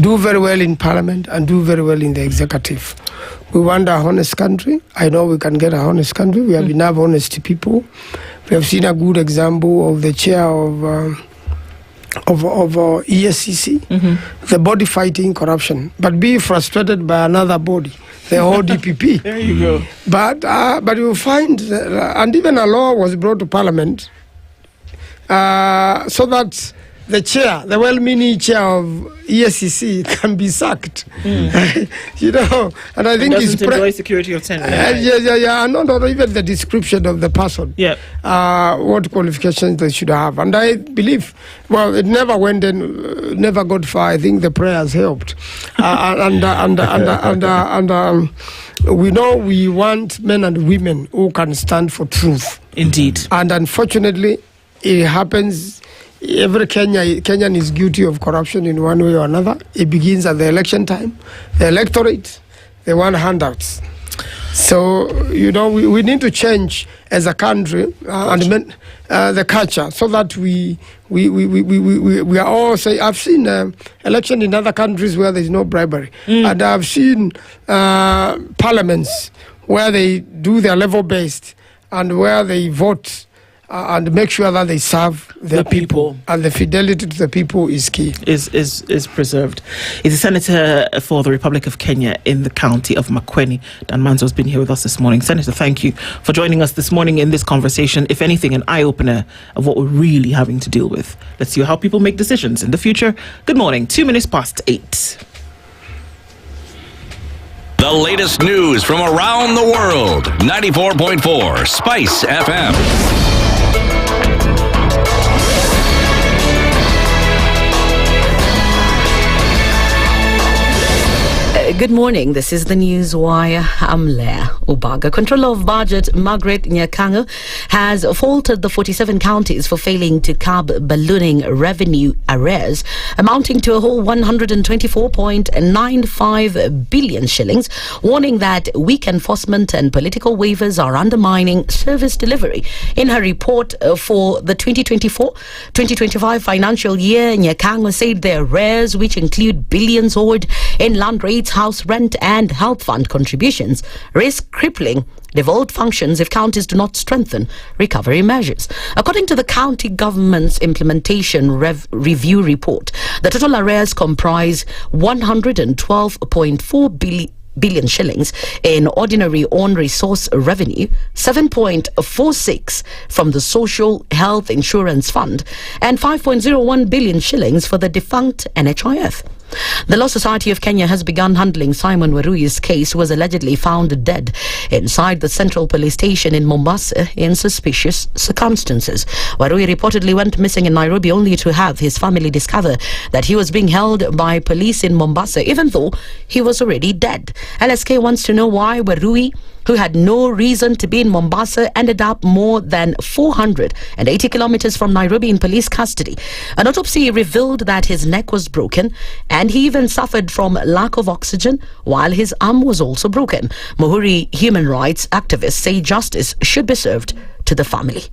do very well in Parliament and do very well in the executive. We want a honest country. I know we can get a honest country. We have enough honest people. We have seen a good example of the chair of ESCC, the body fighting corruption, but be frustrated by another body, the whole DPP. There you go. But you find, and even a law was brought to Parliament so that the chair, the well-meaning chair of ESCC can be sacked. And I think doesn't enjoy security of tenure. And not even the description of the person. What qualifications they should have. And I believe, well, it never went and never got far. I think the prayers helped. We know we want men and women who can stand for truth. Indeed. And unfortunately, it happens. Every Kenyan is guilty of corruption in one way or another. It begins at the election time. The electorate, they want handouts. So, we need to change as a country the culture so that we are all say. I've seen election in other countries where there's no bribery. And I've seen parliaments where they do their level-based and where they vote and make sure that they serve the people. And the fidelity to the people is key. Is preserved. He's a senator for the Republic of Kenya in the county of Makueni. Dan Manzo has been here with us this morning. Senator, thank you for joining us this morning in this conversation. If anything, an eye-opener of what we're really having to deal with. Let's see how people make decisions in the future. Good morning. 8:02. The latest news from around the world. 94.4 Spice FM. Good morning. This is the News Wire. I'm Leah Ubaga. Controller of Budget Margaret Nyakango has faulted the 47 counties for failing to curb ballooning revenue arrears amounting to a whole 124.95 billion shillings, warning that weak enforcement and political waivers are undermining service delivery. In her report for the 2024-2025 financial year, Nyakango said the arrears, which include billions owed in land rates, house rent and health fund contributions, risk crippling devolved functions if counties do not strengthen recovery measures. According to the county government's implementation review report, the total arrears comprise 112.4 billion shillings in ordinary on-resource revenue, 7.46 from the Social Health Insurance Fund, and 5.01 billion shillings for the defunct NHIF. The Law Society of Kenya has begun handling Simon Warui's case, who was allegedly found dead inside the Central Police Station in Mombasa in suspicious circumstances. Warui reportedly went missing in Nairobi only to have his family discover that he was being held by police in Mombasa, even though he was already dead. LSK wants to know why Warui, who had no reason to be in Mombasa, ended up more than 480 kilometers from Nairobi in police custody. An autopsy revealed that his neck was broken and he even suffered from lack of oxygen, while his arm was also broken. Muhuri human rights activists say justice should be served to the family.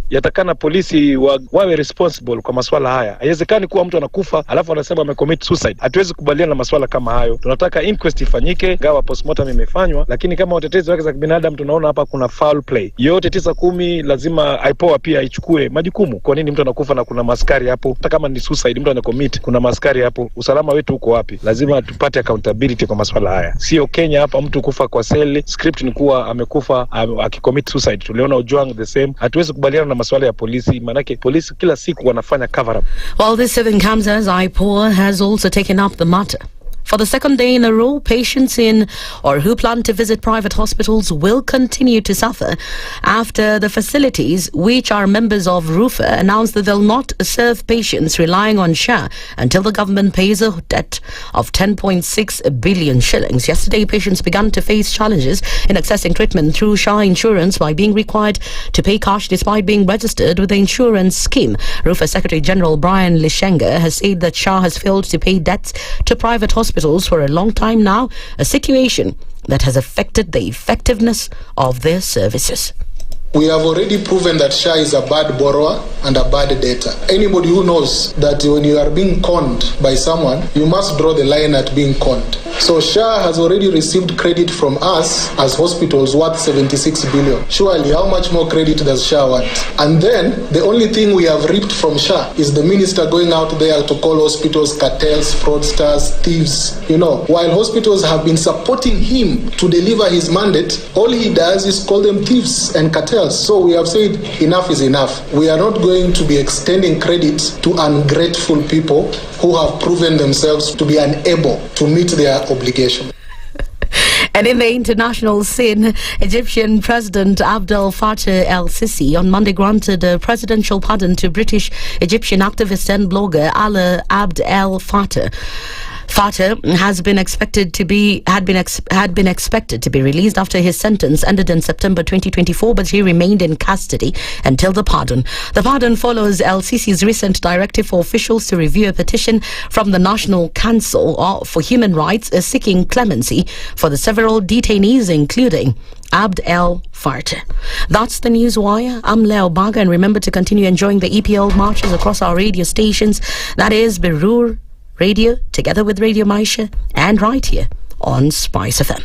Yatakana polisi wawe responsible kwa maswala haya. Haiwezekani kuwa mtu anakufa alafu anasema amecommit suicide. Hatuwezi kubaliana na maswala kama hayo. Tunataka inquest ifanyike, gawa postmortem imefanywa, lakini kama watetezi wake za kibinadamu tunaona hapa kuna foul play. Yote 9-10 lazima IPOA pia ichukue majukumu. Kwa nini mtu anakufa na kuna maskari hapo? Hata kama ni suicide mtu anacommit, kuna maskari hapo. Usalama wetu uko wapi? Lazima tupate accountability kwa maswala haya. Sio Kenya hapa mtu kufa kwa seli, script ni kuwa amekufa akicommit suicide. Tuliona Ojwang the same. Hatuwezi kubaliana na maswala ya polisi, manake polisi kila siku wanafanya cover up. While this even comes as IPOA has also taken up the matter. For the second day in a row, patients in or who plan to visit private hospitals will continue to suffer after the facilities, which are members of RUFA, announced that they'll not serve patients relying on SHA until the government pays a debt of 10.6 billion shillings. Yesterday, patients began to face challenges in accessing treatment through SHA insurance by being required to pay cash despite being registered with the insurance scheme. RUFA Secretary General Brian Lishenga has said that SHA has failed to pay debts to private hospitals for a long time now, a situation that has affected the effectiveness of their services. We have already proven that SHA is a bad borrower and a bad debtor. Anybody who knows that when you are being conned by someone, you must draw the line at being conned. So SHA has already received credit from us as hospitals worth 76 billion. Surely, how much more credit does SHA want? And then, the only thing we have reaped from SHA is the minister going out there to call hospitals cartels, fraudsters, thieves. You know, while hospitals have been supporting him to deliver his mandate, all he does is call them thieves and cartels. So we have said enough is enough. We are not going to be extending credit to ungrateful people who have proven themselves to be unable to meet their obligation. And in the international scene, Egyptian President Abdel Fattah el-Sisi on Monday granted a presidential pardon to British Egyptian activist and blogger Alaa Abd el-Fattah. Fattah had been expected to be released after his sentence ended in September 2024, but he remained in custody until the pardon. The pardon follows El-Sisi's recent directive for officials to review a petition from the National Council for Human Rights seeking clemency for the several detainees, including Abd el-Fattah. That's the News Wire. I'm Leo Baga, and remember to continue enjoying the EPL marches across our radio stations. That is Birur Radio, together with Radio Maisha, and right here on SpiceFM.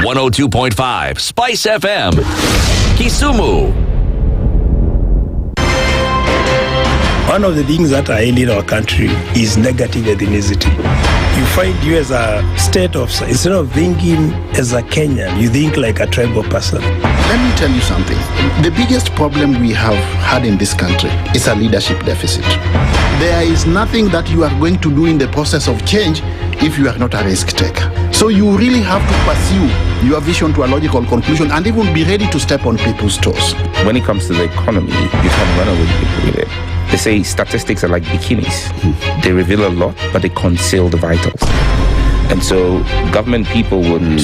.5 Spice FM, Kisumu. One of the things that are ailing our country is negative ethnicity. You find you as a state of, instead of thinking as a Kenyan, you think like a tribal person. Let me tell you something. The biggest problem we have had in this country is a leadership deficit. There is nothing that you are going to do in the process of change if you are not a risk taker. So you really have to pursue your vision to a logical conclusion, and even be ready to step on people's toes. When it comes to the economy, you can run away with it. They say statistics are like bikinis. They reveal a lot, but they conceal the vitals. And so government people would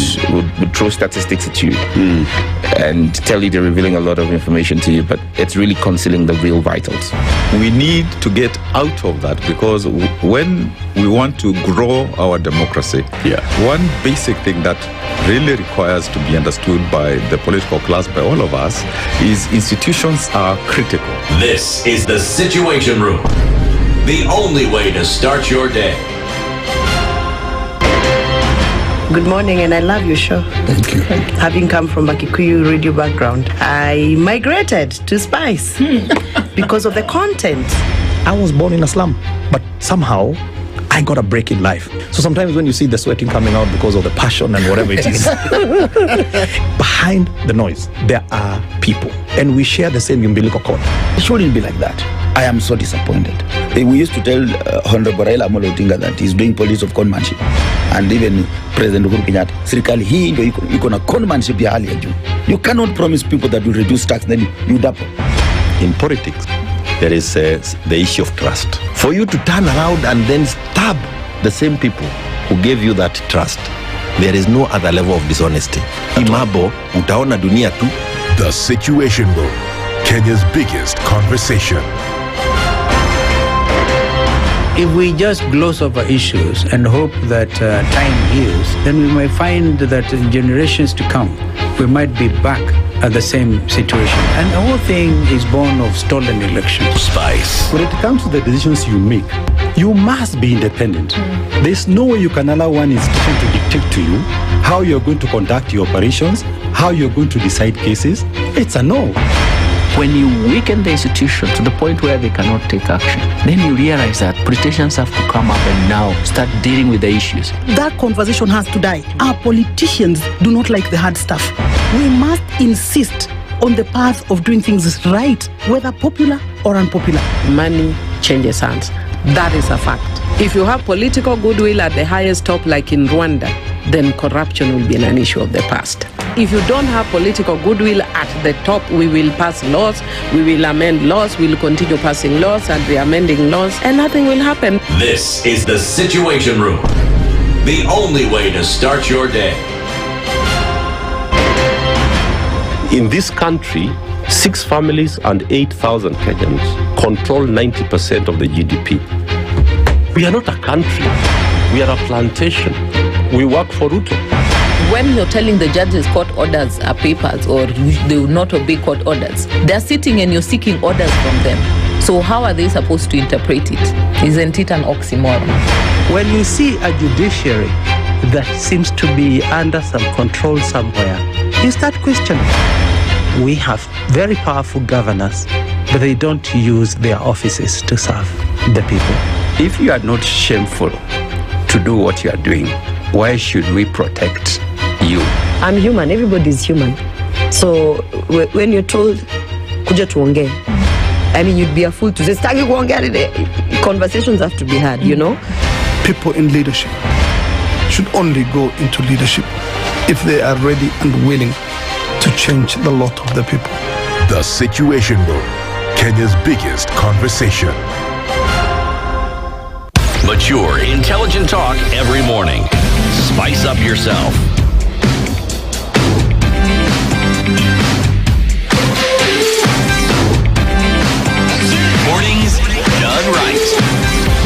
throw statistics at you and tell you they're revealing a lot of information to you, but it's really concealing the real vitals. We need to get out of that, because when we want to grow our democracy, one basic thing that really requires to be understood by the political class, by all of us, is institutions are critical. This is the Situation Room, the only way to start your day. Good morning, and I love your show. Thank you. Having come from a Kikuyu radio background, I migrated to Spice because of the content. I was born in a slum, but somehow I got a break in life. So sometimes when you see the sweating coming out because of the passion and whatever it is, behind the noise, there are people, and we share the same umbilical cord. It shouldn't be like that. I am so disappointed. We used to tell Honorable Raila Amolo Odinga that he's doing politics of conmanship, and even President Uhuru Kenyatta, serikali hii ndio iko na conmanship ya hali ya juu. You cannot promise people that you reduce tax, then you double. In politics, there is the issue of trust. For you to turn around and then stab the same people who gave you that trust, there is no other level of dishonesty. Imabo, utaona dunia tu. The Situation Room, Kenya's biggest conversation. If we just gloss over issues and hope that time heals, then we might find that in generations to come, we might be back at the same situation. And the whole thing is born of stolen elections. Spice. When it comes to the decisions you make, you must be independent. There's no way you can allow one institution to dictate to you how you're going to conduct your operations, how you're going to decide cases. It's a no. When you weaken the institution to the point where they cannot take action, then you realize that politicians have to come up and now start dealing with the issues. That conversation has to die. Our politicians do not like the hard stuff. We must insist on the path of doing things right, whether popular or unpopular. Money changes hands. That is a fact. If you have political goodwill at the highest top, like in Rwanda, then corruption will be an issue of the past. If you don't have political goodwill at the top, we will pass laws, we will amend laws, we will continue passing laws and re-amending laws, and nothing will happen. This is the Situation Room, the only way to start your day. In this country, 6 families and 8,000 Kenyans control 90% of the GDP. We are not a country. We are a plantation. We work for Ruto. When you're telling the judges court orders are papers or they will not obey court orders, they're sitting and you're seeking orders from them. So how are they supposed to interpret it? Isn't it an oxymoron? When you see a judiciary that seems to be under some control somewhere, you start questioning. We have very powerful governors, but they don't use their offices to serve the people. If you are not shameful to do what you are doing, why should we protect you? I'm human. Everybody's human. So when you're told, kuja tuongee, I mean, you'd be a fool to say, staki kuongea today. Conversations have to be had, you know? People in leadership should only go into leadership if they are ready and willing to change the lot of the people. The Situation Room, Kenya's biggest conversation. Mature, intelligent talk every morning. Spice up yourself. Mornings done right.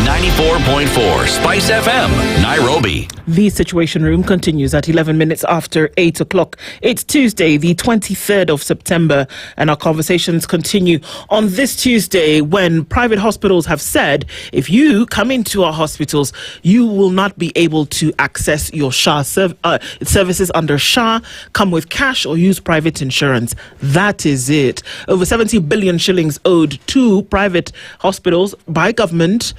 94.4 Spice FM, Nairobi. The Situation Room continues at 11 minutes after 8 o'clock. It's Tuesday, the 23rd of September, and our conversations continue on this Tuesday when private hospitals have said if you come into our hospitals, you will not be able to access your SHA services under SHA, come with cash or use private insurance. That is it. Over 70 billion shillings owed to private hospitals by government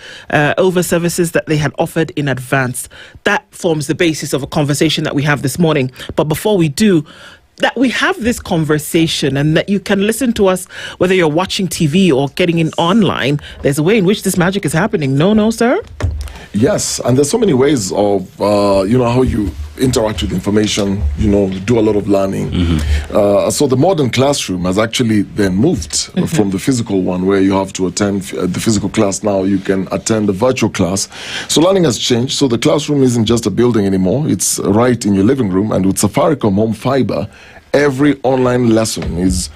over services that they had offered in advance. That forms the basis of a conversation that we have this morning. But before we do, that we have this conversation and that you can listen to us whether you're watching TV or getting in online. There's a way in which this magic is happening. No, sir? Yes, and there's so many ways of, how you interact with information, do a lot of learning. So the modern classroom has actually then moved from the physical one where you have to attend the physical class. Now you can attend the virtual class. So learning has changed. So the classroom isn't just a building anymore. It's right in your living room. And with Safaricom Home Fiber, every online lesson is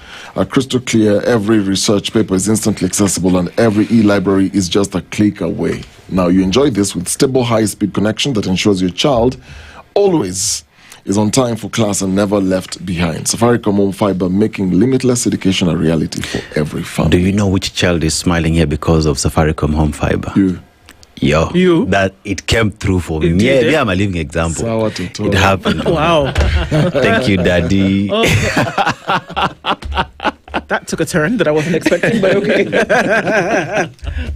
crystal clear. Every research paper is instantly accessible, and every e-library is just a click away. Now you enjoy this with stable, high-speed connection that ensures your child always is on time for class and never left behind. Safaricom Home Fiber, making limitless education a reality for every family. Do you know which child is smiling here because of Safaricom Home Fiber? You. That it came through for me. Yeah, I'm a living example. It happened. Wow. Thank you, Daddy. That took a turn that I wasn't expecting, but okay.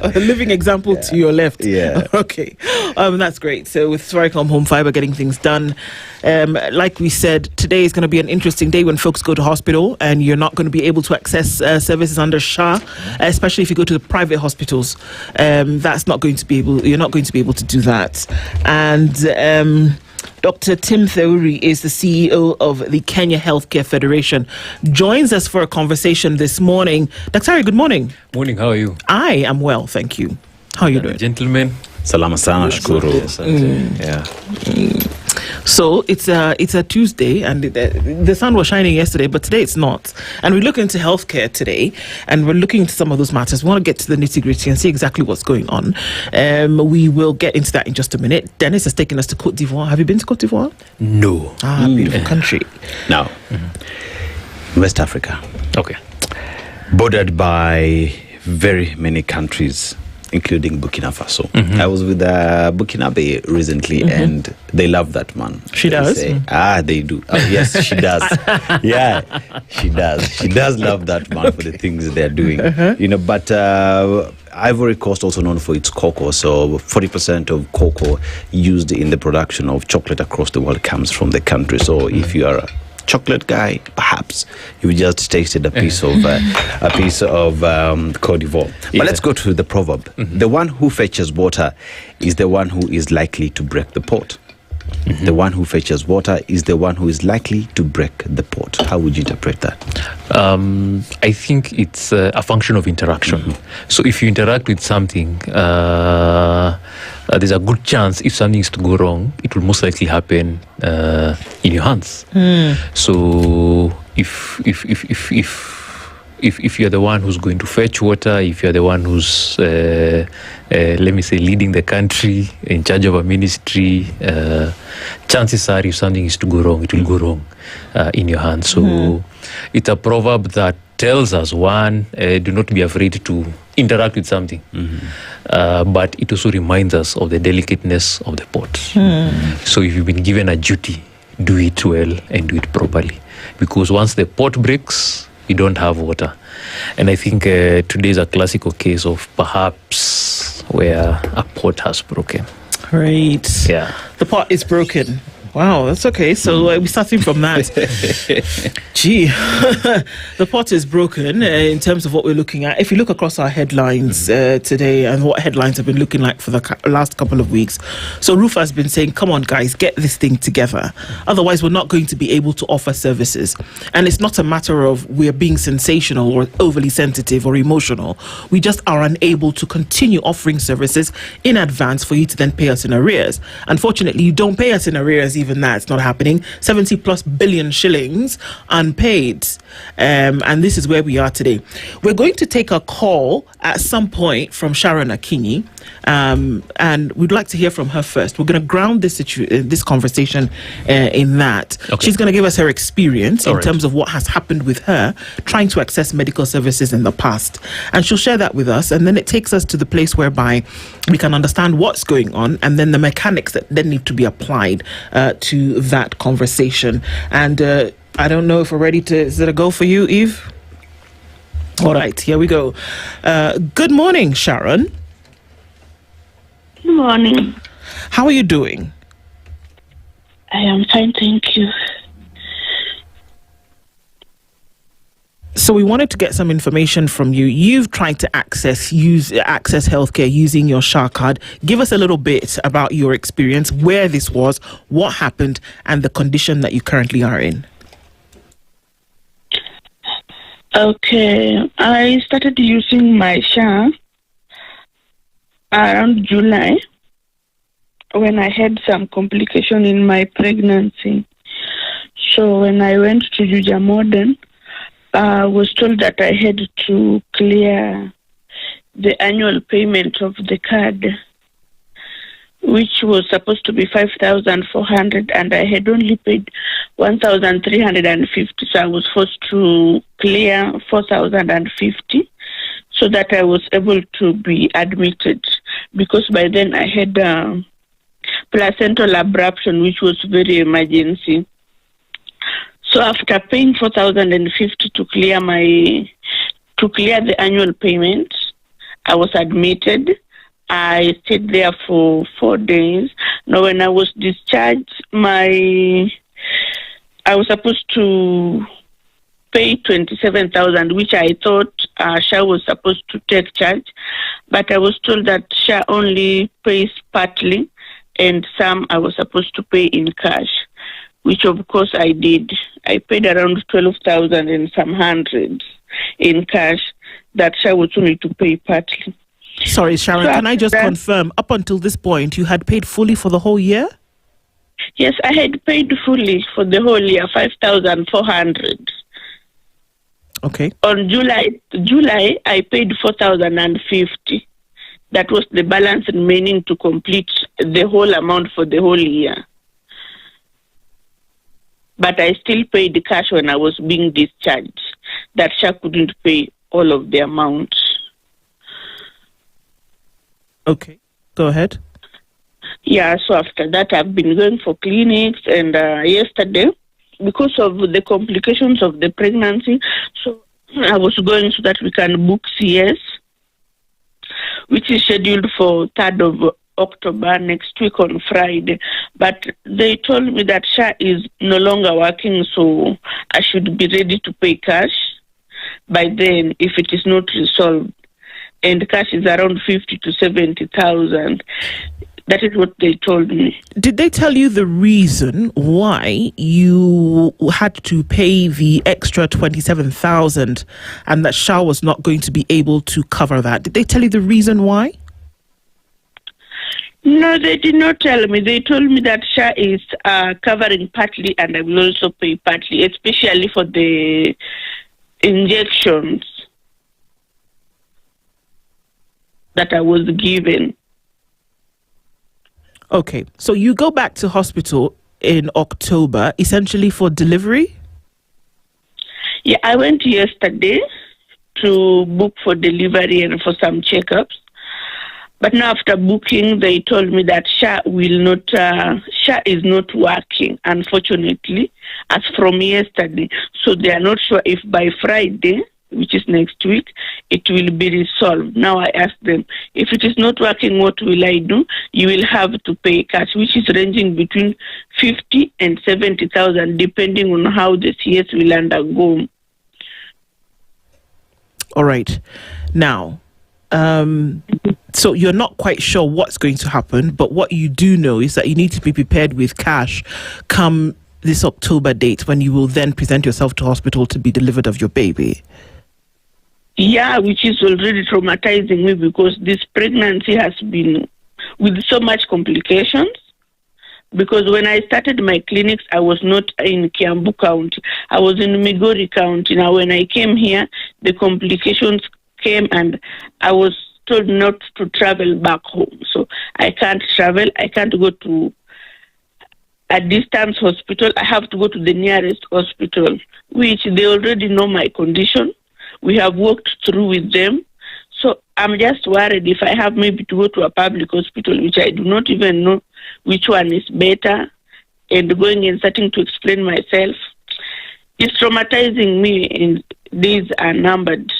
A living example to your left. Yeah. Okay. That's great. So with Safaricom Home Fiber getting things done, like we said, today is going to be an interesting day when folks go to hospital and you're not going to be able to access services under SHA, especially if you go to the private hospitals. That's not going to be able. You're not going to be able to do that. And Dr. Tim Theuri is the CEO of the Kenya Healthcare Federation, joins us for a conversation this morning. Daktari, good morning. Morning, how are you? I am well, thank you. How are you doing? Gentlemen. Salama sana, shukuru. Yeah. So it's a Tuesday, and the sun was shining yesterday, but today it's not. And we look into healthcare today, and we're looking into some of those matters. We want to get to the nitty-gritty and see exactly what's going on. We will get into that in just a minute. Dennis has taken us to Côte d'Ivoire. Have you been to Côte d'Ivoire? No. Beautiful country. Now, West Africa. Okay. Bordered by very many countries, including Burkina Faso. I was with Burkinabe recently, and they love that man. She does? They do. Yes, she does. Yeah, she does. She does love that man for the things they're doing. But Ivory Coast, also known for its cocoa, so 40% of cocoa used in the production of chocolate across the world comes from the country. So if you are a chocolate guy, perhaps you just tasted a piece of Côte d'Ivoire. But let's go to the proverb. The one who fetches water is the one who is likely to break the pot. The one who fetches water is the one who is likely to break the pot. How would you interpret that? I think it's a function of interaction. So if you interact with something, there's a good chance if something is to go wrong, it will most likely happen in your hands. So if you're the one who's going to fetch water, if you're the one who's let me say leading the country, in charge of a ministry, chances are if something is to go wrong, it will go wrong in your hands. So it's a proverb that tells us, one, do not be afraid to interact with something, but it also reminds us of the delicateness of the pot. So if you've been given a duty, do it well and do it properly, because once the pot breaks, you don't have water. And I think today is a classical case of perhaps where a pot has broken. Right. Yeah. The pot is broken. Wow, that's okay. So we're starting from that. Gee, the pot is broken in terms of what we're looking at. If you look across our headlines today and what headlines have been looking like for the last couple of weeks. So Rufa has been saying, come on, guys, get this thing together. Otherwise, we're not going to be able to offer services. And it's not a matter of we're being sensational or overly sensitive or emotional. We just are unable to continue offering services in advance for you to then pay us in arrears. Unfortunately, you don't pay us in arrears. Even that's not happening. 70+ billion shillings unpaid, and this is where we are today. We're going to take a call at some point from Sharon Akinyi, and we'd like to hear from her first. We're going to ground this conversation in that. Okay. She's going to give us her experience in terms of what has happened with her trying to access medical services in the past, and she'll share that with us, and then it takes us to the place whereby we can understand what's going on and then the mechanics that then need to be applied to that conversation. And I don't know if we're ready to... Is it a go for you, Eve? All right, here we go. Good morning, Sharon. Good morning. How are you doing? I am fine, thank you. So we wanted to get some information from you. You've tried to access healthcare using your SHA card. Give us a little bit about your experience, where this was, what happened, and the condition that you currently are in. Okay, I started using my SHA around July when I had some complication in my pregnancy. So when I went to Juja Modern, I was told that I had to clear the annual payment of the card, which was supposed to be 5,400, and I had only paid 1,350. So I was forced to clear 4,050 so that I was able to be admitted, because by then I had placental abruption, which was very emergency. So after paying 4,050 to clear the annual payment, I was admitted. I stayed there for 4 days. Now, when I was discharged, I was supposed to pay 27,000, which I thought SHA was supposed to take charge, but I was told that SHA only pays partly, and some I was supposed to pay in cash, which of course I did. I paid around 12,000 and some hundreds in cash that SHA was only to pay partly. Sorry, Sharon, can I just confirm, up until this point, you had paid fully for the whole year? Yes, I had paid fully for the whole year, 5,400. Okay. On July, I paid 4,050. That was the balance remaining to complete the whole amount for the whole year. But I still paid the cash when I was being discharged. That SHA couldn't pay all of the amount. Okay, go ahead. Yeah, so after that, I've been going for clinics, and yesterday, because of the complications of the pregnancy, so I was going so that we can book CS, which is scheduled for 3rd of October, next week on Friday. But they told me that SHA is no longer working, so I should be ready to pay cash by then if it is not resolved. And cash is around 50 to 70,000. That is what they told me. Did they tell you the reason why you had to pay the extra 27,000 and that SHA was not going to be able to cover that? Did they tell you the reason why? No, they did not tell me. They told me that SHA is covering partly, and I will also pay partly, especially for the injections that I was given. Okay, so you go back to hospital in October, essentially for delivery? Yeah, I went yesterday to book for delivery and for some checkups. But now after booking, they told me that SHA is not working, unfortunately, as from yesterday. So they are not sure if by Friday, which is next week, it will be resolved. Now I asked them, if it is not working, what will I do? You will have to pay cash, which is ranging between 50 and 70,000, depending on how the CS will undergo. All right. Now, so you're not quite sure what's going to happen, but what you do know is that you need to be prepared with cash come this October date, when you will then present yourself to hospital to be delivered of your baby. Yeah, which is already traumatizing me, because this pregnancy has been with so much complications. Because when I started my clinics, I was not in Kiambu County. I was in Migori County. Now, when I came here, the complications came, and I was told not to travel back home. So I can't travel. I can't go to a distance hospital. I have to go to the nearest hospital, which they already know my condition. We have worked through with them. So I'm just worried if I have maybe to go to a public hospital, which I do not even know which one is better, and going and starting to explain myself. It's traumatizing me, and days are numbered.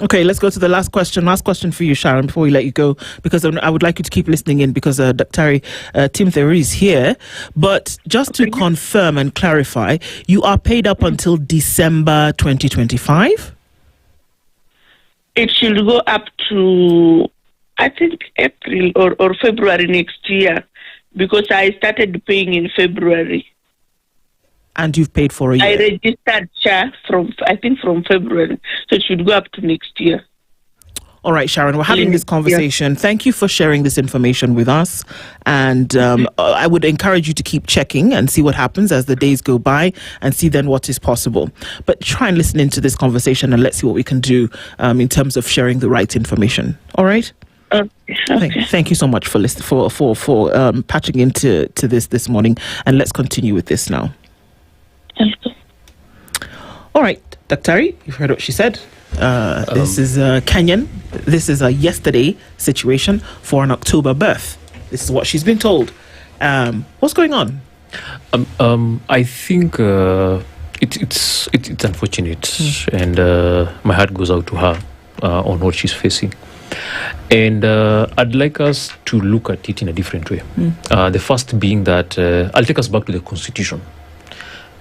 Okay, let's go to the last question. Last question for you, Sharon, before we let you go, because I would like you to keep listening in, because Dr. Tim Theory is here. But just to confirm and clarify, you are paid up until December 2025? It should go up to, I think, April or February next year, because I started paying in February. And you've paid for a year? I registered from February, so it should go up to next year. All right, Sharon, we're having this conversation. Yeah. Thank you for sharing this information with us. And I would encourage you to keep checking and see what happens as the days go by and see then what is possible. But try and listen into this conversation and let's see what we can do in terms of sharing the right information. All right? Okay. Thank you so much for patching into this morning. And let's continue with this now. Okay. All right, Daktari, you've heard what she said. This is Kenyan. This is a yesterday situation for an October birth. This is what she's been told. What's going on? I think it's unfortunate, and my heart goes out to her on what she's facing. And I'd like us to look at it in a different way. The first being that I'll take us back to the Constitution.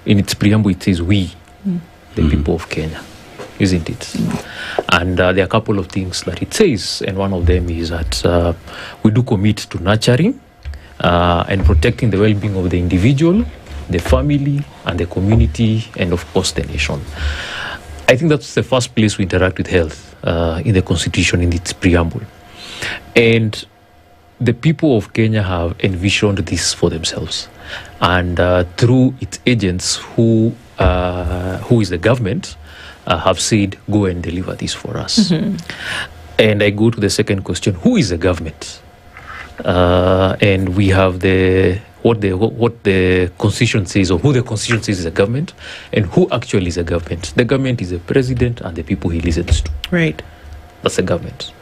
In its preamble, it says we, the people of Kenya. Isn't it? And there are a couple of things that it says, and one of them is that we do commit to nurturing and protecting the well-being of the individual, the family, and the community, and of course the nation. I think that's the first place we interact with health in the Constitution, in its preamble. And the people of Kenya have envisioned this for themselves. And through its agents, who is the government, have said, go and deliver this for us. And I go to the second question, who is the government? And we have what the Constitution says, or who the Constitution says is the government, and who actually is the government. The government is the president and the people he listens to. Right. That's the government.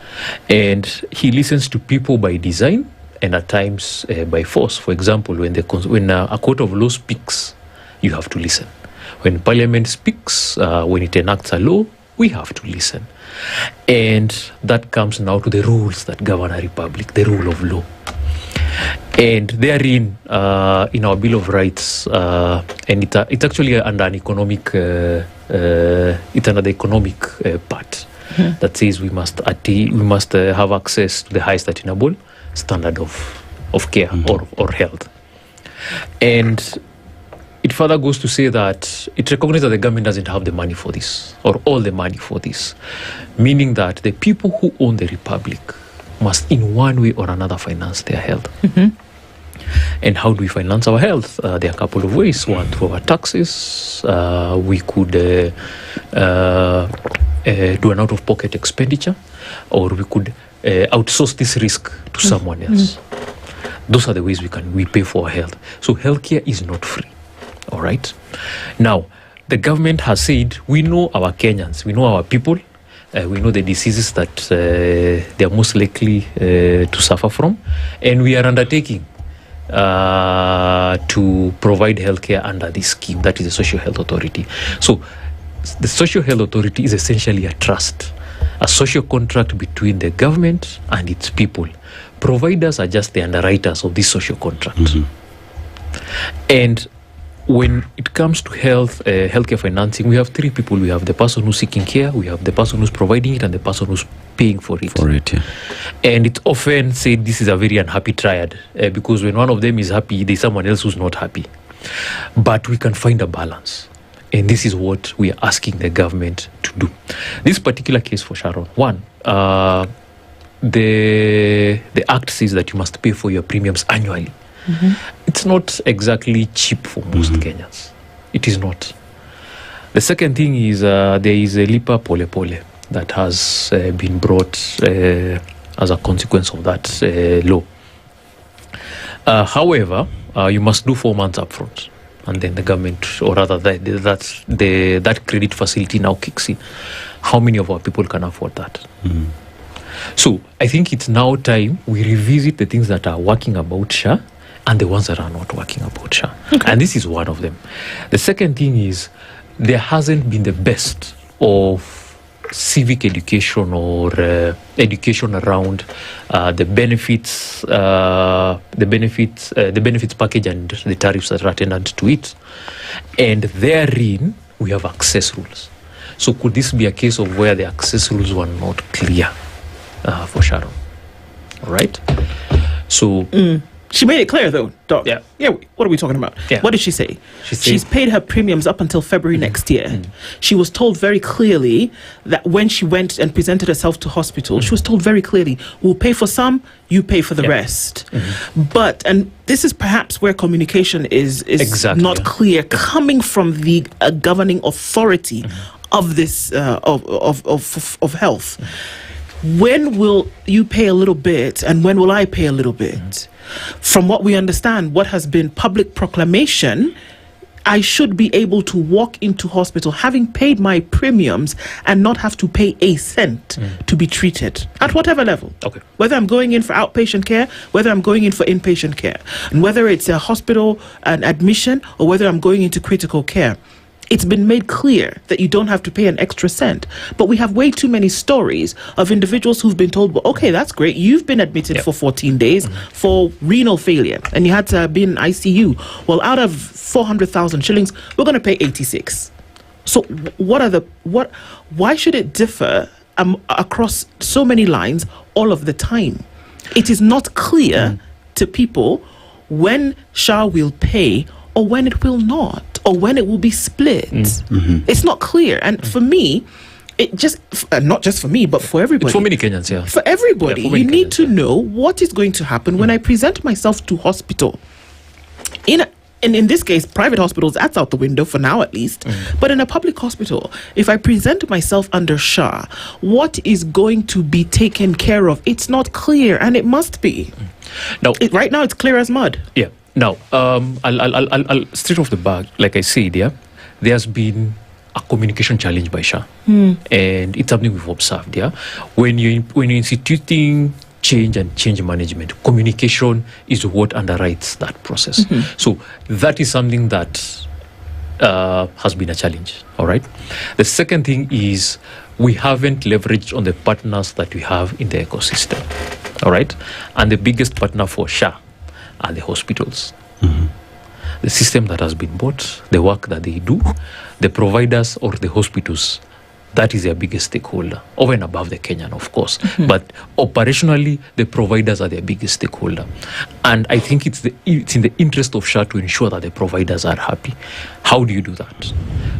And he listens to people by design and at times by force. For example, when a court of law speaks, you have to listen. When Parliament speaks, when it enacts a law, we have to listen. And that comes now to the rules that govern a republic, the rule of law. And therein, in our Bill of Rights, and it's actually under an economic, it's under the economic part that says we must have access to the highest attainable standard of care or health. And it further goes to say that it recognizes that the government doesn't have the money for this, or all the money for this, meaning that the people who own the republic must in one way or another finance their health. And how do we finance our health? There are a couple of ways. One, through our taxes. We could do an out-of-pocket expenditure, or we could outsource this risk to someone else. Those are the ways we pay for our health. So healthcare is not free. All right. Now, the government has said, we know our Kenyans, we know our people, we know the diseases that they are most likely to suffer from, and we are undertaking to provide healthcare under this scheme, that is the Social Health Authority. So, the Social Health Authority is essentially a trust, a social contract between the government and its people. Providers are just the underwriters of this social contract. And when it comes to healthcare financing, we have three people. We have the person who's seeking care, we have the person who's providing it, and the person who's paying for it. And it's often said this is a very unhappy triad, because when one of them is happy, there's someone else who's not happy. But we can find a balance. And this is what we are asking the government to do. This particular case for Sharon, one, the Act says that you must pay for your premiums annually. It's not exactly cheap for most Kenyans. It is not. The second thing is there is a Lipa Pole Pole that has been brought as a consequence of that law. However, you must do 4 months upfront, and then the government, or rather that credit facility now kicks in. How many of our people can afford that? So I think it's now time we revisit the things that are working about SHA and the ones that are not working about SHA. And this is one of them. The second thing is there hasn't been the best of civic education or education around the benefits package and the tariffs that are attendant to it. And therein we have access rules. So could this be a case of where the access rules were not clear for Sharon? All right. So she made it clear, though, Doc. Yeah. What are we talking about? Yeah. What did she say? She's paid her premiums up until February next year. She was told very clearly that when she went and presented herself to hospital, she was told very clearly, we'll pay for some, you pay for the rest. But, and this is perhaps where communication is not clear, coming from the governing authority of this, of health. When will you pay a little bit and when will I pay a little bit? From what we understand, what has been public proclamation, I should be able to walk into hospital having paid my premiums and not have to pay a cent to be treated at whatever level. Okay. Whether I'm going in for outpatient care, whether I'm going in for inpatient care, and whether it's a hospital and admission or whether I'm going into critical care. It's been made clear that you don't have to pay an extra cent. But we have way too many stories of individuals who've been told, well, okay, that's great. You've been admitted for 14 days for renal failure and you had to be in ICU. Well, out of 400,000 shillings, we're going to pay 86. So why should it differ across so many lines all of the time? It is not clear to people when SHA will pay or when it will not, or when it will be split. It's not clear. And for me, it just, not just for me, but for everybody. It's for many Kenyans, yeah. For everybody, you need to know what is going to happen when I present myself to hospital. In this case, private hospitals, that's out the window for now at least. But in a public hospital, if I present myself under SHA, what is going to be taken care of? It's not clear, and it must be. Now, right now, it's clear as mud. Yeah. Now, I'll straight off the bat, like I said, there's been a communication challenge by SHA, and it's something we've observed. When you're instituting change and change management, communication is what underwrites that process. So that is something that has been a challenge. All right. The second thing is we haven't leveraged on the partners that we have in the ecosystem. All right, and the biggest partner for SHA are the hospitals. The system that has been bought, the work that they do, the providers or the hospitals, that is their biggest stakeholder, over and above the Kenyan, of course. But operationally, the providers are their biggest stakeholder. And I think it's in the interest of SHA to ensure that the providers are happy. How do you do that?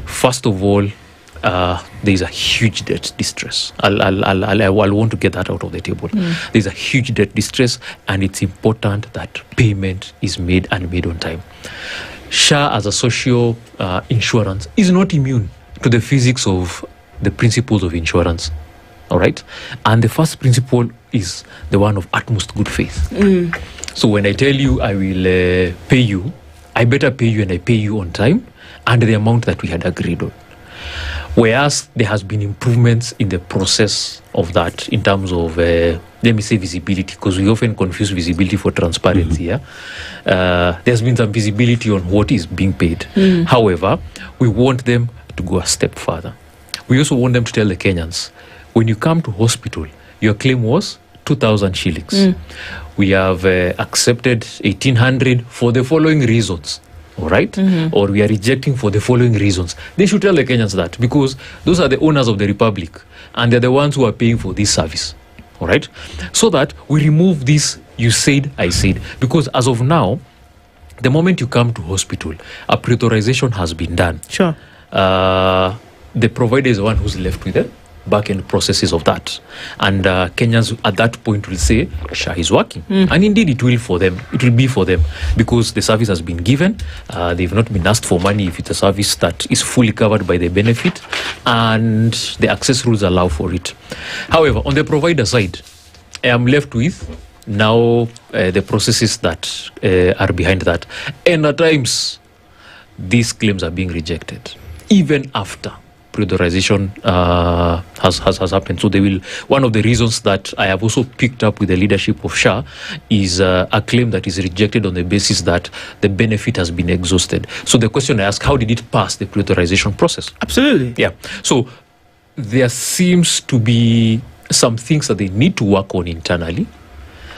First of all, there's a huge debt distress. I'll want to get that out of the table. There's a huge debt distress, and it's important that payment is made and made on time. SHA as a social insurance is not immune to the physics of the principles of insurance. All right? And the first principle is the one of utmost good faith. So when I tell you I will pay you, I better pay you and I pay you on time and the amount that we had agreed on. Whereas there has been improvements in the process of that in terms of, let me say visibility, because we often confuse visibility for transparency. There's been some visibility on what is being paid. However, we want them to go a step further. We also want them to tell the Kenyans, when you come to hospital, your claim was 2,000 shillings. We have accepted 1,800 for the following reasons. All right? Or we are rejecting for the following reasons. They should tell the Kenyans that, because those are the owners of the republic and they're the ones who are paying for this service. All right? So that we remove this you said, I said. Because as of now, the moment you come to hospital, a pre-authorization has been done. Sure. The provider is the one who's left with the back-end processes of that. And Kenyans at that point will say, SHA is working. And indeed it will for them. It will be for them because the service has been given. They've not been asked for money if it's a service that is fully covered by the benefit and the access rules allow for it. However, on the provider side, I am left with now the processes that are behind that. And at times, these claims are being rejected, even after pre-authorization has happened. So they will. One of the reasons that I have also picked up with the leadership of SHA is a claim that is rejected on the basis that the benefit has been exhausted. So the question I ask, how did it pass the pre-authorization process? Absolutely. Yeah. So there seems to be some things that they need to work on internally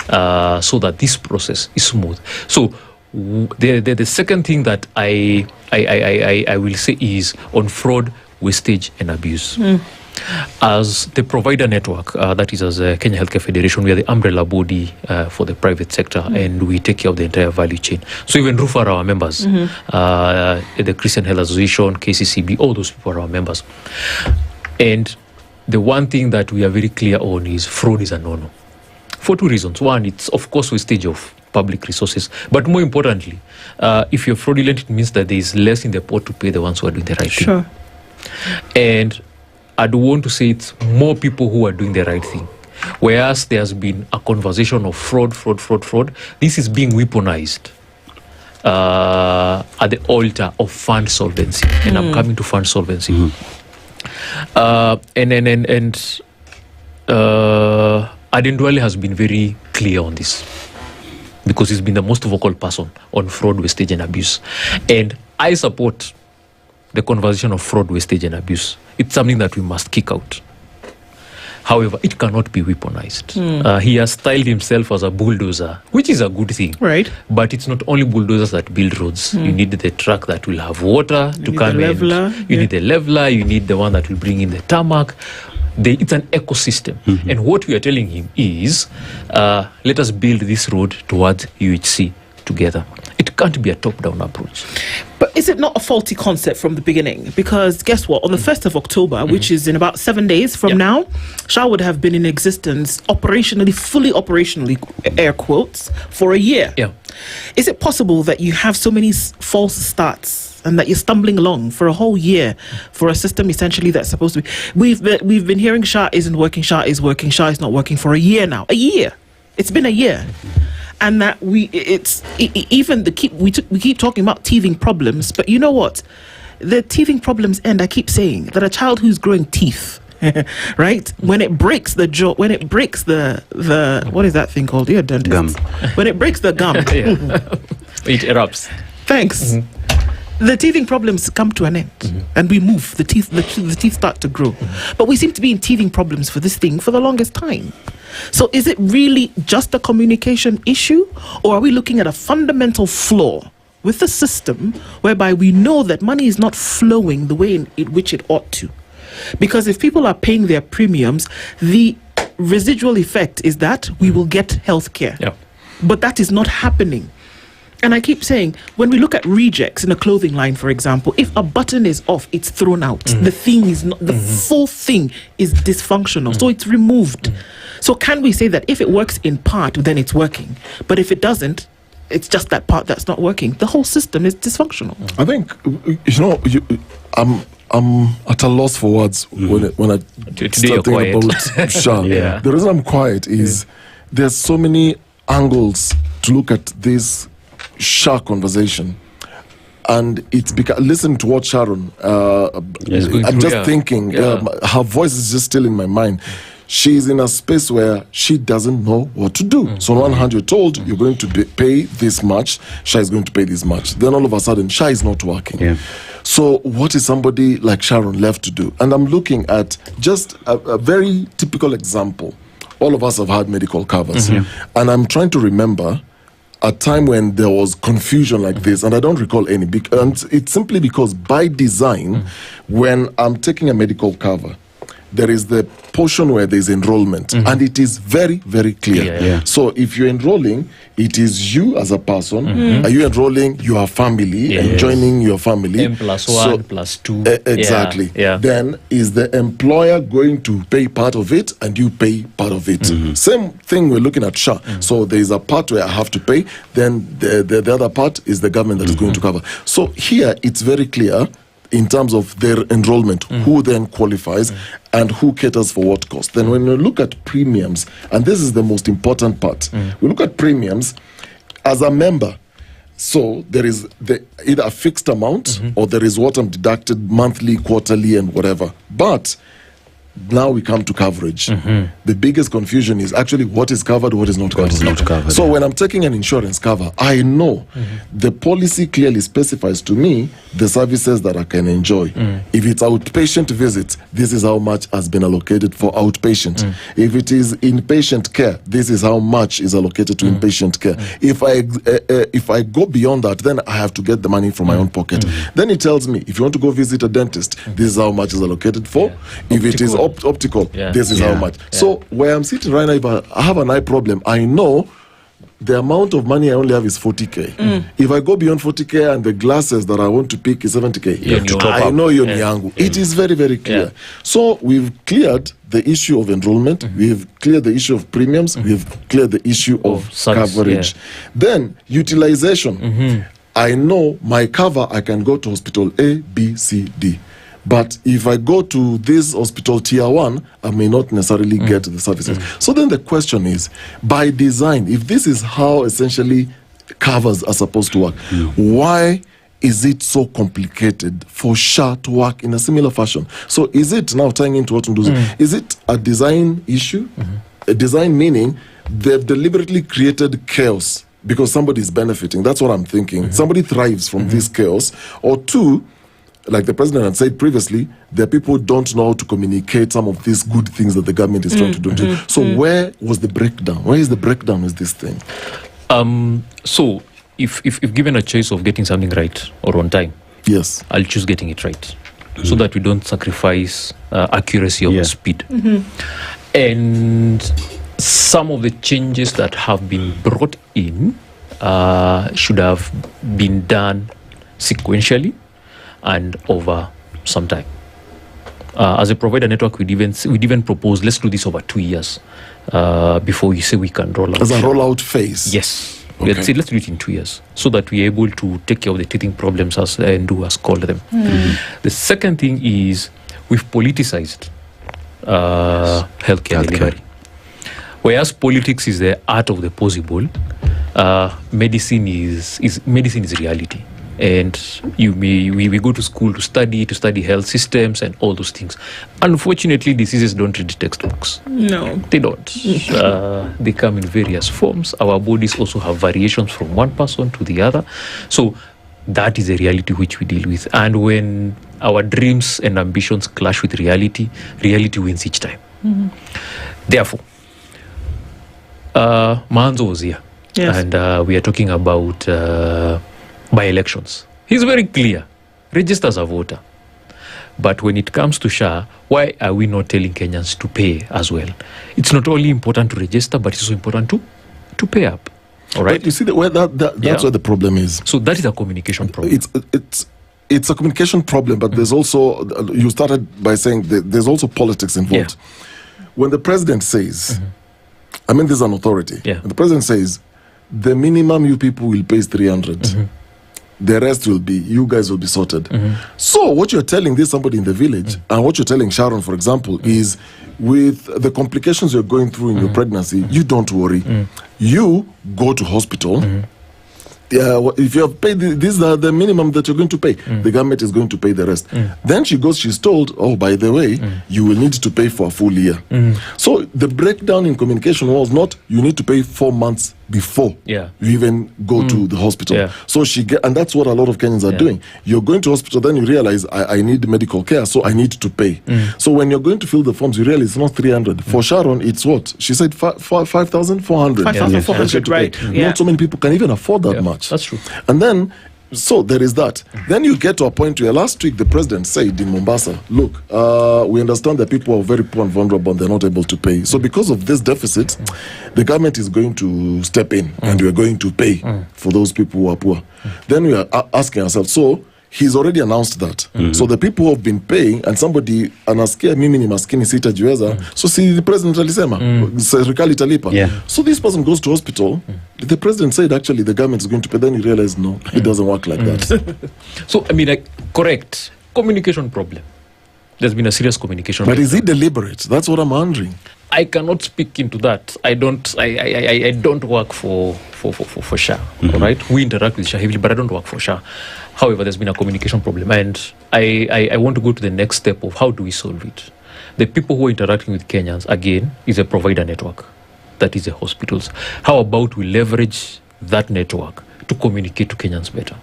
so that this process is smooth. So the second thing that I will say is on fraud, wastage and abuse. As the provider network, that is as Kenya Healthcare Federation, we are the umbrella body for the private sector, and we take care of the entire value chain. So even RUF are our members, the Christian Health Association, KCCB, all those people are our members. And the one thing that we are very clear on is fraud is a no-no. For two reasons. One, it's of course wastage of public resources. But more importantly, if you're fraudulent, it means that there is less in the pot to pay the ones who are doing the right thing. And I'd want to say it's more people who are doing the right thing. Whereas there has been a conversation of fraud. This is being weaponized at the altar of fund solvency. And I'm coming to fund solvency. Adendwale has been very clear on this because he's been the most vocal person on fraud, wastage and abuse. And I support the conversation of fraud, wastage and abuse. It's something that we must kick out. However, it cannot be weaponized. He has styled himself as a bulldozer, which is a good thing. Right. But it's not only bulldozers that build roads. You need the truck that will have water to come in. You need the leveler. You need the one that will bring in the tarmac. It's an ecosystem. And what we are telling him is, let us build this road towards UHC together. It can't be a top-down approach. But is it not a faulty concept from the beginning? Because guess what? On the 1st of October, which is in about 7 days from now, SHA would have been in existence operationally, fully operationally, air quotes, for a year. Is it possible that you have so many false starts and that you're stumbling along for a whole year for a system essentially that's supposed to be... We've been hearing SHA isn't working, SHA is working, SHA is not working for a year now. A year. It's been a year. And that we keep talking about teething problems, but you know what? The teething problems end. I keep saying that a child who's growing teeth, right? When it breaks the jaw, when it breaks the what is that thing called? You're a dentist. Gum. When it breaks the gum, It erupts. Thanks. The teething problems come to an end, and we move. The teeth start to grow, but we seem to be in teething problems for this thing for the longest time. So is it really just a communication issue, or are we looking at a fundamental flaw with the system whereby we know that money is not flowing the way in which it ought to? Because if people are paying their premiums, the residual effect is that we will get healthcare. But that is not happening. And I keep saying, when we look at rejects in a clothing line, for example, if a button is off, it's thrown out. The thing is not, the full thing is dysfunctional. So it's removed. So can we say that if it works in part, then it's working? But if it doesn't, it's just that part that's not working. The whole system is dysfunctional. I think, I'm at a loss for words when I start thinking about SHA. The reason I'm quiet is there's so many angles to look at this SHA conversation, and it's because listen to what Sharon I'm just thinking her voice is just still in my mind. She's in a space where she doesn't know what to do. So on one hand, you're told you're going to pay this much, SHA is going to pay this much. Then all of a sudden, SHA is not working. So what is somebody like Sharon left to do? And I'm looking at just a very typical example. All of us have had medical covers, and I'm trying to remember a time when there was confusion like this, and I don't recall any. And it's simply because by design, when I'm taking a medical cover, there is the portion where there's enrollment, and it is very, very clear. So if you're enrolling, it is you as a person. Are you enrolling your family and joining your family? M+1, +2. Exactly. Then is the employer going to pay part of it and you pay part of it? Same thing we're looking at SHA. So there is a part where I have to pay, then the other part is the government that is going to cover. So here it's very clear in terms of their enrollment, who then qualifies and who caters for what cost. Then when you look at premiums, and this is the most important part, we look at premiums as a member. So there is either a fixed amount or there is what I'm deducted monthly, quarterly, and whatever. But now we come to coverage. The biggest confusion is actually what is covered, what is not covered. So when I'm taking an insurance cover, I know the policy clearly specifies to me the services that I can enjoy. If it's outpatient visits, this is how much has been allocated for outpatient. If it is inpatient care, this is how much is allocated to inpatient care. If I go beyond that, then I have to get the money from my own pocket. Then it tells me, if you want to go visit a dentist, this is how much is allocated for. If it is optical, this is how much. So where I'm sitting right now, if I have an eye problem, I know the amount of money I only have is 40k. If I go beyond 40k and the glasses that I want to pick is 70k, I know you're yangu. It is very, very clear. So we've cleared the issue of enrollment, we've cleared the issue of premiums, we've cleared the issue of coverage. Then utilization. I know my cover, I can go to hospital A, B, C, D. But if I go to this hospital tier 1, I may not necessarily get the services. So then the question is, by design, if this is how essentially covers are supposed to work, why is it so complicated for SHA to work in a similar fashion? So is it, now tying into what I'm doing, is it a design issue? A design meaning they've deliberately created chaos because somebody is benefiting. That's what I'm thinking. Somebody thrives from this chaos. Or two, like the president had said previously, there are people who don't know how to communicate some of these good things that the government is trying to do. So where was the breakdown? Where is the breakdown with this thing? So if given a choice of getting something right or on time, yes, I'll choose getting it right, so that we don't sacrifice accuracy or speed. And some of the changes that have been brought in should have been done sequentially and over some time. As a provider network, we'd even propose, let's do this over 2 years before we say we can roll out. As a rollout phase? Yes. Let's do it in 2 years so that we're able to take care of the teething problems as Ndu has called them. The second thing is we've politicized healthcare delivery. Whereas politics is the art of the possible, medicine is reality. And we go to school to study health systems and all those things. Unfortunately, diseases don't read textbooks. No, they don't. They come in various forms. Our bodies also have variations from one person to the other. So that is a reality which we deal with. And when our dreams and ambitions clash with reality, reality wins each time. Therefore, Manzo was here, and we are talking about by-elections. He's very clear. Register as a voter. But when it comes to SHA, why are we not telling Kenyans to pay as well? It's not only important to register, but it's also important to pay up. All right. But you see, that's where the problem is. So that is a communication problem. It's a communication problem, but there's also, you started by saying there's also politics involved. When the president says, I mean, there's an authority. When the president says, the minimum you people will pay is 300. The rest will be, you guys will be sorted. So what you're telling somebody in the village, and what you're telling Sharon, for example, is with the complications you're going through in your pregnancy, you don't worry. You go to hospital. If you have paid, these are the minimum that you're going to pay. The government is going to pay the rest. Then she's told, oh, by the way, you will need to pay for a full year. So the breakdown in communication was not, you need to pay 4 months before you even go to the hospital. So and that's what a lot of Kenyans are doing. You're going to hospital, then you realize, I need medical care, so I need to pay. So when you're going to fill the forms, you realize it's not 300. For Sharon, it's what? She said 5,400. 5,400, right. Not so many people can even afford that much. That's true. And then, so there is that. Then you get to a point where last week the president said in Mombasa, look, we understand that people are very poor and vulnerable and they're not able to pay. So because of this deficit, the government is going to step in and we're going to pay for those people who are poor. Then we are asking ourselves, so he's already announced that. So the people who have been paying, and somebody anasikia mimi ni maskini sitajiweza, so see the president alisema, serikali italipa. So this person goes to hospital, the president said actually the government is going to pay, then you realize no, it doesn't work like that. So I mean, correct communication problem. There's been a serious communication problem. But is it deliberate? That's what I'm wondering. I cannot speak into that. I don't work for SHA. All right, we interact with SHA heavily, but I don't work for SHA. However, there's been a communication problem, and I want to go to the next step of how do we solve it. The people who are interacting with Kenyans, again, is a provider network. That is the hospitals. How about we leverage that network to communicate to Kenyans better?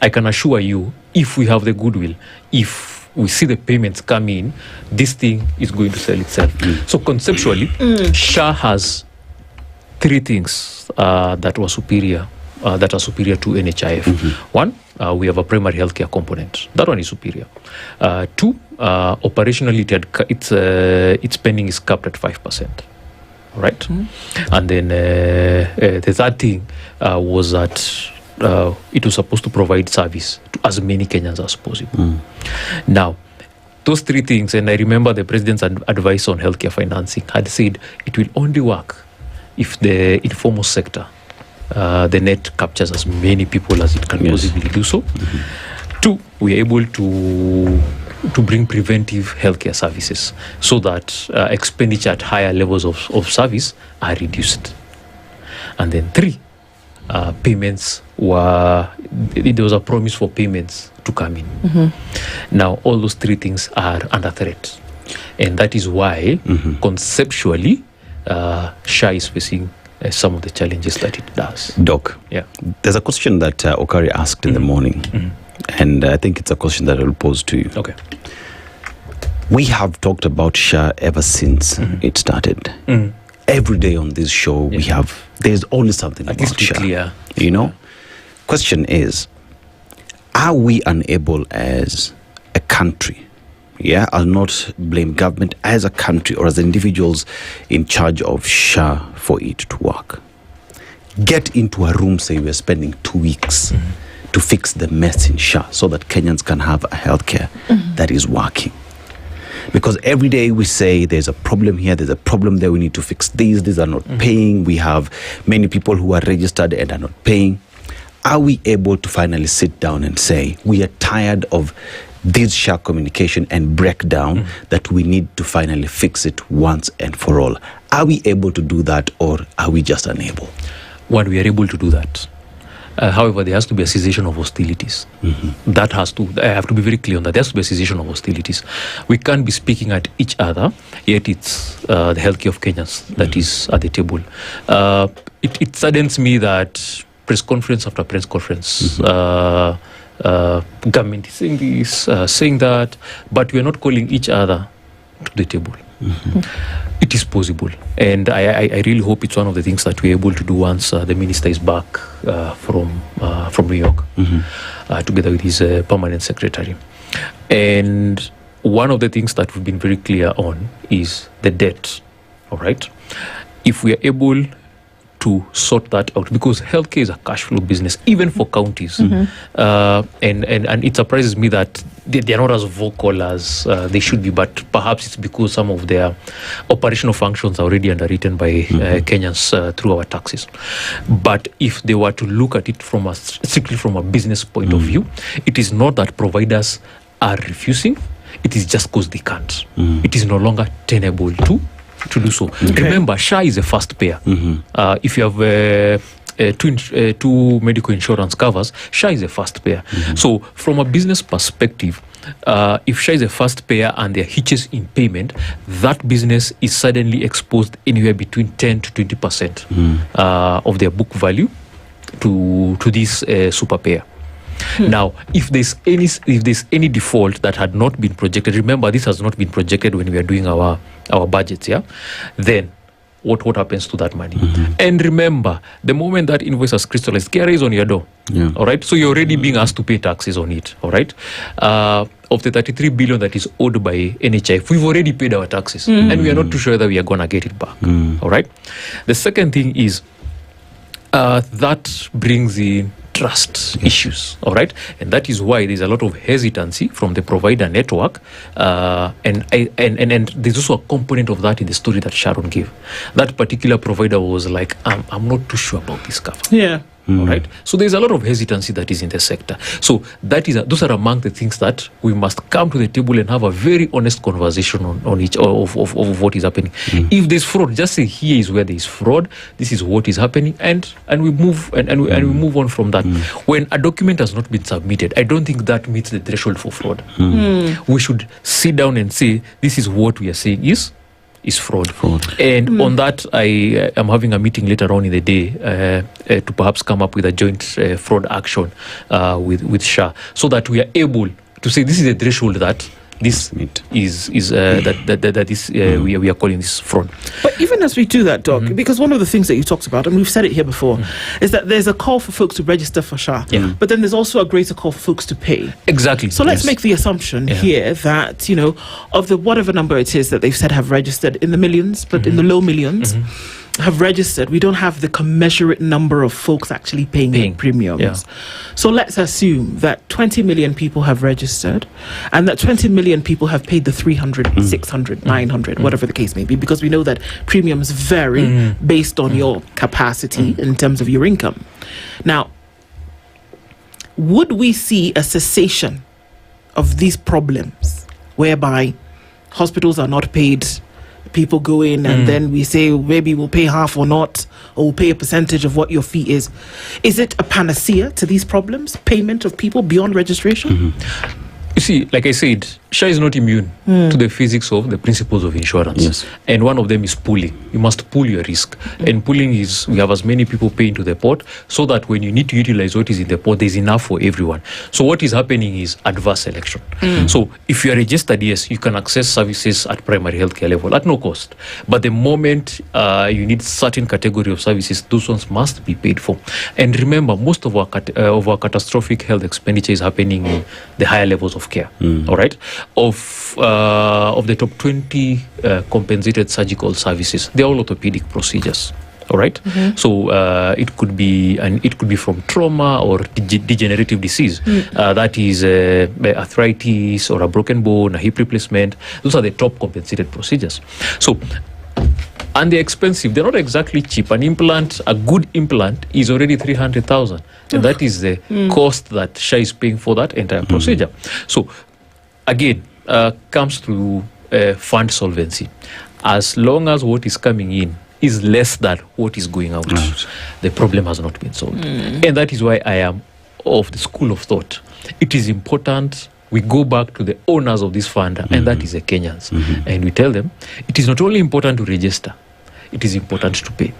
I can assure you, if we have the goodwill, if we see the payments come in, this thing is going to sell itself. So conceptually, SHA has 3 things that are superior to NHIF. One, we have a primary healthcare component. That one is superior. 2, operationally, its spending is capped at 5%. Right? And then the third thing was that it was supposed to provide service to as many Kenyans as possible. Now, those 3 things, and I remember the president's advice on healthcare financing had said it will only work if the informal sector, the net, captures as many people as it can possibly do so. 2, we are able to bring preventive healthcare services so that expenditure at higher levels of service are reduced. And then 3, payments there was a promise for payments to come in. Now, all those 3 things are under threat. And that is why, conceptually, SHA is facing some of the challenges that it does. Doc, there's a question that Okari asked in the morning. And I think it's a question that I will pose to you. Okay. We have talked about SHA ever since it started. Every day on this show, there's always something about SHA. Clear. You know? Question is, are we unable as a country, I'll not blame government, as a country or as individuals in charge of SHA for it to work? Get into a room, say we're spending 2 weeks to fix the mess in SHA so that Kenyans can have a healthcare that is working. Because every day we say there's a problem here, there's a problem there, we need to fix these are not paying, we have many people who are registered and are not paying. Are we able to finally sit down and say, we are tired of this SHA communication and breakdown, that we need to finally fix it once and for all? Are we able to do that, or are we just unable? One, we are able to do that. However, there has to be a cessation of hostilities. That has to, I have to be very clear on that. There has to be a cessation of hostilities. We can't be speaking at each other, yet it's the healthcare of Kenyans that is at the table. It saddens me that press conference after press conference, government is saying this, saying that, but we are not calling each other to the table. It is possible, and I really hope it's one of the things that we're able to do once the minister is back from New York, together with his permanent secretary. And one of the things that we've been very clear on is the debt. All right, if we are able to sort that out, because healthcare is a cash flow business, even for counties. And it surprises me that they are not as vocal as they should be, but perhaps it's because some of their operational functions are already underwritten by Kenyans through our taxes. But if they were to look at it strictly from a business point of view, it is not that providers are refusing, it is just because they can't. It is no longer tenable to do so. Remember, SHA is a first payer. If you have two medical insurance covers, SHA is a first payer. So from a business perspective, if SHA is a first payer and there are hitches in payment, that business is suddenly exposed anywhere between 10 to 20% of their book value to this super payer. Now, if there's any default that had not been projected, remember this has not been projected when we are doing our budgets, then what happens to that money? And remember, the moment that invoice has crystallized, KRA is on your door. All right, so you're already being asked to pay taxes on it. All right, of the 33 billion that is owed by NHIF, we've already paid our taxes, and we are not too sure that we are gonna get it back. All right, the second thing is that brings in trust issues, all right, and that is why there's a lot of hesitancy from the provider network, and there's also a component of that in the story that Sharon gave. That particular provider was like, I'm not too sure about this cover. All right. So there's a lot of hesitancy that is in the sector. So those are among the things that we must come to the table and have a very honest conversation on each of what is happening. If there's fraud, just say here is where there is fraud. This is what is happening, and we move and we move on from that. When a document has not been submitted, I don't think that meets the threshold for fraud. We should sit down and say this is what we are saying is fraud. And on that, I am having a meeting later on in the day to perhaps come up with a joint fraud action with SHA, so that we are able to say this is a threshold that this is we are calling this fraud. But even as we do that, Doc, because one of the things that you talked about, and we've said it here before, is that there's a call for folks to register for SHA, but then there's also a greater call for folks to pay. Exactly. So let's make the assumption here that, of the whatever number it is that they've said have registered in the millions, but in the low millions, have registered, we don't have the commensurate number of folks actually paying premiums. So let's assume that 20 million people have registered and that 20 million people have paid the 300, 600, 900, whatever the case may be, because we know that premiums vary based on your capacity in terms of your income. Now, would we see a cessation of these problems whereby hospitals are not paid, people go in and then we say maybe we'll pay half or not, or we'll pay a percentage of what your fee is? Is it a panacea to these problems, payment of people beyond registration? You see, like I said, SHA is not immune to the physics of the principles of insurance. And one of them is pooling. You must pool your risk. And pooling is, we have as many people pay into the pot, so that when you need to utilize what is in the pot, there's enough for everyone. So what is happening is adverse selection. So if you are registered, yes, you can access services at primary healthcare level at no cost. But the moment you need certain category of services, those ones must be paid for. And remember, most of our catastrophic health expenditure is happening in the higher levels of care. All right. Of the top 20 compensated surgical services, they're all orthopedic procedures. All right. So it could be from trauma or degenerative disease. That is arthritis or a broken bone, a hip replacement. Those are the top compensated procedures. So, and they're expensive. They're not exactly cheap. An implant, a good implant, is already 300,000, and that is the cost that SHA is paying for that entire procedure. So, again, comes through fund solvency. As long as what is coming in is less than what is going out, the problem has not been solved. And that is why I am of the school of thought. It is important we go back to the owners of this fund, and that is the Kenyans. And we tell them it is not only important to register, it is important to pay.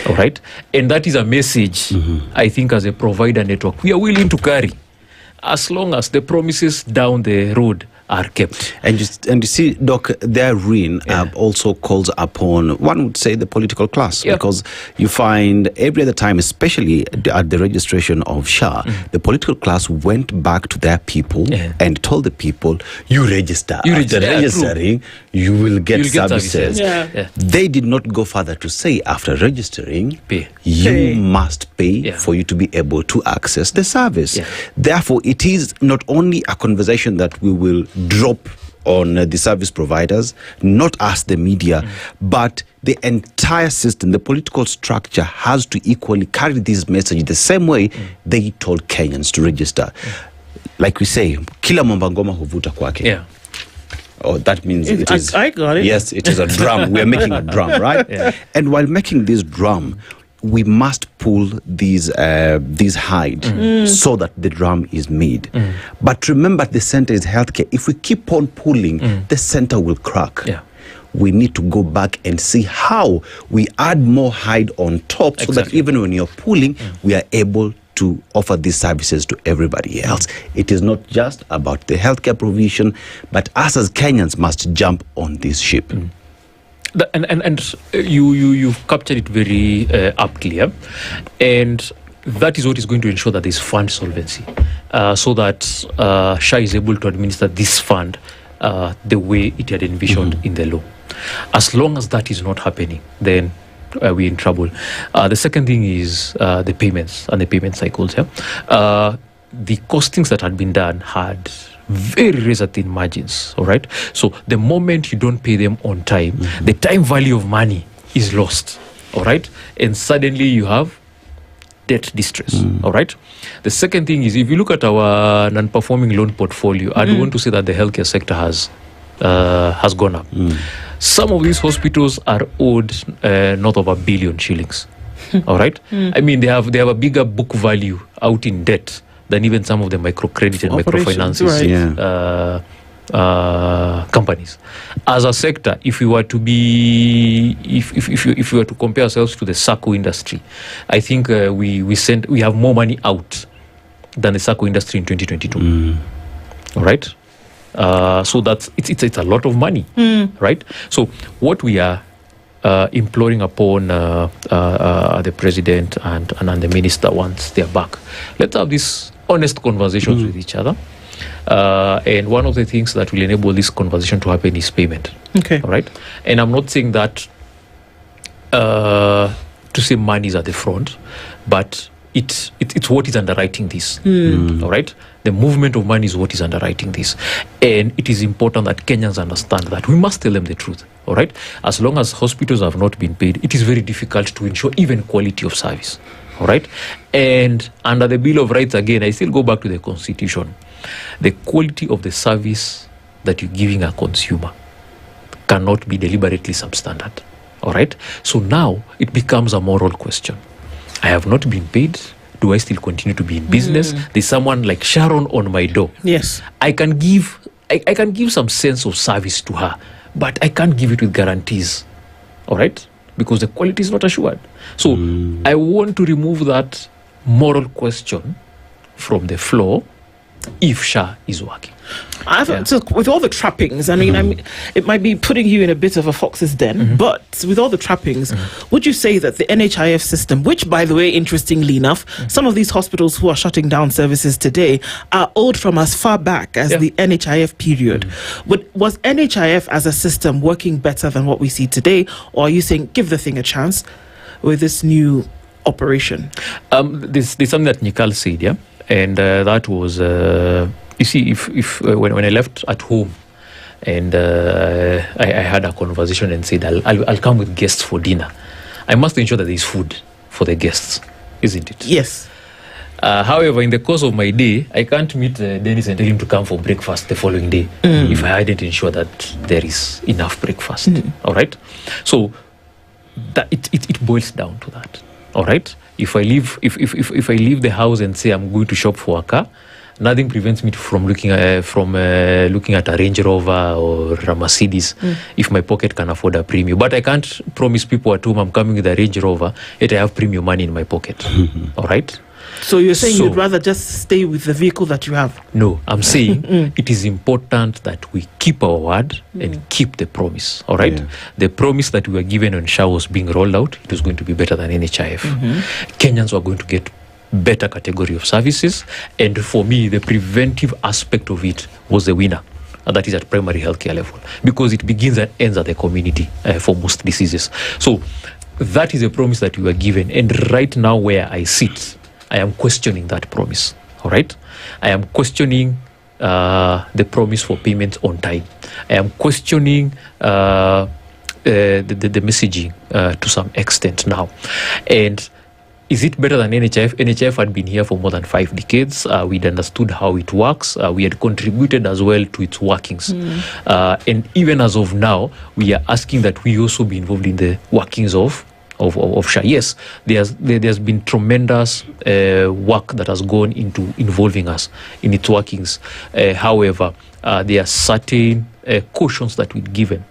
All right? And that is a message, I think, as a provider network, we are willing to carry, as long as the promises down the road are kept. And you see, Doc, their ruin also calls upon, one would say, the political class, because you find every other time, especially at the registration of SHA, the political class went back to their people and told the people, you register. After registering, you will get services. They did not go further to say, after registering, you must pay for you to be able to access the service. Therefore, it is not only a conversation that we will drop on the service providers, not us, the media, but the entire system, the political structure has to equally carry this message the same way they told Kenyans to register. Like we say, kila mwamba ngoma huvuta kwake. Oh, that means it is. I got it. Yes, it is a drum. We are making a drum, right? And while making this drum, we must pull these hide so that the drum is made. But remember, the center is healthcare. If we keep on pulling, the center will crack. We need to go back and see how we add more hide on top, so that even when you're pulling, we are able to offer these services to everybody else. It is not just about the healthcare provision, but us as Kenyans must jump on this ship. And you've captured it very aptly, and that is what is going to ensure that there is fund solvency, so that SHA is able to administer this fund the way it had envisioned in the law. As long as that is not happening, then we're in trouble. The second thing is the payments and the payment cycles. The costings that had been done had very razor-thin margins, all right? So the moment you don't pay them on time, the time value of money is lost, all right? And suddenly you have debt distress. All right. The second thing is, if you look at our non-performing loan portfolio, I don't want to say that the healthcare sector has gone up. Some of these hospitals are owed north of 1 billion shillings. All right. I mean, they have a bigger book value out in debt than even some of the microcredit and microfinances companies. As a sector, if we were to be, if we were to compare ourselves to the SACCO industry, I think we have more money out than the SACCO industry in 2022. All right. So it's a lot of money, right? So what we are imploring upon the president and the minister once they're back, let's have these honest conversations with each other. And one of the things that will enable this conversation to happen is payment. Okay. All right. And I'm not saying that to say money is at the front, but it's what is underwriting this. All right. The movement of money is what is underwriting this. And it is important that Kenyans understand that. We must tell them the truth. All right. As long as hospitals have not been paid, it is very difficult to ensure even quality of service. All right. And under the Bill of Rights, again, I still go back to the Constitution. The quality of the service that you're giving a consumer cannot be deliberately substandard. All right. So now it becomes a moral question. I have not been paid. Do I still continue to be in business? There's someone like Sharon on my door. Yes. I can give some sense of service to her, but I can't give it with guarantees. All right? Because the quality is not assured. So I want to remove that moral question from the floor if SHA is working. So with all the trappings, I mean, it might be putting you in a bit of a fox's den, but with all the trappings, would you say that the NHIF system, which, by the way, interestingly enough, some of these hospitals who are shutting down services today are old from as far back as the NHIF period. Was NHIF as a system working better than what we see today, or are you saying give the thing a chance with this new operation? There's something that Nikal said, yeah? And that was, you see, if when I left at home and I had a conversation and said, I'll come with guests for dinner, I must ensure that there's food for the guests, isn't it? Yes. However, in the course of my day, I can't meet Dennis and tell him to come for breakfast the following day if I hadn't ensured that there is enough breakfast. All right? So that it boils down to that. All right? If I leave the house and say I'm going to shop for a car, nothing prevents me from looking at a Range Rover or a Mercedes if my pocket can afford a premium. But I can't promise people at home I'm coming with a Range Rover yet I have premium money in my pocket. All right? So you're saying you'd rather just stay with the vehicle that you have? No, I'm saying it is important that we keep our word and keep the promise. All right? The promise that we were given when SHA was being rolled out, it was going to be better than NHIF. Kenyans were going to get better category of services. And for me, the preventive aspect of it was the winner. And that is at primary healthcare level. Because it begins and ends at the community for most diseases. So that is a promise that we were given. And right now where I sit, I am questioning that promise. All right? I am questioning the promise for payment on time. I am questioning the messaging to some extent now. And is it better than NHIF? NHIF had been here for more than 5 decades. We'd understood how it works. We had contributed as well to its workings. And even as of now, we are asking that we also be involved in the workings of SHA. Yes, there's been tremendous work that has gone into involving us in its workings. However, there are certain cautions that we've given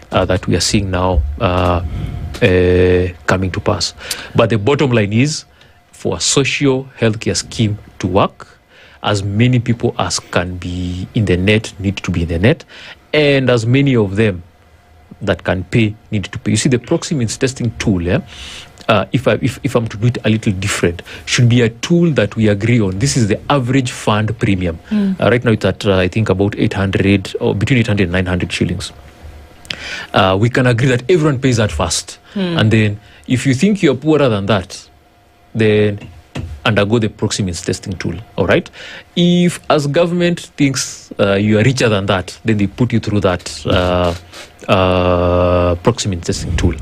that we are seeing now coming to pass. But the bottom line is, for a social healthcare scheme to work, as many people as can be in the net need to be in the net, and as many of them that can pay need to pay. You see, the proxy means testing tool, if I'm to do it a little different, should be a tool that we agree on. This is the average fund premium. Right now it's at, I think, about 800 or between 800 and 900 shillings. We can agree that everyone pays that first. And then if you think you're poorer than that, then undergo the proxy means testing tool. All right? If as government thinks you are richer than that, then they put you through that proxy means testing tool.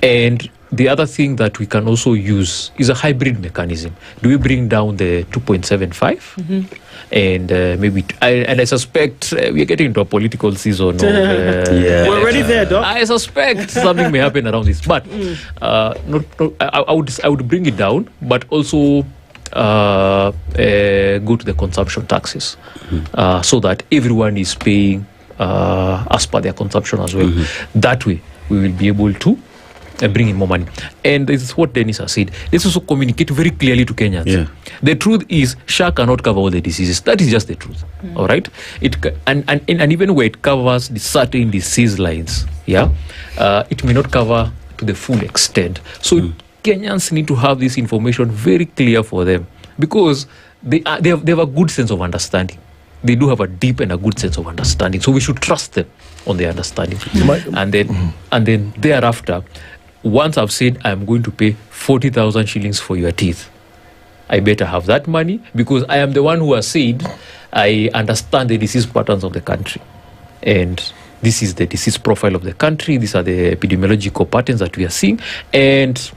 And the other thing that we can also use is a hybrid mechanism. Do we bring down the 2.75? And maybe, I suspect we are getting into a political season. We're already there, Doc. I suspect something may happen around this, but I would bring it down, but also go to the consumption taxes, so that everyone is paying as per their consumption as well. That way, we will be able to bring in more money. And this is what Dennis has said. Let's also communicate very clearly to Kenyans. The truth is, SHA cannot cover all the diseases. That is just the truth. All right? And even where it covers the certain disease lines, it may not cover to the full extent. So Kenyans need to have this information very clear for them, because they have a good sense of understanding. They do have a deep and a good sense of understanding. So we should trust them on their understanding. And then thereafter, once I've said I'm going to pay 40,000 shillings for your teeth, I better have that money, because I am the one who has said I understand the disease patterns of the country. And this is the disease profile of the country. These are the epidemiological patterns that we are seeing. And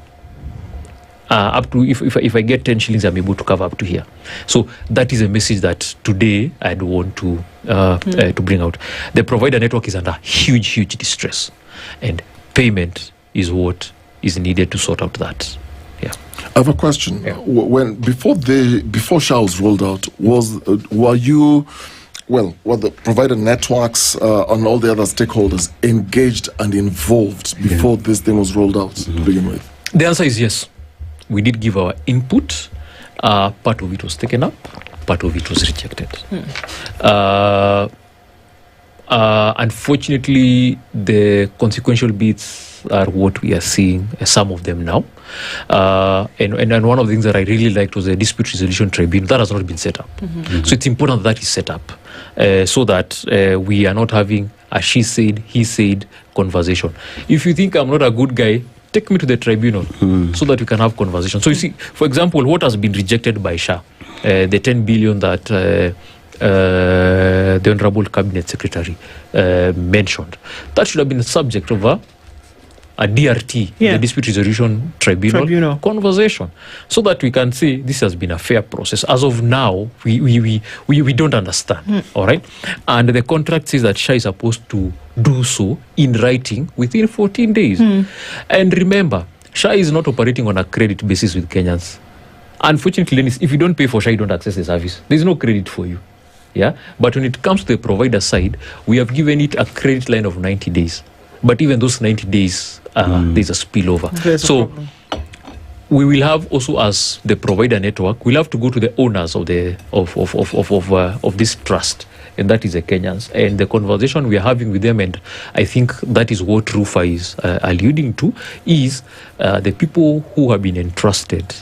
up to, if I get 10 shillings, I'm able to cover up to here. So that is a message that today I'd want to bring out. The provider network is under huge distress, and payment is what is needed to sort out that. I have a question. When before SHA was rolled out, were the provider networks and all the other stakeholders engaged and involved before this thing was rolled out to begin with? The answer is yes. We did give our input. Part of it was taken up, part of it was rejected. Unfortunately, the consequential bits are what we are seeing, some of them now. And one of the things that I really liked was the dispute resolution tribunal. That has not been set up. So it's important that is set up, so that we are not having a she said, he said conversation. If you think I'm not a good guy, take me to the tribunal so that we can have conversation. So you see, for example, what has been rejected by SHA, the 10 billion that the Honorable Cabinet Secretary mentioned, that should have been the subject of a DRT, the Dispute Resolution Tribunal conversation, so that we can say this has been a fair process. As of now, we don't understand, all right? And the contract says that SHA is supposed to do so in writing within 14 days. And remember, SHA is not operating on a credit basis with Kenyans. Unfortunately, if you don't pay for SHA, you don't access the service. There's no credit for you. But when it comes to the provider side, we have given it a credit line of 90 days. But even those 90 days, there's a spillover. So we will have also, as the provider network, we'll have to go to the owners of this trust, and that is the Kenyans. And the conversation we are having with them, and I think that is what Rufa is alluding to, is the people who have been entrusted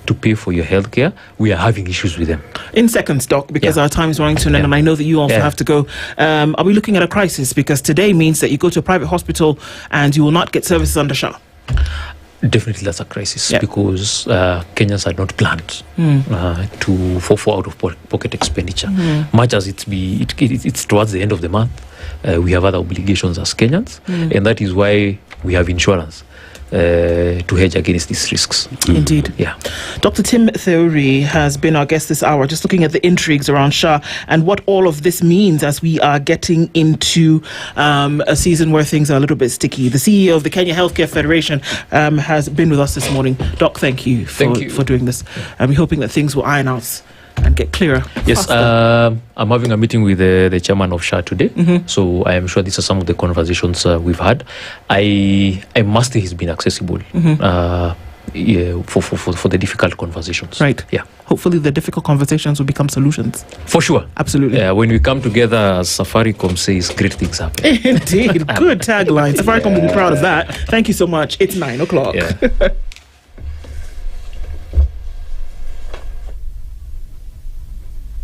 to pay for your healthcare. We are having issues with them. In seconds, Doc, because our time is running to an end, and I know that you also have to go. Are we looking at a crisis? Because today means that you go to a private hospital and you will not get services under SHA. Definitely, that's a crisis, because Kenyans are not planned for out of pocket expenditure. Much as it's towards the end of the month, we have other obligations as Kenyans, and that is why we have insurance to hedge against these risks. Indeed. Dr. Tim Theory has been our guest this hour, just looking at the intrigues around SHA and what all of this means as we are getting into a season where things are a little bit sticky. The CEO of the Kenya Healthcare Federation has been with us this morning. Doc, thank you for doing this. We're hoping that things will iron out and get clearer. Yes, I'm having a meeting with the chairman of SHA today, so I am sure these are some of the conversations we've had. I must say he's been accessible for the difficult conversations. Right. Hopefully the difficult conversations will become solutions. For sure. Absolutely. When we come together, as Safaricom says, great things happen. Indeed. Good tagline. Safaricom will be proud of that. Thank you so much. It's 9 o'clock.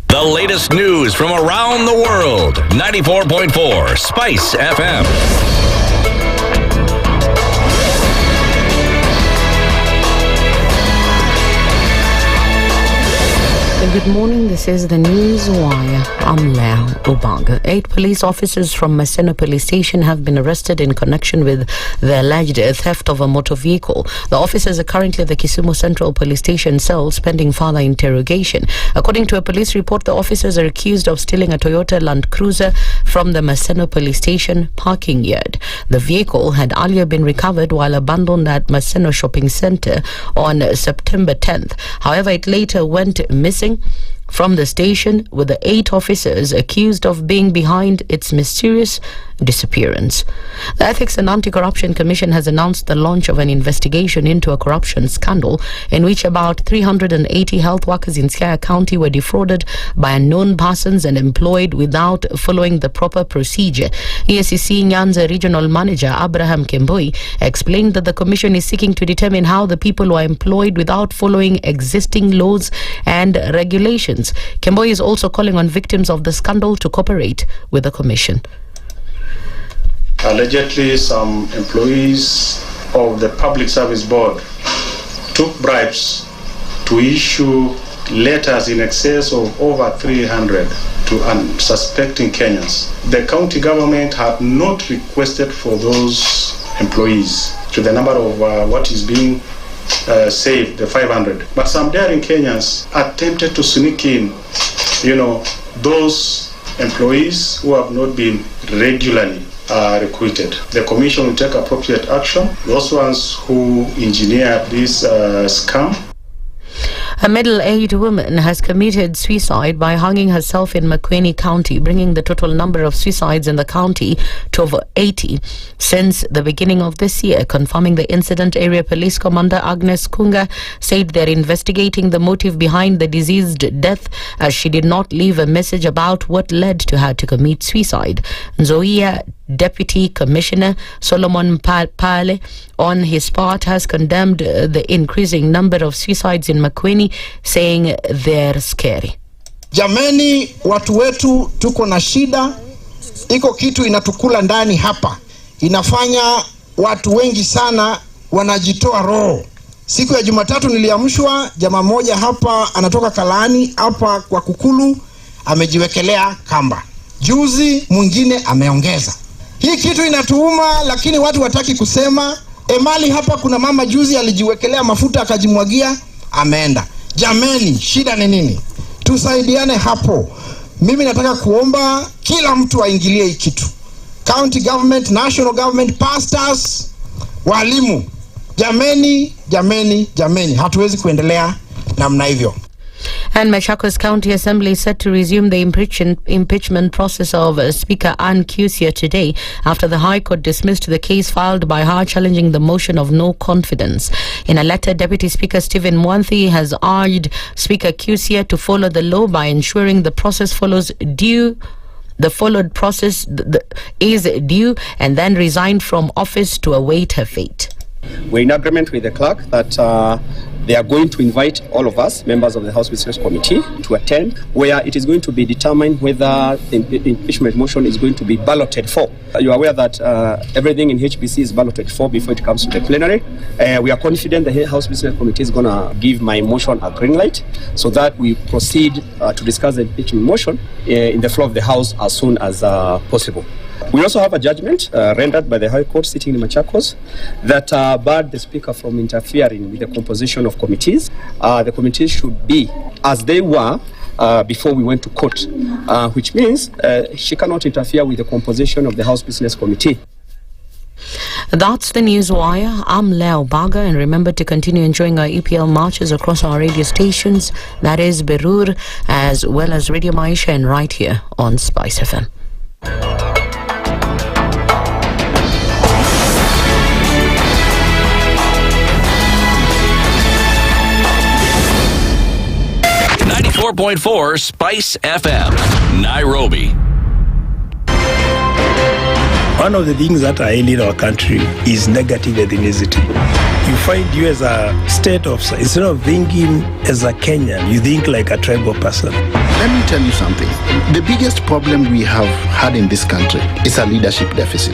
The latest news from around the world. 94.4 Spice FM. Good morning, this is the News Wire. I'm Leo Obaga. 8 police officers from Maseno police station have been arrested in connection with the alleged theft of a motor vehicle. The officers are currently at the Kisumu Central Police Station cells pending further interrogation. According to a police report, the officers are accused of stealing a Toyota Land Cruiser from the Maseno police station parking yard. The vehicle had earlier been recovered while abandoned at Maseno shopping center on September 10th. However, it later went missing from the station, with the 8 officers accused of being behind its mysterious disappearance. The Ethics and Anti-Corruption Commission has announced the launch of an investigation into a corruption scandal in which about 380 health workers in Siaya County were defrauded by unknown persons and employed without following the proper procedure. EACC Nyanza Regional Manager Abraham Kemboi explained that the commission is seeking to determine how the people were employed without following existing laws and regulations. Kemboi is also calling on victims of the scandal to cooperate with the commission. Allegedly, some employees of the Public Service Board took bribes to issue letters in excess of over 300 to unsuspecting Kenyans. The county government had not requested for those employees to the number of what is being saved, the 500. But some daring Kenyans attempted to sneak in, those employees who have not been regularly recruited. The commission will take appropriate action. Those ones who engineered this scam. A middle-aged woman has committed suicide by hanging herself in Makueni County, bringing the total number of suicides in the county to over 80 since the beginning of this year. Confirming the incident, Area Police Commander Agnes Kunga said they're investigating the motive behind the deceased's death, as she did not leave a message about what led to her to commit suicide. Nzoia Deputy Commissioner Solomon Pale, on his part, has condemned the increasing number of suicides in Makueni, saying they're scary. Jameni, watu wetu tuko na shida, iko kitu inatukula ndani hapa, inafanya watu wengi sana wanajitoa roho. Siku ya Jumatatu niliamshwa, jamaa moja hapa anatoka Kalani hapa kwa Kukulu amejiwekelea kamba. Juzi mwingine ameongeza. Hii kitu inatuuma, lakini watu wataki kusema. Emali hapa kuna mama juzi alijiwekelea mafuta akajimwagia, ameenda. Jameni, shida ni nini? Tusaidiane hapo. Mimi nataka kuomba kila mtu aingilie hii kitu. County government, national government, pastors, walimu. Jameni, jameni, jameni. Hatuwezi kuendelea namna hivyo. And Machakos County Assembly is set to resume the impeachment process of Speaker Ann Kusia today after the High Court dismissed the case filed by her challenging the motion of no confidence. In a letter, Deputy Speaker Stephen Mwanthi has urged Speaker Kusia to follow the law by ensuring the process follows due. The followed process is due, and then resigned from office to await her fate. We're in agreement with the clerk that they are going to invite all of us, members of the House Business Committee, to attend, where it is going to be determined whether the impeachment motion is going to be balloted for. You are aware that everything in HBC is balloted for before it comes to the plenary. We are confident the House Business Committee is going to give my motion a green light so that we proceed to discuss the impeachment motion in the floor of the House as soon as possible. We also have a judgment rendered by the High Court sitting in Machakos that barred the Speaker from interfering with the composition of committees. The committees should be as they were before we went to court, which means she cannot interfere with the composition of the House Business Committee. That's the News Wire. I'm Leo Baga, and remember to continue enjoying our EPL marches across our radio stations. That is Berur, as well as Radio Maisha, and right here on SpiceFM. .4 Spice FM, Nairobi. One of the things that are ailing our country is negative ethnicity. You find you as a state officer, instead of thinking as a Kenyan, you think like a tribal person. Let me tell you something. The biggest problem we have had in this country is a leadership deficit.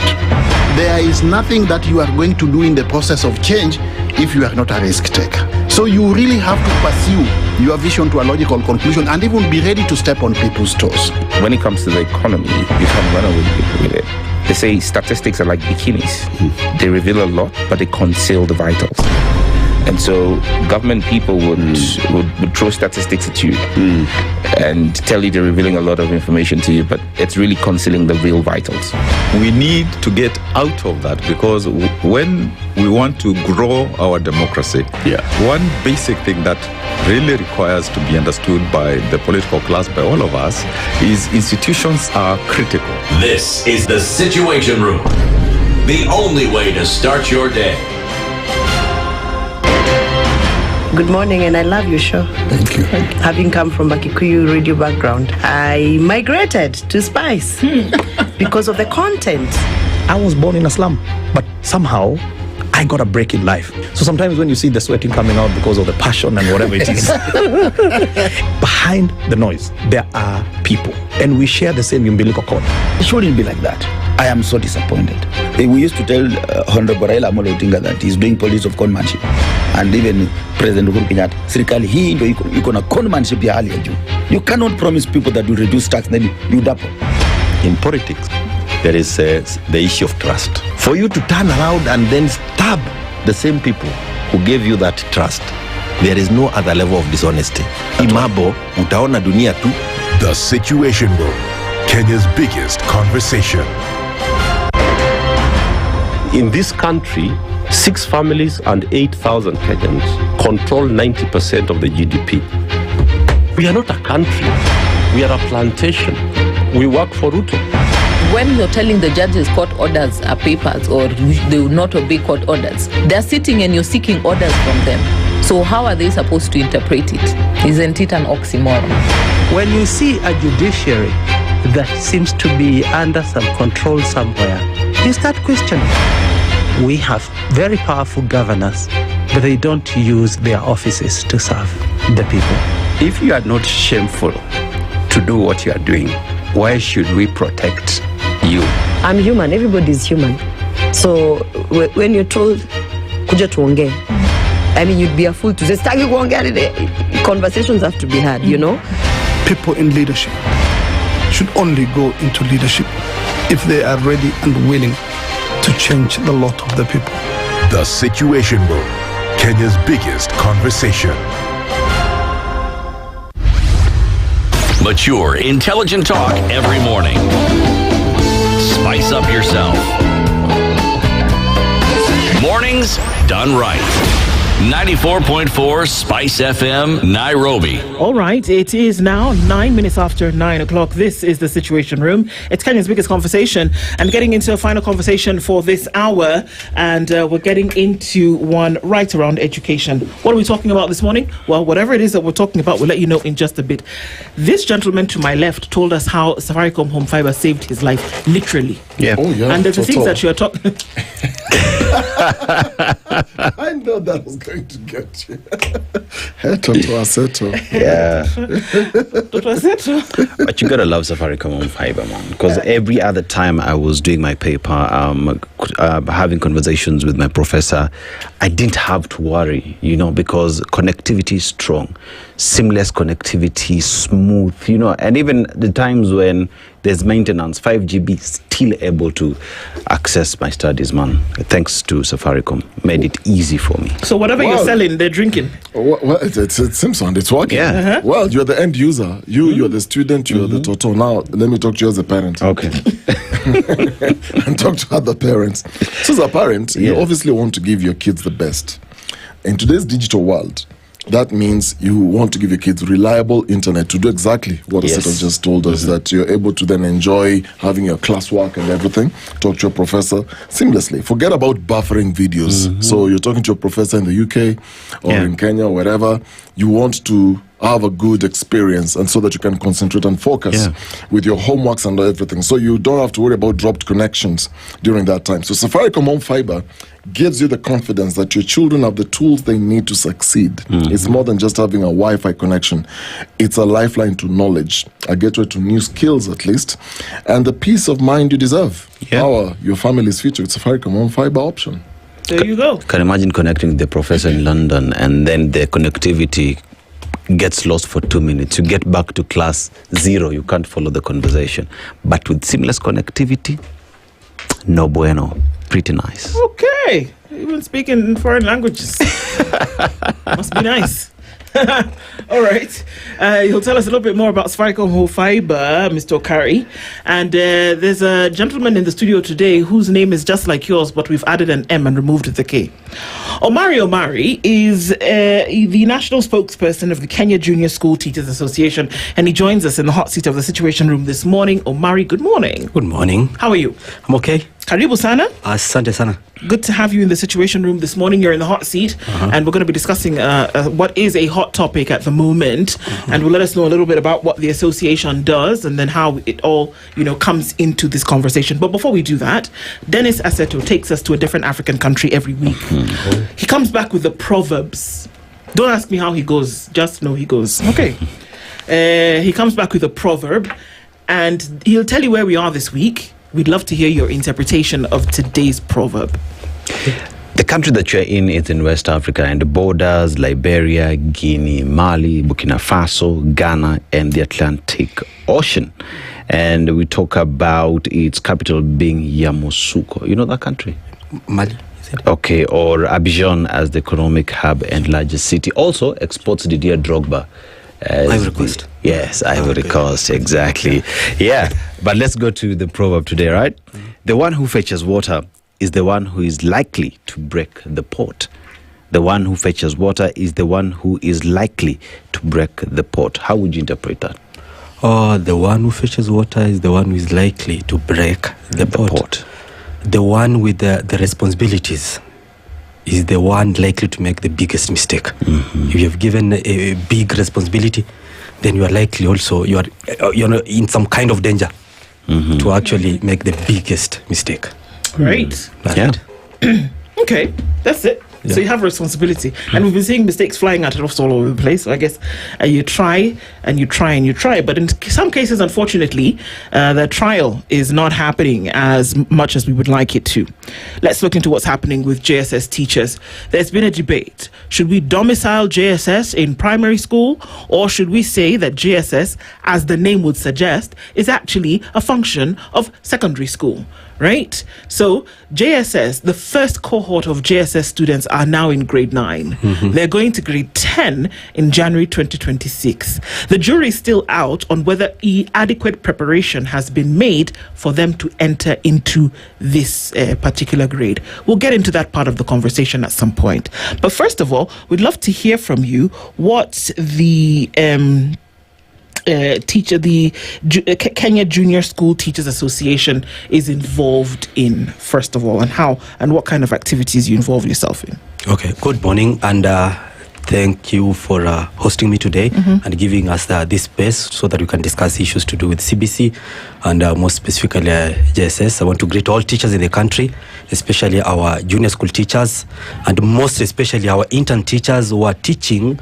There is nothing that you are going to do in the process of change if you are not a risk taker. So you really have to pursue your vision to a logical conclusion and even be ready to step on people's toes. When it comes to the economy, you can run away with people with it. They say statistics are like bikinis. They reveal a lot, but they conceal the vitals. And so government people would throw statistics at you and tell you they're revealing a lot of information to you, but it's really concealing the real vitals. We need to get out of that, because when we want to grow our democracy, one basic thing that really requires to be understood by the political class, by all of us, is institutions are critical. This is the Situation Room, the only way to start your day. Good morning, and I love your show. Thank you. Having come from a Kikuyu radio background, I migrated to Spice because of the content. I was born in a slum, but somehow I got a break in life. So sometimes when you see the sweating coming out because of the passion and whatever it is, behind the noise, there are people, and we share the same umbilical cord. It shouldn't be like that. I am so disappointed. We used to tell Honorable Raila Amolo Odinga that he's doing politics of conmanship, and even President Uhuru Kenyatta, serikali hii ndio iko na conmanship ya hali ya juu. You cannot promise people that you reduce tax, then you double. In politics, there is the issue of trust. For you to turn around and then stab the same people who gave you that trust, there is no other level of dishonesty. Imabo, utaona dunia tu. The Situation Room, Kenya's biggest conversation. In this country, 6 families and 8,000 Kenyans control 90% of the GDP. We are not a country. We are a plantation. We work for Ruto. When you're telling the judges court orders are papers or they will not obey court orders, they're sitting and you're seeking orders from them. So how are they supposed to interpret it? Isn't it an oxymoron? When you see a judiciary that seems to be under some control somewhere, you start questioning. We have very powerful governors, but they don't use their offices to serve the people. If you are not shameful to do what you are doing, why should we protect you? I'm human. Everybody's human. So when you're told, kuja tuongee, I mean, you'd be a fool to say, staki kuongea today. Conversations have to be had, you know? People in leadership should only go into leadership if they are ready and willing to change the lot of the people. The Situation Room, Kenya's biggest conversation. Mature, intelligent talk every morning. Spice up yourself. Mornings done right. 94.4 Spice FM, Nairobi. All right, it is now 9 minutes after 9 o'clock. This is the Situation Room. It's Kenya's biggest conversation. I'm getting into a final conversation for this hour, and we're getting into one right around education. What are we talking about this morning? Well, whatever it is that we're talking about, we'll let you know in just a bit. This gentleman to my left told us how Safaricom Home Fiber saved his life, literally. Yeah. Oh, yeah. And there's the things that you're talking... I know that was going to get you. Aseto. Yeah. Aseto. But you gotta love Safaricom on Fiber, man. Because every other time I was doing my paper, having conversations with my professor, I didn't have to worry, you know, because connectivity is strong, seamless connectivity, smooth, you know, and even the times when there's maintenance, 5GB still able to access my studies, man. Thanks to Safaricom, made it easy for me. So whatever you're selling, they're drinking. Well, it's Simpson. It's working. Yeah. Uh-huh. Well, you're the end user. You're the student. You're the total. Now, let me talk to you as a parent. Okay. And talk to other parents. So as a parent, you obviously want to give your kids the best. In today's digital world, that means you want to give your kids reliable internet to do exactly what Aseto just told us, that you're able to then enjoy having your classwork and everything, talk to your professor seamlessly. Forget about buffering videos. So you're talking to your professor in the UK or in Kenya or wherever. You want to have a good experience, and so that you can concentrate and focus with your homeworks and everything. So you don't have to worry about dropped connections during that time. So Safaricom Home Fiber gives you the confidence that your children have the tools they need to succeed. It's more than just having a Wi-Fi connection. It's a lifeline to knowledge, a gateway to new skills at least, and the peace of mind you deserve. Power your family's future. It's a Safaricom Home Fiber option. There you go. Can imagine connecting with the professor in London and then the connectivity gets lost for 2 minutes. You get back to class 0, you can't follow the conversation. But with seamless connectivity, no bueno. Pretty nice. Okay. Even speaking foreign languages. Must be nice. All right. He'll tell us a little bit more about Safaricom Fiber, Mr. Okari. And there's a gentleman in the studio today whose name is just like yours, but we've added an M and removed the K. Omari is the national spokesperson of the Kenya Junior School Teachers Association, and he joins us in the hot seat of the Situation Room this morning. Omari, good morning. Good morning. How are you? I'm okay. Karibu sana. Asante sana. Good to have you in the Situation Room this morning. You're in the hot seat, and we're going to be discussing what is a hot topic at the moment, and we'll let us know a little bit about what the association does and then how it all, comes into this conversation. But before we do that, Dennis Aseto takes us to a different African country every week. He comes back with the proverbs. Don't ask me how he goes, just know he goes. Okay. He comes back with a proverb, and he'll tell you where we are this week. We'd love to hear your interpretation of today's proverb. The country that you're in is in West Africa, and the borders Liberia, Guinea, Mali, Burkina Faso, Ghana, and the Atlantic Ocean. And we talk about its capital being Yamoussoukro. You know that country? Mali. Okay, or Abidjan as the economic hub and largest city. Also exports Didier Drogba. Ivory Coast. Yes, Ivory Coast, exactly. Yeah, but let's go to the proverb today, right? The one who fetches water is the one who is likely to break the pot. The one who fetches water is the one who is likely to break the pot. How would you interpret that? Oh, the one who fetches water is the one who is likely to break the pot. The one with the responsibilities is the one likely to make the biggest mistake. If you have given a big responsibility, then you are likely also, you are in some kind of danger to actually make the biggest mistake. Great. Okay, that's it. Yeah. So you have responsibility. And we've been seeing mistakes flying at us all over the place. So I guess you try and you try and you try. But in some cases, unfortunately, the trial is not happening as much as we would like it to. Let's look into what's happening with JSS teachers. There's been a debate. Should we domicile JSS in primary school, or should we say that JSS, as the name would suggest, is actually a function of secondary school? Right? So JSS, the first cohort of JSS students are now in grade 9. They're going to grade 10 in January 2026. The jury is still out on whether adequate preparation has been made for them to enter into this particular grade. We'll get into that part of the conversation at some point. But first of all, we'd love to hear from you what the Kenya Junior School Teachers Association is involved in, first of all, and how and what kind of activities you involve yourself in. Okay, good morning, and thank you for hosting me today and giving us this space so that we can discuss issues to do with CBC and more specifically JSS. I want to greet all teachers in the country, especially our junior school teachers, and most especially our intern teachers who are teaching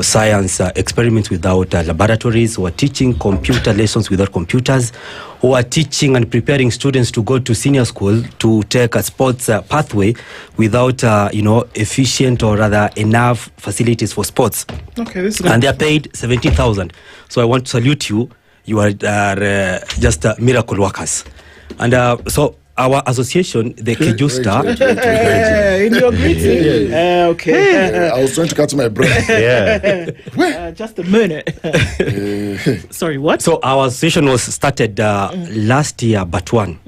science experiments without laboratories, who are teaching computer lessons without computers, who are teaching and preparing students to go to senior school to take a sports pathway without efficient or rather enough facilities for sports. Okay, this is and they are paid 17,000. So I want to salute you. You are just miracle workers. And so our association, the Kejusta. In your greeting. Okay. I was trying to catch my breath. Just a minute. Sorry, what? So our association was started last year, but when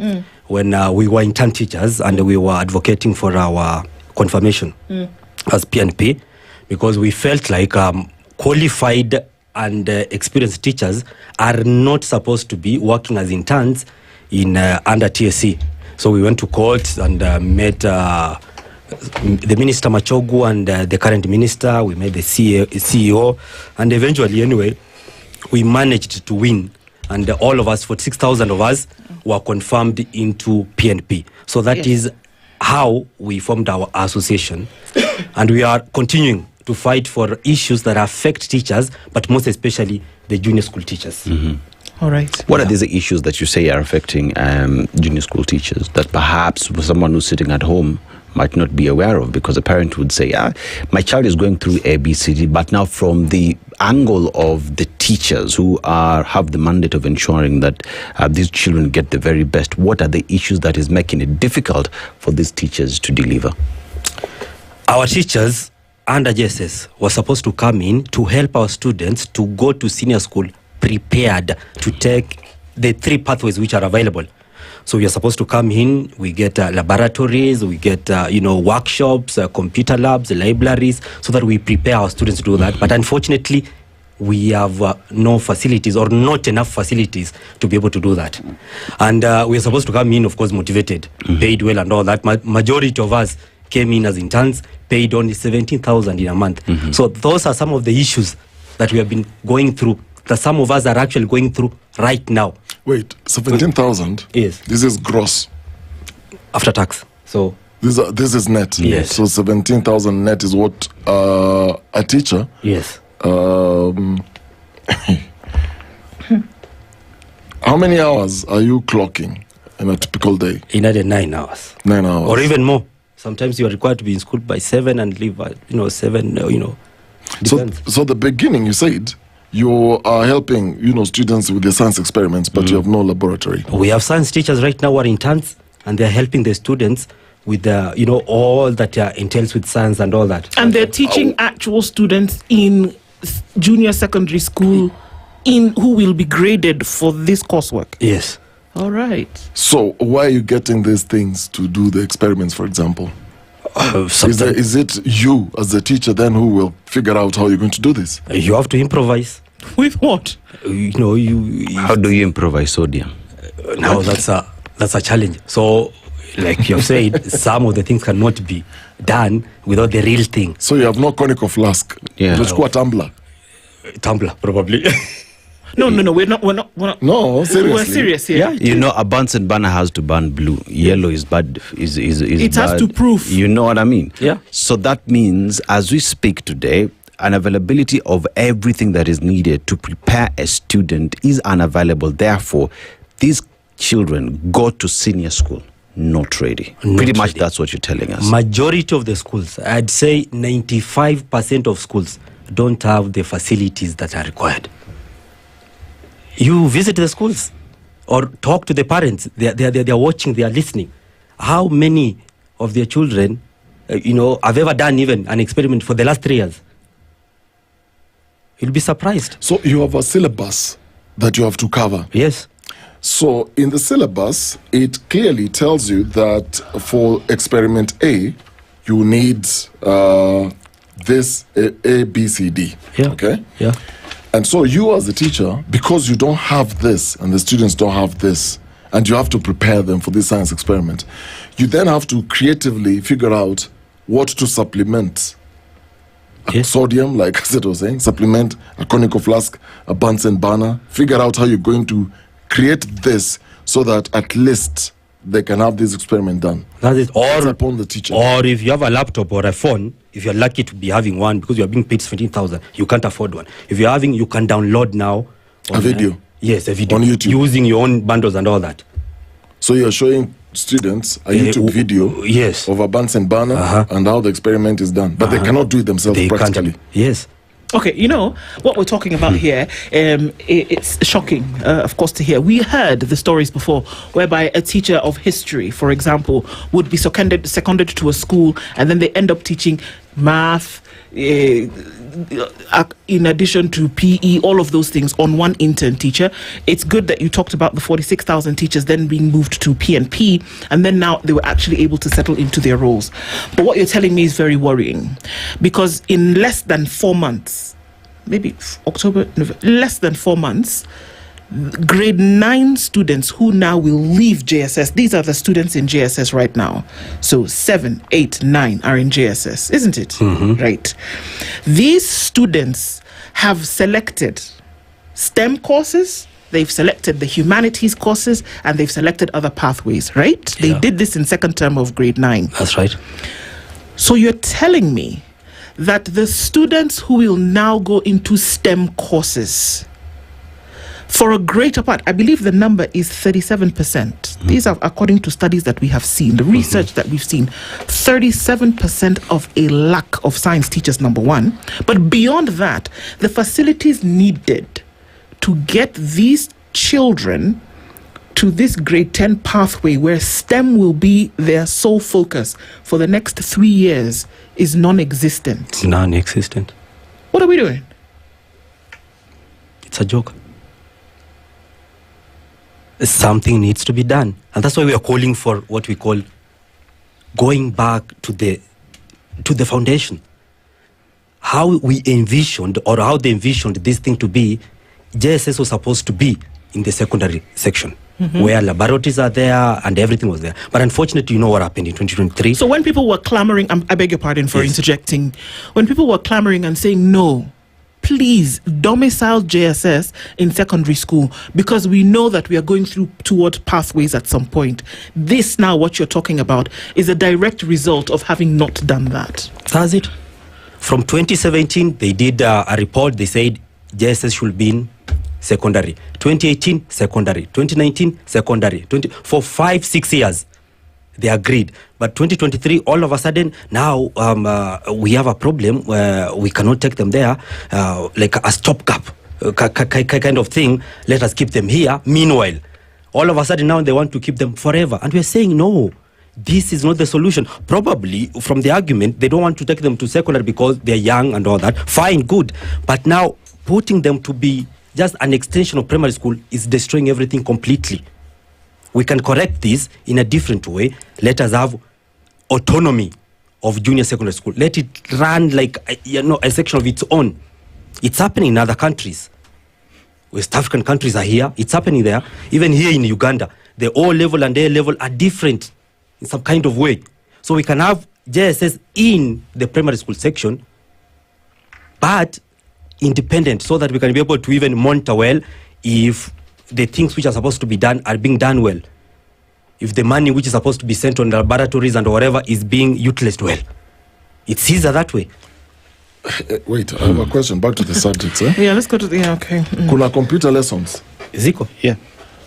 we were intern teachers and we were advocating for our confirmation as PNP, because we felt like qualified and experienced teachers are not supposed to be working as interns in under TSC. So we went to court and met the Minister Machogu and the current minister. We met the CEO, and eventually, anyway, we managed to win. And all of us, 46,000 of us, were confirmed into PNP. So that is how we formed our association. And we are continuing to fight for issues that affect teachers, but most especially the junior school teachers. All right. What are these issues that you say are affecting junior school teachers that perhaps someone who's sitting at home might not be aware of, because a parent would say, my child is going through ABCD, but now from the angle of the teachers who have the mandate of ensuring that these children get the very best, what are the issues that is making it difficult for these teachers to deliver? Our teachers under JSS were supposed to come in to help our students to go to senior school prepared to take the 3 pathways which are available. So we are supposed to come in, we get laboratories, we get workshops, computer labs, libraries, so that we prepare our students to do that. But unfortunately, we have no facilities, or not enough facilities to be able to do that. And we are supposed to come in, of course, motivated, paid well and all that. Majority of us came in as interns, paid only 17,000 in a month. So those are some of the issues that we have been going through, that some of us are actually going through right now. Wait, 17,000? Yes. This is gross. After tax. So this is net. Yes. So 17,000 net is what a teacher. Yes. How many hours are you clocking in a typical day? In a day, 9 hours. 9 hours. Or even more. Sometimes you are required to be in school by 7 and leave at 7. Depends. So the beginning, you said you are helping students with their science experiments, but you have no laboratory. We have science teachers right now who are interns, and they're helping the students with all that entails with science and all that. And they're teaching actual students in junior secondary school who will be graded for this coursework. Yes. All right. So why are you getting these things to do the experiments, for example? Is it you as the teacher then who will figure out how you're going to do this? You have to improvise. With what? How do you improvise sodium? Now that's a challenge. So, like you've said, some of the things cannot be done without the real thing. So you have no conical flask. Yeah. Let's go a tumbler. Tumbler, probably. No, we're not. No, seriously. We're serious here. Yeah. A Bunsen burner has to burn blue. Yellow is bad. It has to proof. You know what I mean? Yeah. So that means, as we speak today, an availability of everything that is needed to prepare a student is unavailable. Therefore, these children go to senior school not ready. Pretty much that's what you're telling us. Majority of the schools, I'd say 95% of schools don't have the facilities that are required. You visit the schools or talk to the parents. They're watching, they are listening. How many of their children, have ever done even an experiment for the last 3 years? You'll be surprised. So you have a syllabus that you have to cover. Yes. So in the syllabus, it clearly tells you that for experiment A, you need this A, B, C, D. Yeah. Okay? Yeah. And so you as a teacher, because you don't have this and the students don't have this, and you have to prepare them for this science experiment, you then have to creatively figure out what to supplement. Sodium, like Aseto was saying, supplement a conical flask, a Bunsen burner, figure out how you're going to create this so that at least they can have this experiment done. That is all upon the teacher. Or if you have a laptop or a phone, if you're lucky to be having one, because you're being paid 17,000, you can't afford one. If you're having, you can download now a video. Yes, a video on YouTube using your own bundles and all that. So you're showing students a YouTube video yes, of a Bunsen burner and how the experiment is done, but they cannot do it themselves practically. Yes. Okay, what we're talking about here, it's shocking, of course, to hear. We heard the stories before whereby a teacher of history, for example, would be seconded to a school, and then they end up teaching math, in addition to PE, all of those things on one intern teacher. It's good that you talked about the 46,000 teachers then being moved to P&P, and then now they were actually able to settle into their roles. But what you're telling me is very worrying, because in less than 4 months, maybe October, November, less than 4 months, grade 9 students who now will leave JSS, these are the students in JSS right now. So 7, 8, 9 are in JSS, isn't it? Right. These students have selected STEM courses, they've selected the humanities courses, and they've selected other pathways, right? Yeah. They did this in second term of grade 9. That's right. So you're telling me that the students who will now go into STEM courses For a greater part, I believe the number is 37%. These are according to studies that we have seen, the research that we've seen. 37% of a lack of science teachers, number one. But beyond that, the facilities needed to get these children to this grade 10 pathway where STEM will be their sole focus for the next 3 years is non-existent. Non-existent. What are we doing? It's a joke. Something needs to be done. And that's why we are calling for what we call going back to the foundation. How we envisioned, or how they envisioned this thing to be, JSS was supposed to be in the secondary section, where laboratories are there and everything was there. But unfortunately, you know what happened in 2023. So when people were clamoring, I beg your pardon for interjecting, when people were clamoring and saying, no, please domicile JSS in secondary school, because we know that we are going toward pathways at some point. This now, what you're talking about, is a direct result of having not done that. That's it. From 2017, they did a report. They said JSS should be in secondary. 2018, secondary. 2019, secondary. For 5-6 years, they agreed. But 2023, all of a sudden, now we have a problem where we cannot take them there, like a stopgap kind of thing. Let us keep them here. Meanwhile, all of a sudden now they want to keep them forever. And we're saying, no, this is not the solution. Probably from the argument, they don't want to take them to secondary because they're young and all that. Fine, good. But now putting them to be just an extension of primary school is destroying everything completely. We can correct this in a different way. Let us have autonomy of junior secondary school. Let it run like a section of its own. It's happening in other countries. West African countries are here. It's happening there. Even here in Uganda, the O level and A level are different in some kind of way. So we can have JSS in the primary school section, but independent, so that we can be able to even monitor well if the things which are supposed to be done are being done well. If the money which is supposed to be sent on laboratories and whatever is being utilized well. It's easier that way. Wait, I have a question back to the subject. Yeah, let's go to the, okay. Kuna computer lessons? Ziko, yeah.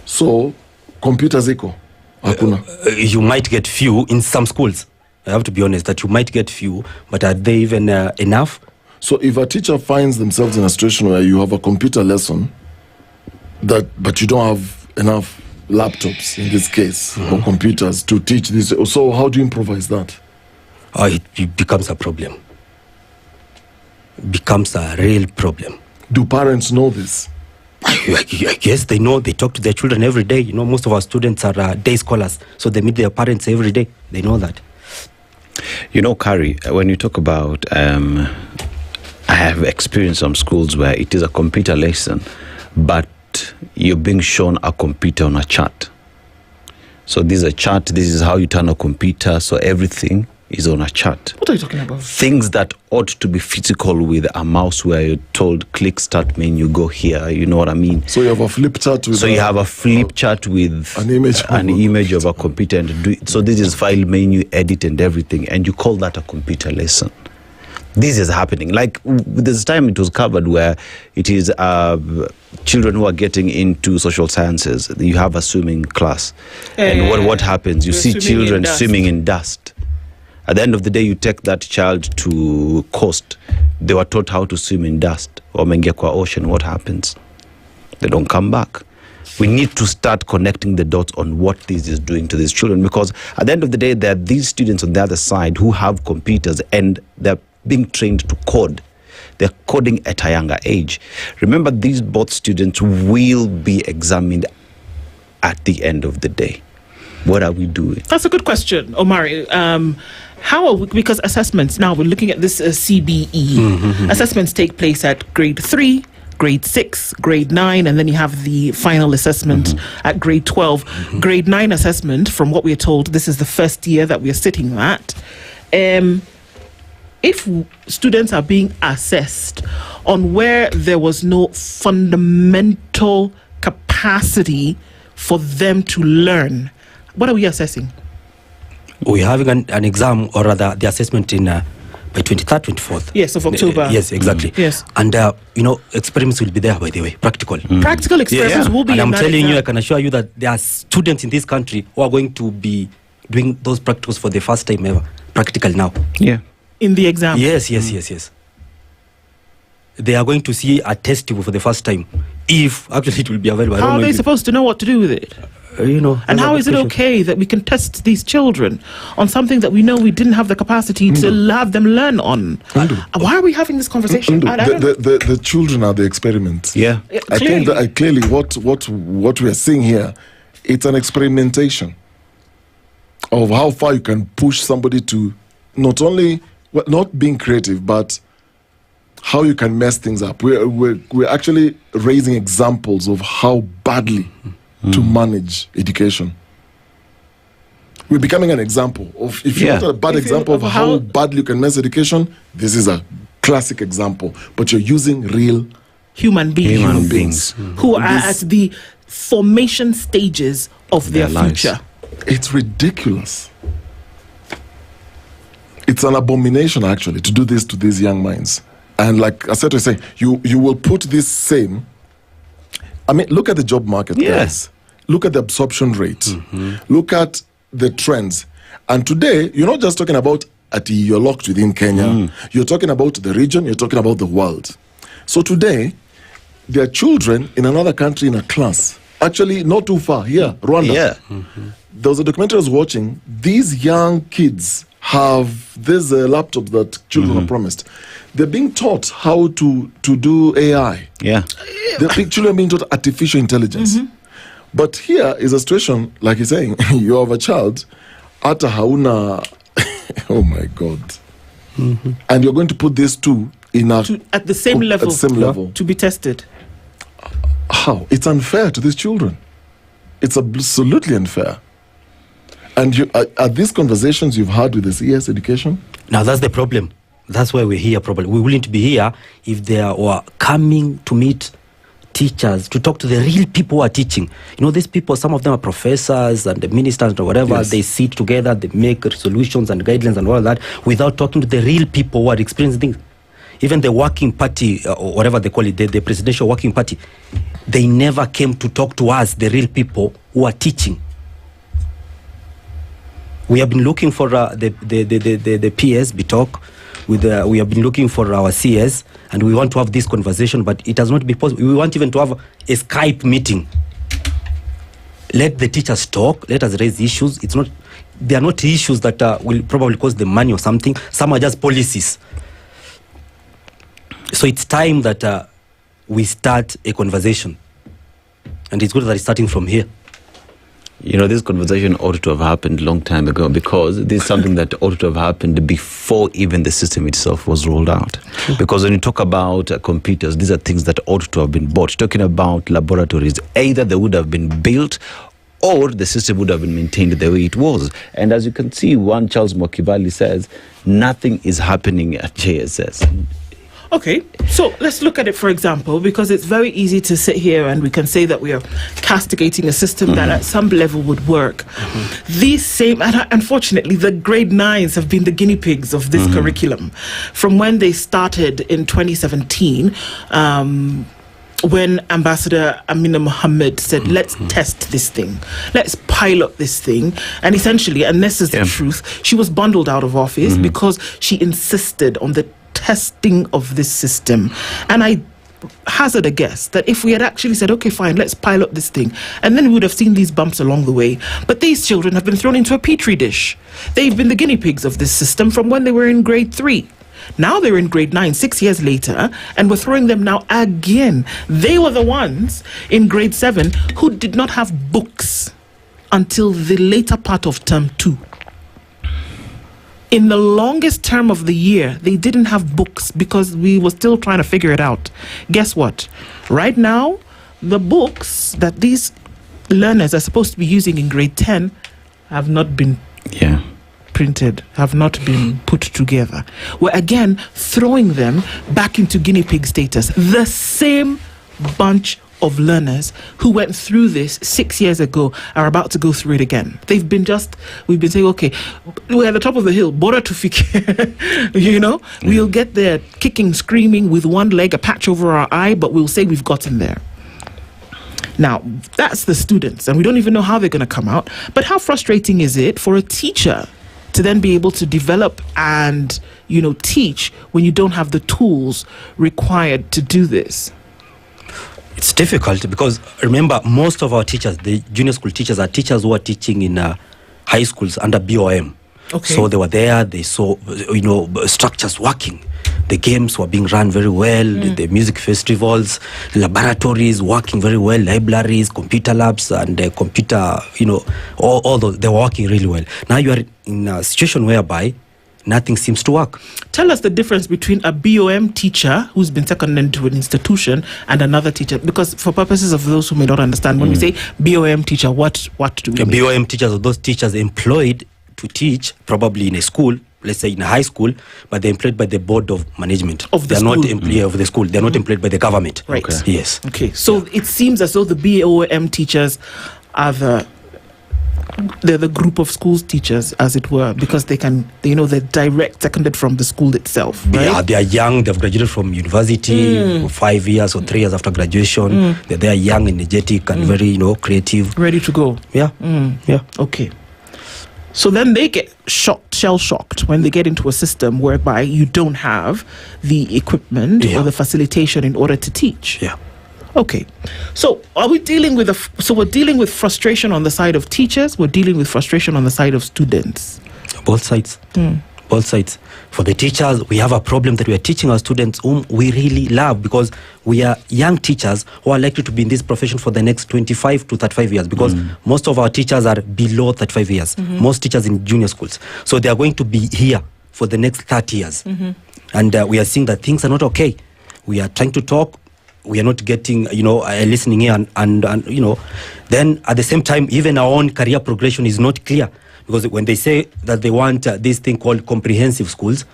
So, computer ziko? Hakuna? You might get few in some schools. I have to be honest that you might get few, but are they even enough? So if a teacher finds themselves in a situation where you have a computer lesson, but you don't have enough laptops in this case, or computers to teach this, so how do you improvise that? It becomes a problem. Becomes a real problem. Do parents know this? I guess they know. They talk to their children every day. You know, most of our students are day scholars, so they meet their parents every day. They know that. You know, Kari, when you talk about, I have experienced some schools where it is a computer lesson, but you're being shown a computer on a chart. So this is a chart. This is how you turn a computer. So everything is on a chart. What are you talking about? Things that ought to be physical with a mouse where you're told click start menu, go here. You know what I mean? So you have a flip chart with you have a flip chart with an image of a computer and do it. So this is file menu, edit and everything, and you call that a computer lesson. This is happening. Like this time it was covered where it is children who are getting into social sciences. You have a swimming class. And what happens? You see children swimming in dust. At the end of the day, you take that child to coast. They were taught how to swim in dust or Mengekwa Ocean. What happens? They don't come back. We need to start connecting the dots on what this is doing to these children, because at the end of the day, there are these students on the other side who have computers and they're being trained to code. They're coding at a younger age. Remember, these both students will be examined at the end of the day. What are we doing? That's a good question, Omari. How are we, because assessments, now we're looking at this CBE. Assessments take place at grade 3, grade 6, grade 9, and then you have the final assessment at grade 12. Grade 9 assessment, from what we're told, this is the first year that we're sitting at. If students are being assessed on where there was no fundamental capacity for them to learn, what are we assessing? We're having an exam, or rather the assessment in by 23rd, 24th. Yes, of October. Yes, exactly. Yes. And, experiments will be there, by the way, practical. Practical experiments will be And in I'm that telling you, exam. I can assure you that there are students in this country who are going to be doing those practicals for the first time ever. Practical now. Yeah. In the exam. Yes. They are going to see a test tube for the first time. If actually it will be available. I How don't are know they if supposed to know what to do with it? And how is it okay that we can test these children on something that we know we didn't have the capacity to have them learn on? Why are we having this conversation? I don't know. The children are the experiments. Yeah. I think that clearly what we are seeing here, it's an experimentation of how far you can push somebody to not only not being creative, but how you can mess things up. We're actually raising examples of how badly to manage education. We're becoming an example of, if you want a bad example of how badly you can mess education, this is a classic example. But you're using real human beings who are at the formation stages of their future. It's ridiculous. It's an abomination, actually, to do this to these young minds. And like Aseto is saying, you will put this same. I mean, look at the job market, guys. Look at the absorption rate. Look at the trends. And today, you're not just talking about you're locked within Kenya. You're talking about the region. You're talking about the world. So today, there are children in another country in a class. Actually, not too far here, Rwanda. Yeah. There was a documentary I was watching. These young kids have these laptops that children are promised. They're being taught how to do AI. Yeah. Children are being taught artificial intelligence. But here is a situation, like you're saying, you have a child, ata hauna, oh my God. And you're going to put these two at the same level. At the same level. To be tested. How? It's unfair to these children. It's absolutely unfair. And are these conversations you've had with the CS education? Now that's the problem. That's why we're here, probably. We wouldn't be here if they were coming to meet teachers, to talk to the real people who are teaching. These people, some of them are professors and the ministers or whatever. Yes. They sit together, they make resolutions and guidelines and all of that without talking to the real people who are experiencing things. Even the working party, or whatever they call it, the presidential working party, they never came to talk to us, the real people who are teaching. We have been looking for the PS, BTOC. We have been looking for our CS, and we want to have this conversation, but it has not been possible. We want even to have a Skype meeting. Let the teachers talk. Let us raise issues. They are not issues that will probably cost them money or something. Some are just policies. So it's time that we start a conversation, and it's good that it's starting from here. This conversation ought to have happened a long time ago, because this is something that ought to have happened before even the system itself was rolled out. Because when you talk about computers, these are things that ought to have been bought. Talking about laboratories, either they would have been built or the system would have been maintained the way it was. And as you can see, one Charles Mokibali says, nothing is happening at JSS. Okay, so let's look at it, for example, because it's very easy to sit here and we can say that we are castigating a system that at some level would work. These same, and unfortunately, the grade 9s have been the guinea pigs of this curriculum. From when they started in 2017, when Ambassador Amina Mohammed said, let's test this thing, let's pilot this thing, and essentially, and this is the truth, she was bundled out of office because she insisted on the testing of this system. And I hazard a guess that if we had actually said, okay, fine, let's pilot this thing, and then we would have seen these bumps along the way. But these children have been thrown into a petri dish. They've been the guinea pigs of this system from when they were in grade 3. Now they're in grade 9, 6 years later, and we're throwing them now again. They were the ones in grade 7 who did not have books until the later part of term 2. In the longest term of the year, they didn't have books because we were still trying to figure it out. Guess what? Right now, the books that these learners are supposed to be using in grade 10 have not been printed, have not been put together. We're again throwing them back into guinea pig status. The same bunch of learners who went through this 6 years ago are about to go through it again. We've been saying, okay, we're at the top of the hill, bora tufike, we'll get there kicking, screaming with one leg, a patch over our eye, but we'll say we've gotten there. Now, that's the students, and we don't even know how they're going to come out. But how frustrating is it for a teacher to then be able to develop and, teach when you don't have the tools required to do this? It's difficult because, remember, most of our teachers, the junior school teachers, are teachers who are teaching in high schools under BOM. Okay. So they were there, they saw, structures working. The games were being run very well, the music festivals, laboratories working very well, libraries, computer labs, and computer, all those, they were working really well. Now you are in a situation whereby nothing seems to work. Tell us the difference between a BOM teacher who's been seconded into an institution and another teacher, because for purposes of those who may not understand, when we say BOM teacher, what do we mean? BOM teachers are those teachers employed to teach, probably in a school, let's say in a high school, but they're employed by the board of management. Of the they're school. Not of the school. They're not employed by the government. Right. Okay. Yes. Okay. So it seems as though the BOM teachers are they're the group of schools teachers, as it were, because they're direct seconded from the school itself. Right? Yeah, they are young. They've graduated from university 5 years or 3 years after graduation. They are young, energetic, and very creative, ready to go. Yeah. Yeah. Okay. So then they get shell-shocked when they get into a system whereby you don't have the equipment or the facilitation in order to teach. Yeah. Okay. So are we dealing with we're dealing with frustration on the side of teachers, we're dealing with frustration on the side of students? Both sides. Both sides. For the teachers, we have a problem that we are teaching our students whom we really love, because we are young teachers who are likely to be in this profession for the next 25 to 35 years, because most of our teachers are below 35 years, most teachers in junior schools. So they are going to be here for the next 30 years. And we are seeing that things are not okay. We are trying to talk. We are not getting, listening here. And then at the same time, even our own career progression is not clear. Because when they say that they want this thing called comprehensive schools,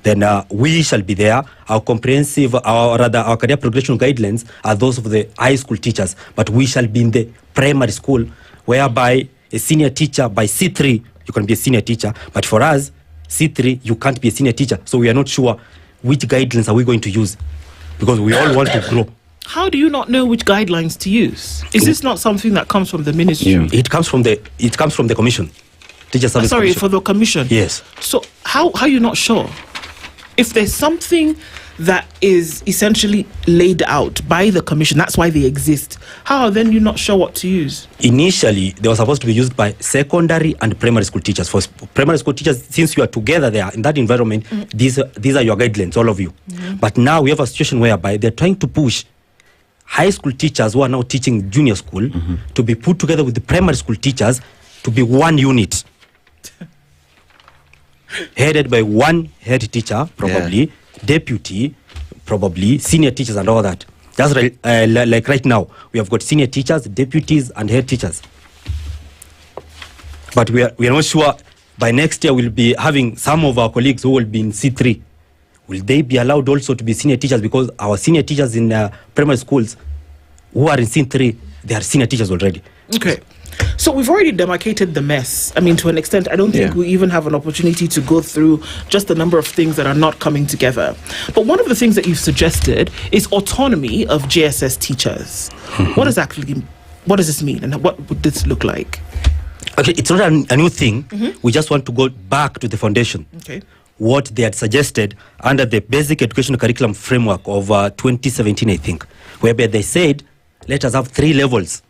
then we shall be there. Our comprehensive, our career progression guidelines are those of the high school teachers, but we shall be in the primary school, whereby a senior teacher by C3, you can be a senior teacher, but for us, C3, you can't be a senior teacher. So we are not sure which guidelines are we going to use, because we all want to grow. How do you not know which guidelines to use? Is this not something that comes from the ministry? Yeah. It comes from the commission. Commission. For the commission. Yes. So how are you not sure? If there's something that is essentially laid out by the commission, that's why they exist, how are then you not sure what to use? Initially, they were supposed to be used by secondary and primary school teachers. For primary school teachers, since you are together there in that environment, these are your guidelines, all of you. But now we have a situation whereby they're trying to push high school teachers who are now teaching junior school to be put together with the primary school teachers to be one unit. Headed by one head teacher, probably, deputy, probably, senior teachers and all that. That's like right now, we have got senior teachers, deputies, and head teachers. But we are not sure by next year we'll be having some of our colleagues who will be in C3. Will they be allowed also to be senior teachers? Because our senior teachers in primary schools who are in C3, they are senior teachers already. Okay. So we've already demarcated the mess. I mean, to an extent, I don't think we even have an opportunity to go through just the number of things that are not coming together. But one of the things that you've suggested is autonomy of JSS teachers. What does this mean, and what would this look like? Okay, it's not a new thing. We just want to go back to the foundation. Okay. What they had suggested under the Basic Education Curriculum Framework of 2017, I think, whereby they said, let us have 3 levels: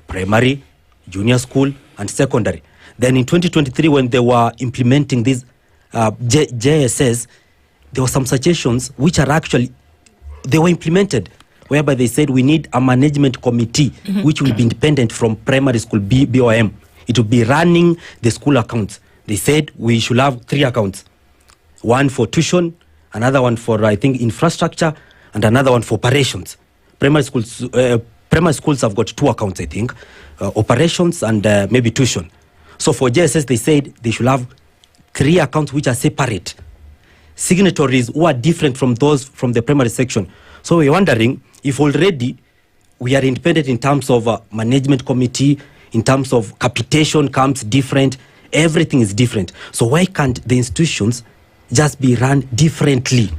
primary, junior school, and secondary. Then in 2023, when they were implementing these JSS, there were some suggestions which are actually, they were implemented, whereby they said we need a management committee which will be independent from primary school BOM. It will be running the school accounts. They said we should have 3 accounts. One for tuition, another one for, I think, infrastructure, and another one for operations. Primary schools have got 2 accounts, I think, operations and maybe tuition. So for JSS, they said they should have 3 accounts which are separate. Signatories who are different from those from the primary section. So we're wondering if already we are independent in terms of management committee, in terms of capitation comes different. Everything is different. So why can't the institutions just be run differently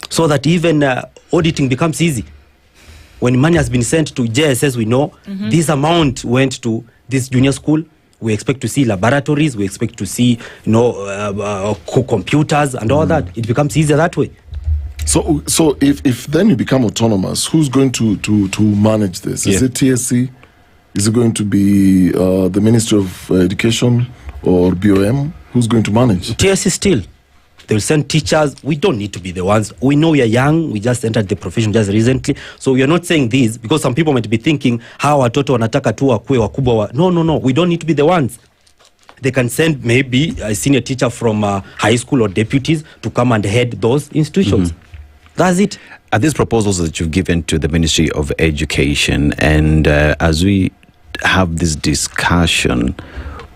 so that even auditing becomes easy? When money has been sent to JSS, we know this amount went to this junior school. We expect to see laboratories. We expect to see, computers and all that. It becomes easier that way. So if then you become autonomous, who's going to manage this? Is it TSC? Is it going to be the Ministry of Education or BOM? Who's going to manage? TSC still. They will send teachers. We don't need to be the ones. We know we are young. We just entered the profession just recently. So we are not saying this because some people might be thinking, how watoto wanataka tu wakue wakubwa wa. No. We don't need to be the ones. They can send maybe a senior teacher from high school or deputies to come and head those institutions. That's it. Are these proposals that you've given to the Ministry of Education, and as we have this discussion,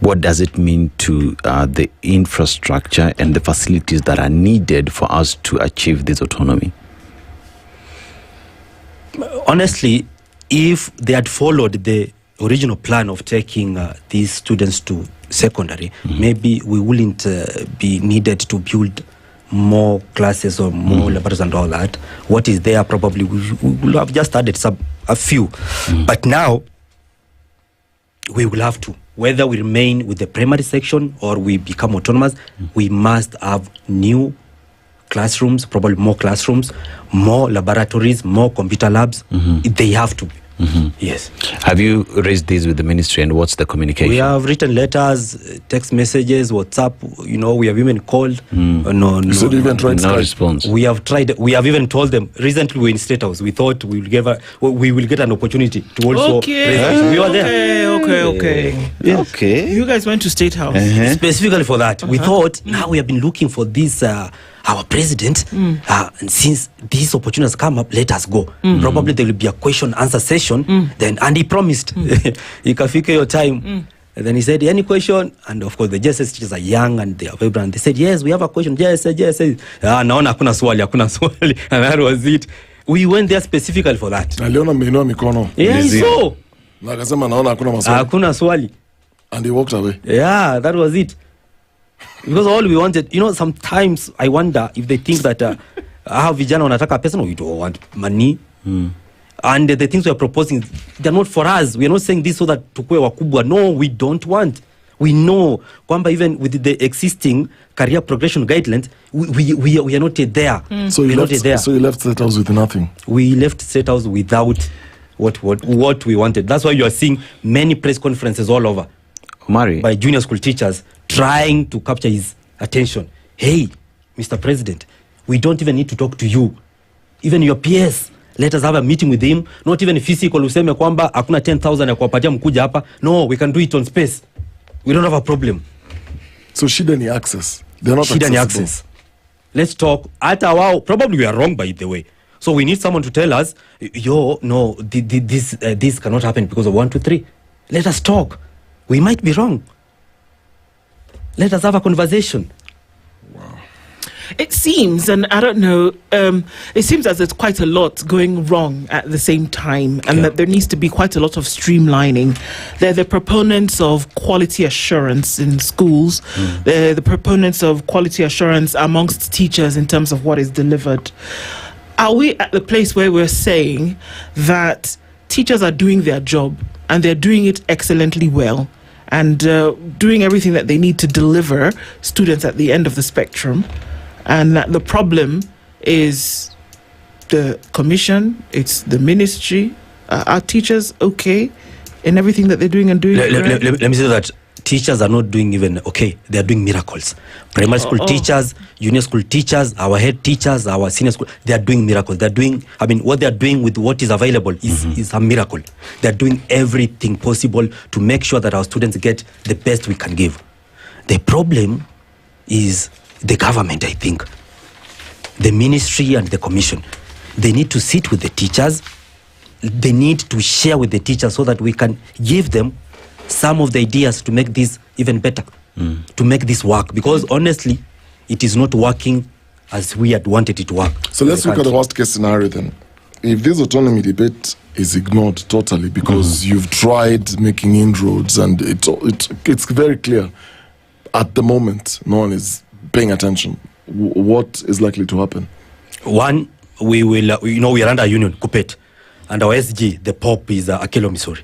what does it mean to the infrastructure and the facilities that are needed for us to achieve this autonomy? Honestly, if they had followed the original plan of taking these students to secondary, maybe we wouldn't be needed to build more classes or more laboratories and all that. What is there probably we will have just added a few. But now we will have to, whether we remain with the primary section or we become autonomous, we must have new classrooms, probably more classrooms, more laboratories, more computer labs. They have to be. Yes. Have you raised this with the ministry, and what's the communication? We have written letters, text messages, WhatsApp. We have even called. No response. We have tried. We have even told them. Recently, we were in State House. We thought we will get an opportunity to also. Okay. We were there. Okay. Yes. Okay. You guys went to State House specifically for that. We thought now we have been looking for this. Our president, and since these opportunities come up, let us go. Probably there will be a question-answer session. Then, and he promised, ikafika your time. And then he said, any question? And of course, the JSS teachers are young and they are vibrant. They said, yes, we have a question. JSS. Naona hakuna swali. And that was it. We went there specifically for that. Aliona meinua mikono. Yeah, so. Na akasema naona hakuna maswali. Hakuna swali. And he walked away. Yeah, that was it. Because all we wanted, sometimes I wonder if they think that vijana wanataka pesa. No, we don't want money. And the things we are proposing, they're not for us. We are not saying this so that tukue wakubwa. No, we don't want. We know kwamba even with the existing career progression guidelines, we are not there. So you left State House with nothing. We left State House without what we wanted. That's why you are seeing many press conferences all over. Omari, by junior school teachers trying to capture his attention. Hey, Mr. President, we don't even need to talk to you. Even your PS, let us have a meeting with him. Not even physical, useme kwamba hakuna 10,000 ya kuwapatia mkuja hapa. No, we can do it on space. We don't have a problem. So shida ni access. They're not shida ni access. Let's talk. Hata wao, probably we are wrong by the way. So we need someone to tell us, this cannot happen because of 1, 2, 3. Let us talk. We might be wrong. Let us have a conversation. Wow. It seems, and I don't know, it seems as there's quite a lot going wrong at the same time, and that there needs to be quite a lot of streamlining. They're the proponents of quality assurance in schools. They're the proponents of quality assurance amongst teachers in terms of what is delivered. Are we at the place where we're saying that teachers are doing their job and they're doing it excellently well, and doing everything that they need to deliver students at the end of the spectrum, and that the problem is the commission, it's the ministry? Are teachers okay in everything that they're doing and doing? Let me say that teachers are not doing even okay. They are doing miracles. Primary school teachers, junior school teachers, our head teachers, our senior school, they are doing miracles. They're doing, what they are doing with what is available is a miracle. They're doing everything possible to make sure that our students get the best we can give. The problem is the government, I think. The ministry and the commission. They need to sit with the teachers. They need to share with the teachers so that we can give them some of the ideas to make this even better, to make this work. Because honestly, it is not working as we had wanted it to work. So let's look at the worst case scenario then. if this autonomy debate is ignored totally because you've tried making inroads and it's very clear at the moment no one is paying attention, what is likely to happen? One, we will, we are under union, Kupet, and our SG, the Pope, is Akelo Missouri.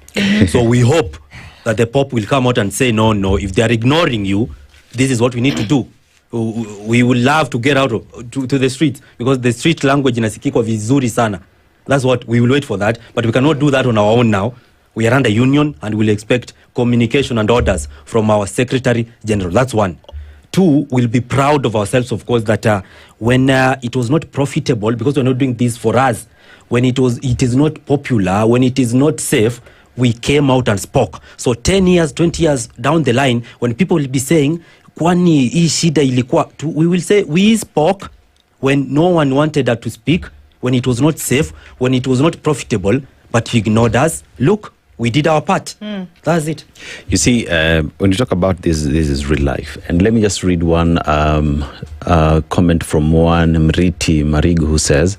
So we hope that the Pope will come out and say, no, if they are ignoring you, this is what we need to do. We would love to get out to the streets, because the street language inasikikwa vizuri sana. That's what we will wait for that, but we cannot do that on our own now. We are under union and we'll expect communication and orders from our Secretary General. That's one. Two, we'll be proud of ourselves, of course, that when it was not profitable, because we're not doing this for us, when it is not popular, when it is not safe, we came out and spoke. So 10 years, 20 years down the line, when people will be saying, kwani hii shida ilikuwa, we will say, we spoke when no one wanted us to speak, when it was not safe, when it was not profitable, but you ignored us. Look, we did our part. That's it. You see, when you talk about this is real life. And let me just read one comment from one Mriti Marigu, who says,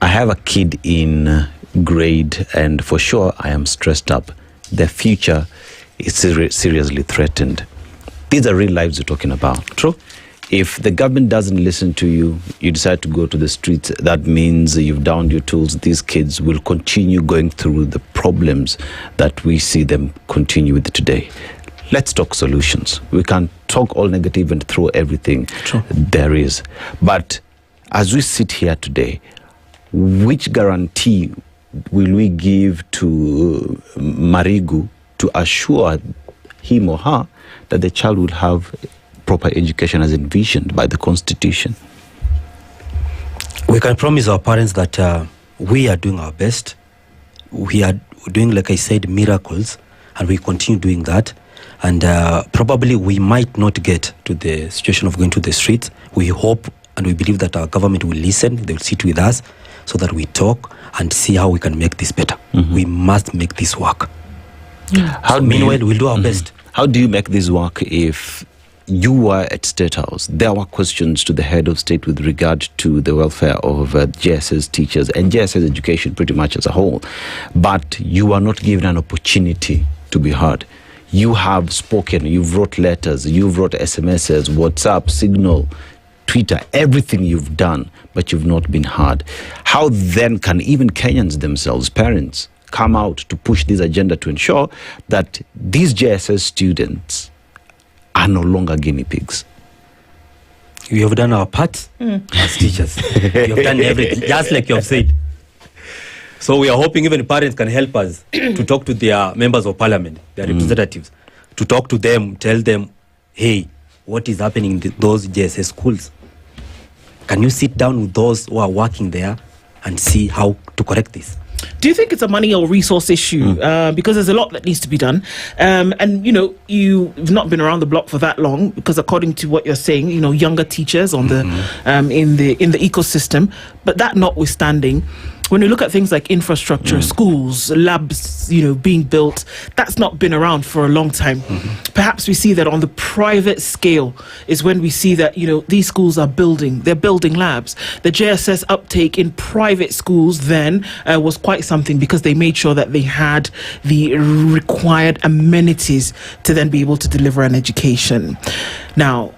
I have a kid in grade and for sure I am stressed up. Their future is seriously threatened. These are real lives we're talking about. True. If the government doesn't listen to you, you decide to go to the streets, that means you've downed your tools. These kids will continue going through the problems that we see them continue with today. Let's talk solutions. We can talk all negative and throw everything there is. But as we sit here today, which guarantee will we give to Marigu to assure him or her that the child will have proper education as envisioned by the Constitution? We can promise our parents that we are doing our best. We are doing, like I said, miracles, and we continue doing that. And probably we might not get to the situation of going to the streets. We hope and we believe that our government will listen. They will sit with us so that we talk and see how we can make this better. We must make this work. Meanwhile, we'll do our best. How do you make this work if you were at State House? There were questions to the head of state with regard to the welfare of JSS teachers and JSS education pretty much as a whole. But you were not given an opportunity to be heard. You have spoken, you've wrote letters, you've wrote SMSs, WhatsApp, Signal, Twitter, everything you've done, but you've not been heard. How then can even Kenyans themselves, parents, come out to push this agenda to ensure that these JSS students are no longer guinea pigs? We have done our part as teachers. We have done everything, just like you have said. So we are hoping even parents can help us to talk to their members of parliament, their representatives, to talk to them, tell them, hey, what is happening in those JSS schools? Can you sit down with those who are working there and see how to correct this? Do you think it's a money or resource issue? Because there's a lot that needs to be done. And, you've not been around the block for that long, because according to what you're saying, younger teachers on the in the ecosystem. But that notwithstanding, when you look at things like infrastructure, schools, labs, being built, that's not been around for a long time. Perhaps we see that on the private scale is when we see that, these schools are they're building labs. The JSS uptake in private schools then was quite something, because they made sure that they had the required amenities to then be able to deliver an education. Now,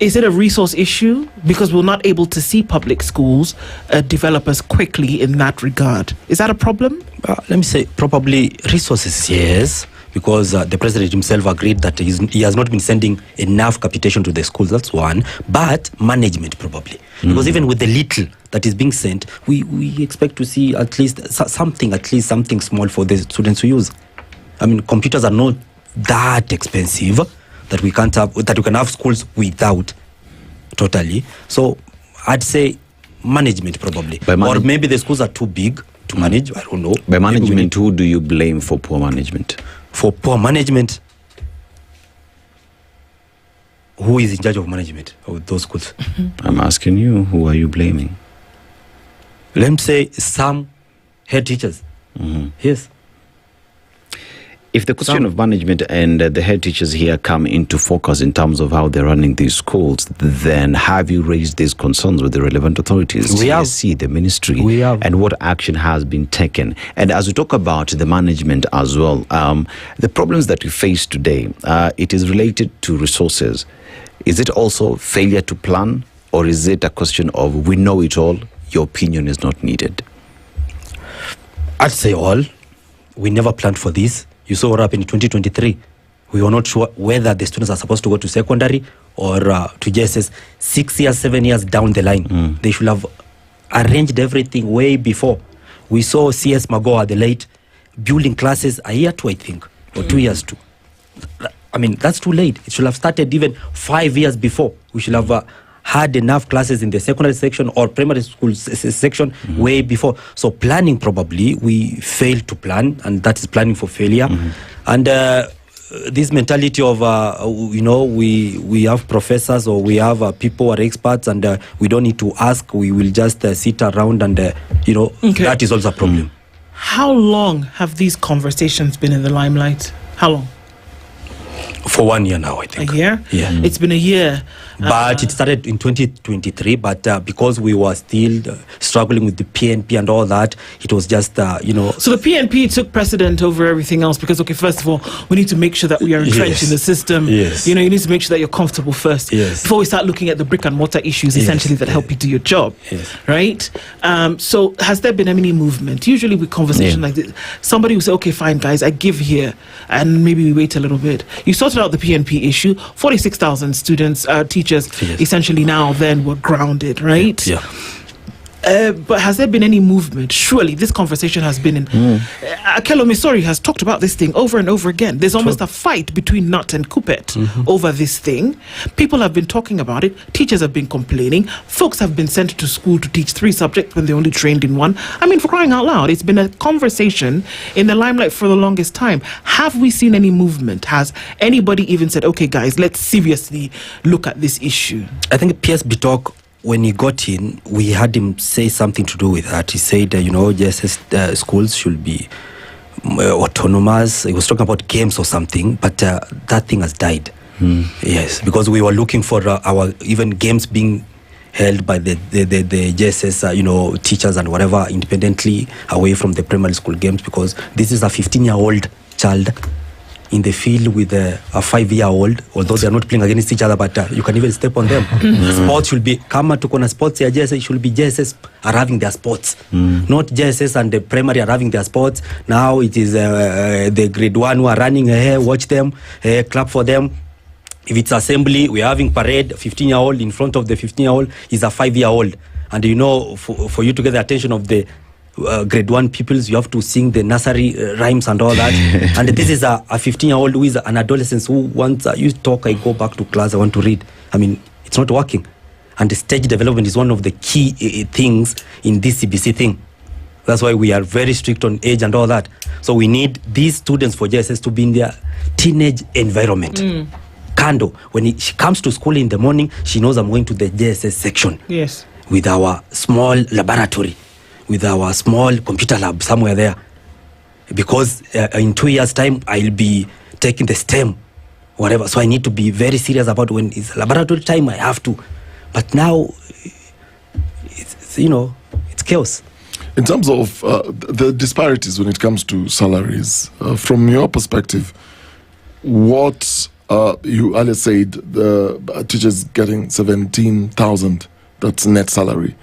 is it a resource issue? Because we're not able to see public schools develop as quickly in that regard. Is that a problem? Let me say, probably resources, yes, because the president himself agreed that he has not been sending enough capitation to the schools. That's one. But management, probably. Because even with the little that is being sent, we expect to see at least something small for the students to use. I mean, computers are not that expensive that we can have schools without totally. So I'd say management, probably. Or maybe the schools are too big to manage. I don't know. By management, who do you blame for poor management? For poor management, who is in charge of management of those schools? I'm asking you, who are you blaming? Let me say some head teachers. Yes. If the question of management and the head teachers here come into focus in terms of how they're running these schools, then have you raised these concerns with the relevant authorities, TSC, the ministry, and what action has been taken? And as we talk about the management as well, the problems that we face today, it is related to resources. Is it also failure to plan, or is it a question of we know it all, your opinion is not needed? I'd say all. We never planned for this. You saw what happened in 2023. We were not sure whether the students are supposed to go to secondary or to JSS 6 years, 7 years down the line. They should have arranged everything way before. We saw CS Magoa, the late, building classes a year too, I think, or 2 years too. I mean, that's too late. It should have started even 5 years before. We should have had enough classes in the secondary section or primary school section way before. So planning, probably we failed to plan, and that is planning for failure. And this mentality of we have professors or we have people who are experts, and we don't need to ask, we will just sit around, and that is also a problem. How long have these conversations been in the limelight? How long? For 1 year now, I think. A year? Yeah. It's been a year. But it started in 2023, but because we were still struggling with the PNP and all that, it was just, So the PNP took precedent over everything else because, first of all, we need to make sure that we are entrenched in the system. Yes. You need to make sure that you're comfortable first before we start looking at the brick and mortar issues, essentially, that help you do your job. Right? So has there been any movement? Usually with conversation like this, somebody will say, okay, fine, guys, I give here, and maybe we wait a little bit. You sorted out the PNP issue. 46,000 students, teachers, essentially now then were grounded, right? But has there been any movement? Surely this conversation has been in. Akello Misori has talked about this thing over and over again. There's almost a fight between Nut and Kupet over this thing. People have been talking about it. Teachers have been complaining. Folks have been sent to school to teach 3 subjects when they only trained in 1. I mean, for crying out loud, it's been a conversation in the limelight for the longest time. Have we seen any movement? Has anybody even said, okay, guys, let's seriously look at this issue? I think PS Bitok, when he got in, we had him say something to do with that. He said, JSS schools should be autonomous. He was talking about games or something, but that thing has died. Yes, because we were looking for our even games being held by the JSS, teachers and whatever, independently away from the primary school games, because this is a 15-year-old child in the field with a 5-year-old, although they are not playing against each other, but you can even step on them. Sports should be, kama tuko na sports ya JSS, it should be JSS are having their sports. Not JSS and the primary are having their sports. Now it is the grade 1 who are running, watch them, clap for them. If it's assembly, we are having parade, 15-year-old in front of the 15-year-old is a 5-year-old. And for you to get the attention of the grade 1 pupils, you have to sing the nursery rhymes and all that. And this is a 15-year-old who is an adolescent who wants, you talk, I go back to class, I want to read. I mean, it's not working. And the stage development is one of the key things in this CBC thing. That's why we are very strict on age and all that. So we need these students for JSS to be in their teenage environment. Kando, when she comes to school in the morning, she knows I'm going to the JSS section. Yes. With our small laboratory, with our small computer lab somewhere there, because in 2 years' time I'll be taking the STEM, whatever. So I need to be very serious about when it's laboratory time. I have to, but now it's chaos. In terms of the disparities when it comes to salaries, from your perspective, what you earlier said the teachers getting 17,000, that's net salary.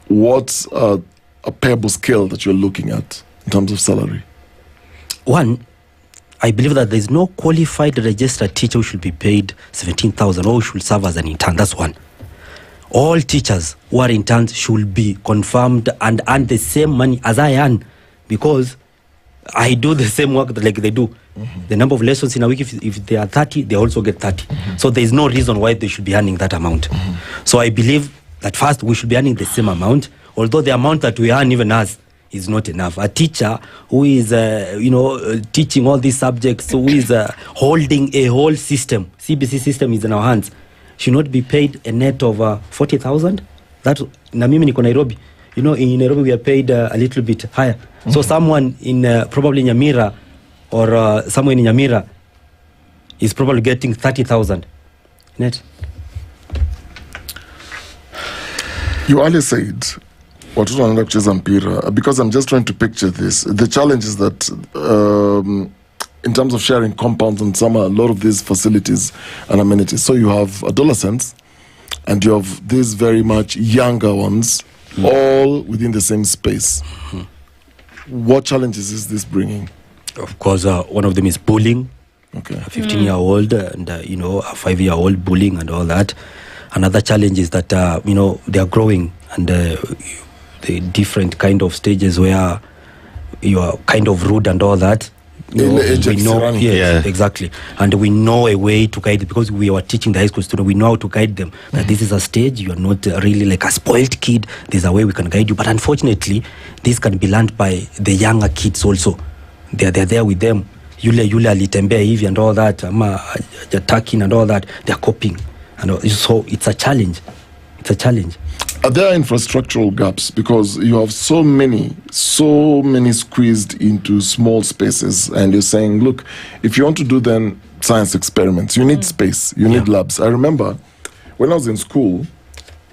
What's a payable scale that you're looking at in terms of salary? One, I believe that there's no qualified registered teacher who should be paid 17,000 or who should serve as an intern. That's one. All teachers who are interns should be confirmed and earn the same money as I earn, because I do the same work like they do. The number of lessons in a week, if they are 30, they also get 30. So there's no reason why they should be earning that amount. So I believe that first we should be earning the same amount, although the amount that we earn even as is not enough. A teacher who is teaching all these subjects, who is holding a whole system, CBC system is in our hands, should not be paid a net of 40,000. That na mimi niko Nairobi. In Nairobi we are paid a little bit higher. So someone in probably Nyamira or somewhere in Nyamira is probably getting 30,000 net. You earlier said watoto wanaenda kucheza mpira, because I'm just trying to picture this. The challenge is that in terms of sharing compounds and a lot of these facilities and amenities. So you have adolescents and you have these very much younger ones, all within the same space. What challenges is this bringing? Of course, one of them is bullying. Okay. A 15-year-old and, a 5-year-old bullying and all that. Another challenge is that, they are growing and the different kind of stages where you are kind of rude and all that. Exactly. And we know a way to guide it, because we are teaching the high school students. We know how to guide them. That this is a stage. You are not really like a spoiled kid. There's a way we can guide you. But unfortunately, this can be learned by the younger kids also. They're there with them. Yule alitembea hivi and all that. Attacking and all that. They're copying. And so it's a challenge. Are there infrastructural gaps? Because you have so many squeezed into small spaces, and you're saying, look, if you want to do then science experiments, you need space, you need labs. I remember when I was in school,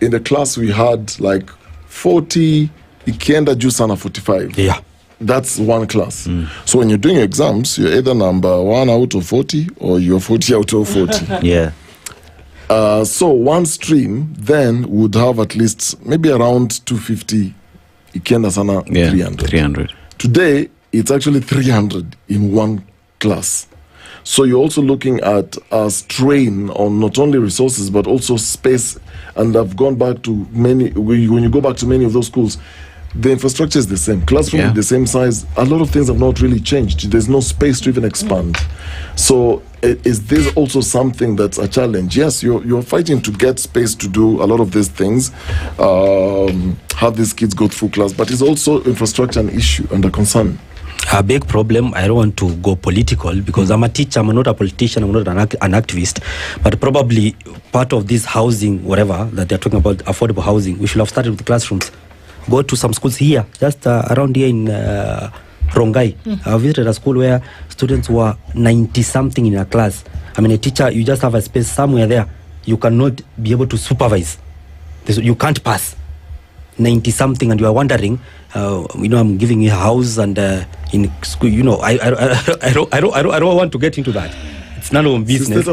in the class we had like 40, ikienda juu sana 45. Yeah. That's one class. So when you're doing exams, you're either number 1 out of 40 or you're 40 out of 40. Yeah. So one stream then would have at least maybe around 250, ikienda sana 300. Today, it's actually 300 in one class. So you're also looking at a strain on not only resources, but also space. And I've gone back to when you go back to many of those schools, the infrastructure is the same. Classroom is the same size. A lot of things have not really changed. There's no space to even expand. So is this also something that's a challenge? Yes, you're fighting to get space to do a lot of these things, have these kids go through class, but it's also infrastructure an issue and a concern. A big problem. I don't want to go political because I'm a teacher, I'm not a politician, I'm not an activist, but probably part of this housing, whatever, that they're talking about, affordable housing, we should have started with classrooms. Go to some schools here, just around here in Mungai. I visited a school where students were 90-something in a class. I mean, a teacher, you just have a space somewhere there. You cannot be able to supervise. You can't pass 90-something, and you are wondering, I'm giving you a house and in school, I don't want to get into that. It's none of my business.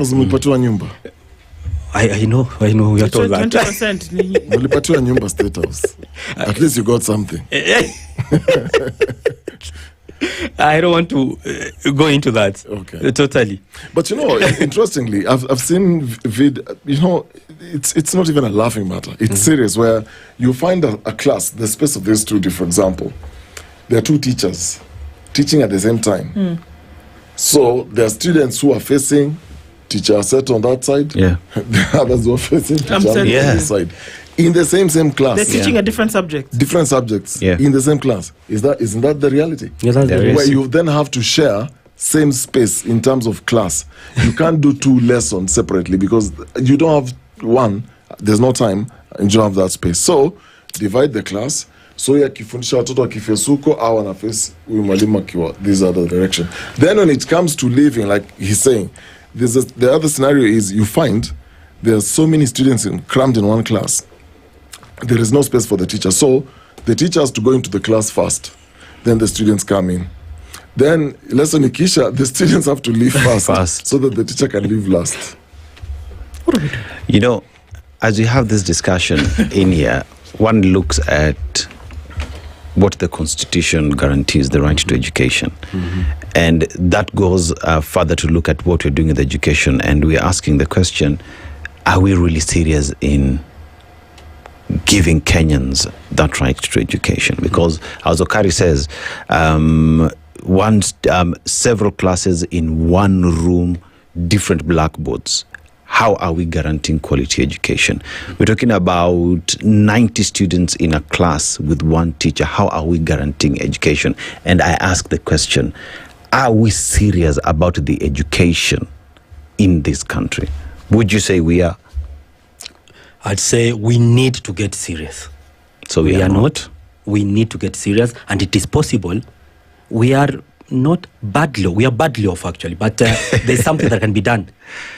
I know, we are told that. 20% State House. At least you got something. I don't want to go into that. Okay. Totally. But interestingly, I've seen it's not even a laughing matter. It's serious, where you find a class, the space of these two, for example, there are two teachers teaching at the same time. So there are students who are facing teacher Aseto on that side, the others who are facing teacher on the side. In the same class. They're teaching a different subject. Different subjects in the same class. Isn't that the reality? Yes, that's the reality. Where you then have to share same space in terms of class. You can't do two lessons separately because you don't have one, there's no time, and you don't have that space. So, divide the class. So yakifundisha watoto akifesuko au anaface huyu mwalimu akiwa this other direction. Then when it comes to leaving, like he's saying, the other scenario is you find there are so many students crammed in one class. There is no space for the teacher. So the teacher has to go into the class first. Then the students come in. Then lesson ikisha, the students have to leave fast so that the teacher can leave last. What are we doing? As we have this discussion in here, one looks at what the Constitution guarantees, the right to education. And that goes further to look at what we're doing with education. And we're asking the question, are we really serious in giving Kenyans that right to education? Because as Okari says, several classes in one room, different blackboards. How are we guaranteeing quality education? We're talking about 90 students in a class with one teacher. How are we guaranteeing education? And I ask the question, are we serious about the education in this country? Would you say we are? I'd say we need to get serious. So we are not? We need to get serious, and it is possible. We are not badly. We are badly off actually, but there's something that can be done.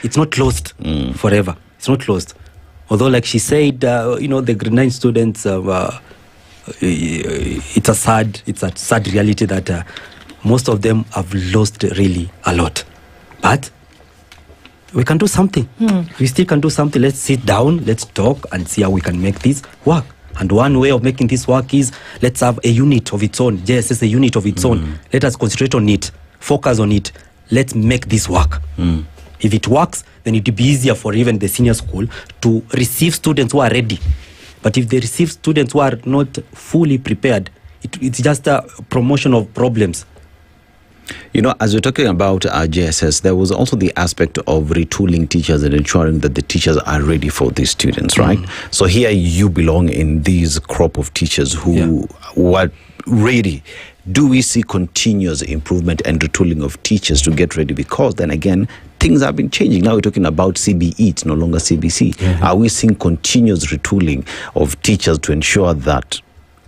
It's not closed forever. It's not closed. Although, like she said, the grade 9 students, it's a sad reality that most of them have lost really a lot. But we can do something. We still can do something. Let's sit down, let's talk and see how we can make this work. And one way of making this work is let's have a unit of its own. JSS, a unit of its own. Let us concentrate on it, focus on it. Let's make this work. If it works, then it will be easier for even the senior school to receive students who are ready. But if they receive students who are not fully prepared, it's just a promotion of problems. As we're talking about JSS, there was also the aspect of retooling teachers and ensuring that the teachers are ready for these students, right? So here you belong in these crop of teachers who were ready. Do we see continuous improvement and retooling of teachers to get ready? Because then again, things have been changing. Now we're talking about CBE, it's no longer CBC. Are we seeing continuous retooling of teachers to ensure that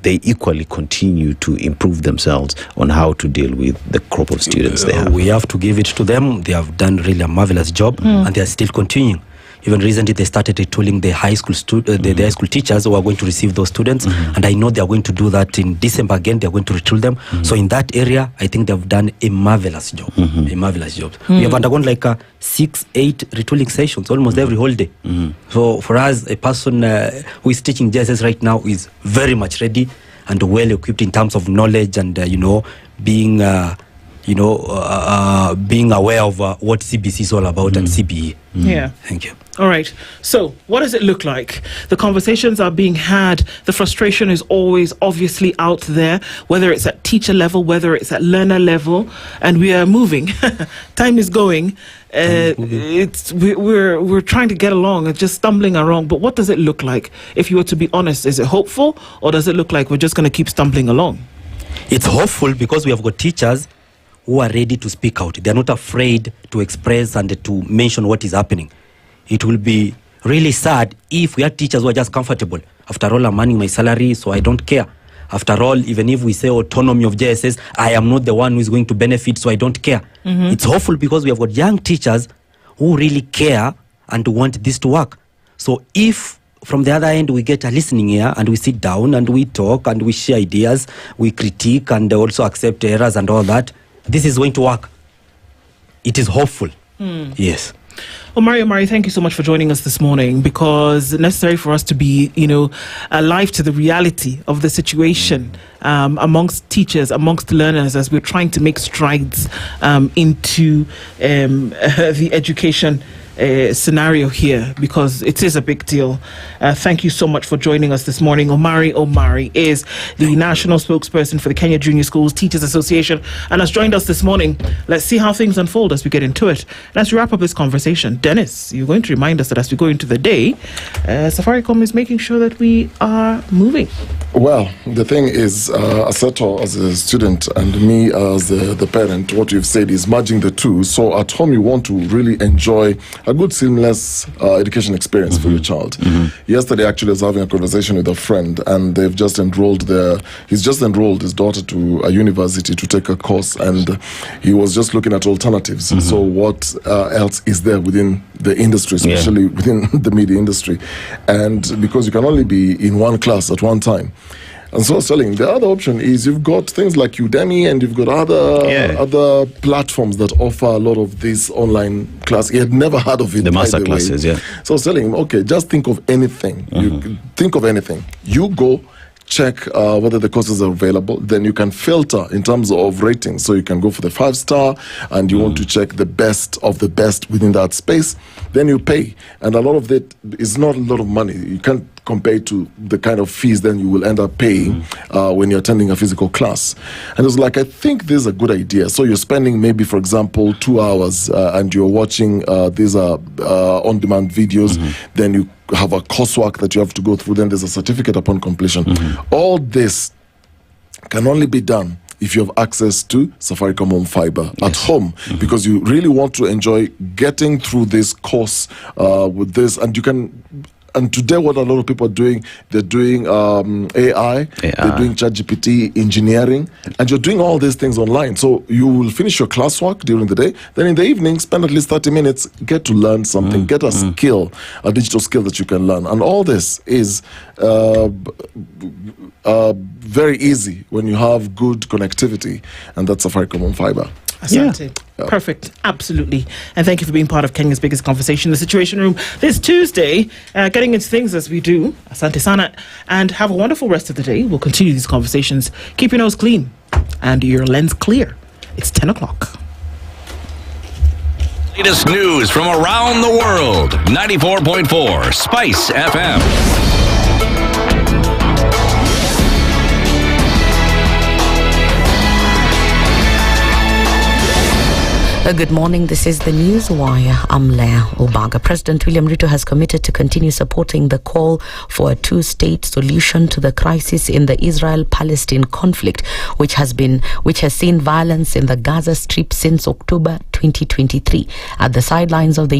they equally continue to improve themselves on how to deal with the crop of students they have? We have to give it to them. They have done really a marvelous job, and they are still continuing. Even recently, they started retooling the high school the high school teachers who are going to receive those students, and I know they are going to do that in December again. They are going to retool them. So in that area, I think they have done a marvelous job. A marvelous job. We have undergone like 6-8 retooling sessions almost every holiday. So for us, a person who is teaching JSS right now is very much ready and well equipped in terms of knowledge and being being aware of what CBC is all about and CBE. Thank you. All right. So what does it look like? The conversations are being had. The frustration is always obviously out there, whether it's at teacher level, whether it's at learner level, and we are moving. Time is going. We're trying to get along and just stumbling around. But what does it look like? If you were to be honest, is it hopeful, or does it look like we're just going to keep stumbling along? It's hopeful because we have got teachers who are ready to speak out. They're not afraid to express and to mention what is happening. It will be really sad if we had teachers who are just comfortable. After all, I'm earning my salary, so I don't care. After all, even if we say autonomy of JSS, I am not the one who is going to benefit, so I don't care. It's hopeful because we have got young teachers who really care and want this to work. So if from the other end we get a listening ear and we sit down and we talk and we share ideas, we critique and also accept errors and all that, this is going to work. It is hopeful. Yes. Omari, thank you so much for joining us this morning, because it's necessary for us to be, alive to the reality of the situation amongst teachers, amongst learners, as we're trying to make strides into the education scenario here, because it is a big deal. Thank you so much for joining us this morning. Omari is the national spokesperson for the Kenya Junior Schools Teachers Association and has joined us this morning. Let's see how things unfold as we get into it. And as we wrap up this conversation, Dennis, you're going to remind us that as we go into the day, Safaricom is making sure that we are moving. Well, the thing is, Aseto as a student and me as the parent, what you've said is merging the two. So at home you want to really enjoy a good seamless education experience for your child. Yesterday, actually, I was having a conversation with a friend, and they've just he's just enrolled his daughter to a university to take a course, and he was just looking at alternatives. So what else is there within the industry, especially within the media industry? And because you can only be in one class at one time. And so selling, the other option is you've got things like Udemy, and you've got other platforms that offer a lot of this online class. He had never heard of it. The master classes, So selling, okay, just think of anything. You think of anything. You go check whether the courses are available. Then you can filter in terms of ratings. So you can go for the 5-star, and you want to check the best of the best within that space. Then you pay, and a lot of that is not a lot of money. You can't compare to the kind of fees then you will end up paying when you're attending a physical class. And it's like, I think this is a good idea. So you're spending maybe, for example, 2 hours and you're watching these on-demand videos. Then you have a coursework that you have to go through. Then there's a certificate upon completion. All this can only be done if you have access to Safaricom Home Fiber at home, because you really want to enjoy getting through this course with this, and you can And today, what a lot of people are doing, they're doing AI, they're doing ChatGPT engineering, and you're doing all these things online. So you will finish your classwork during the day, then in the evening, spend at least 30 minutes, get to learn something, get a skill, a digital skill that you can learn. And all this is very easy when you have good connectivity, and that's Safaricom on fiber. Asante. Yeah. Perfect. Absolutely. And thank you for being part of Kenya's biggest conversation, the Situation Room, this Tuesday, getting into things as we do. Asante Sana. And have a wonderful rest of the day. We'll continue these conversations. Keep your nose clean and your lens clear. It's 10 o'clock. Latest news from around the world. 94.4 Spice FM. Good morning. This is the News Wire. I'm Leah Obaga. President William Ruto has committed to continue supporting the call for a two-state solution to the crisis in the Israel-Palestine conflict, which has seen violence in the Gaza Strip since October 2023. At the sidelines of the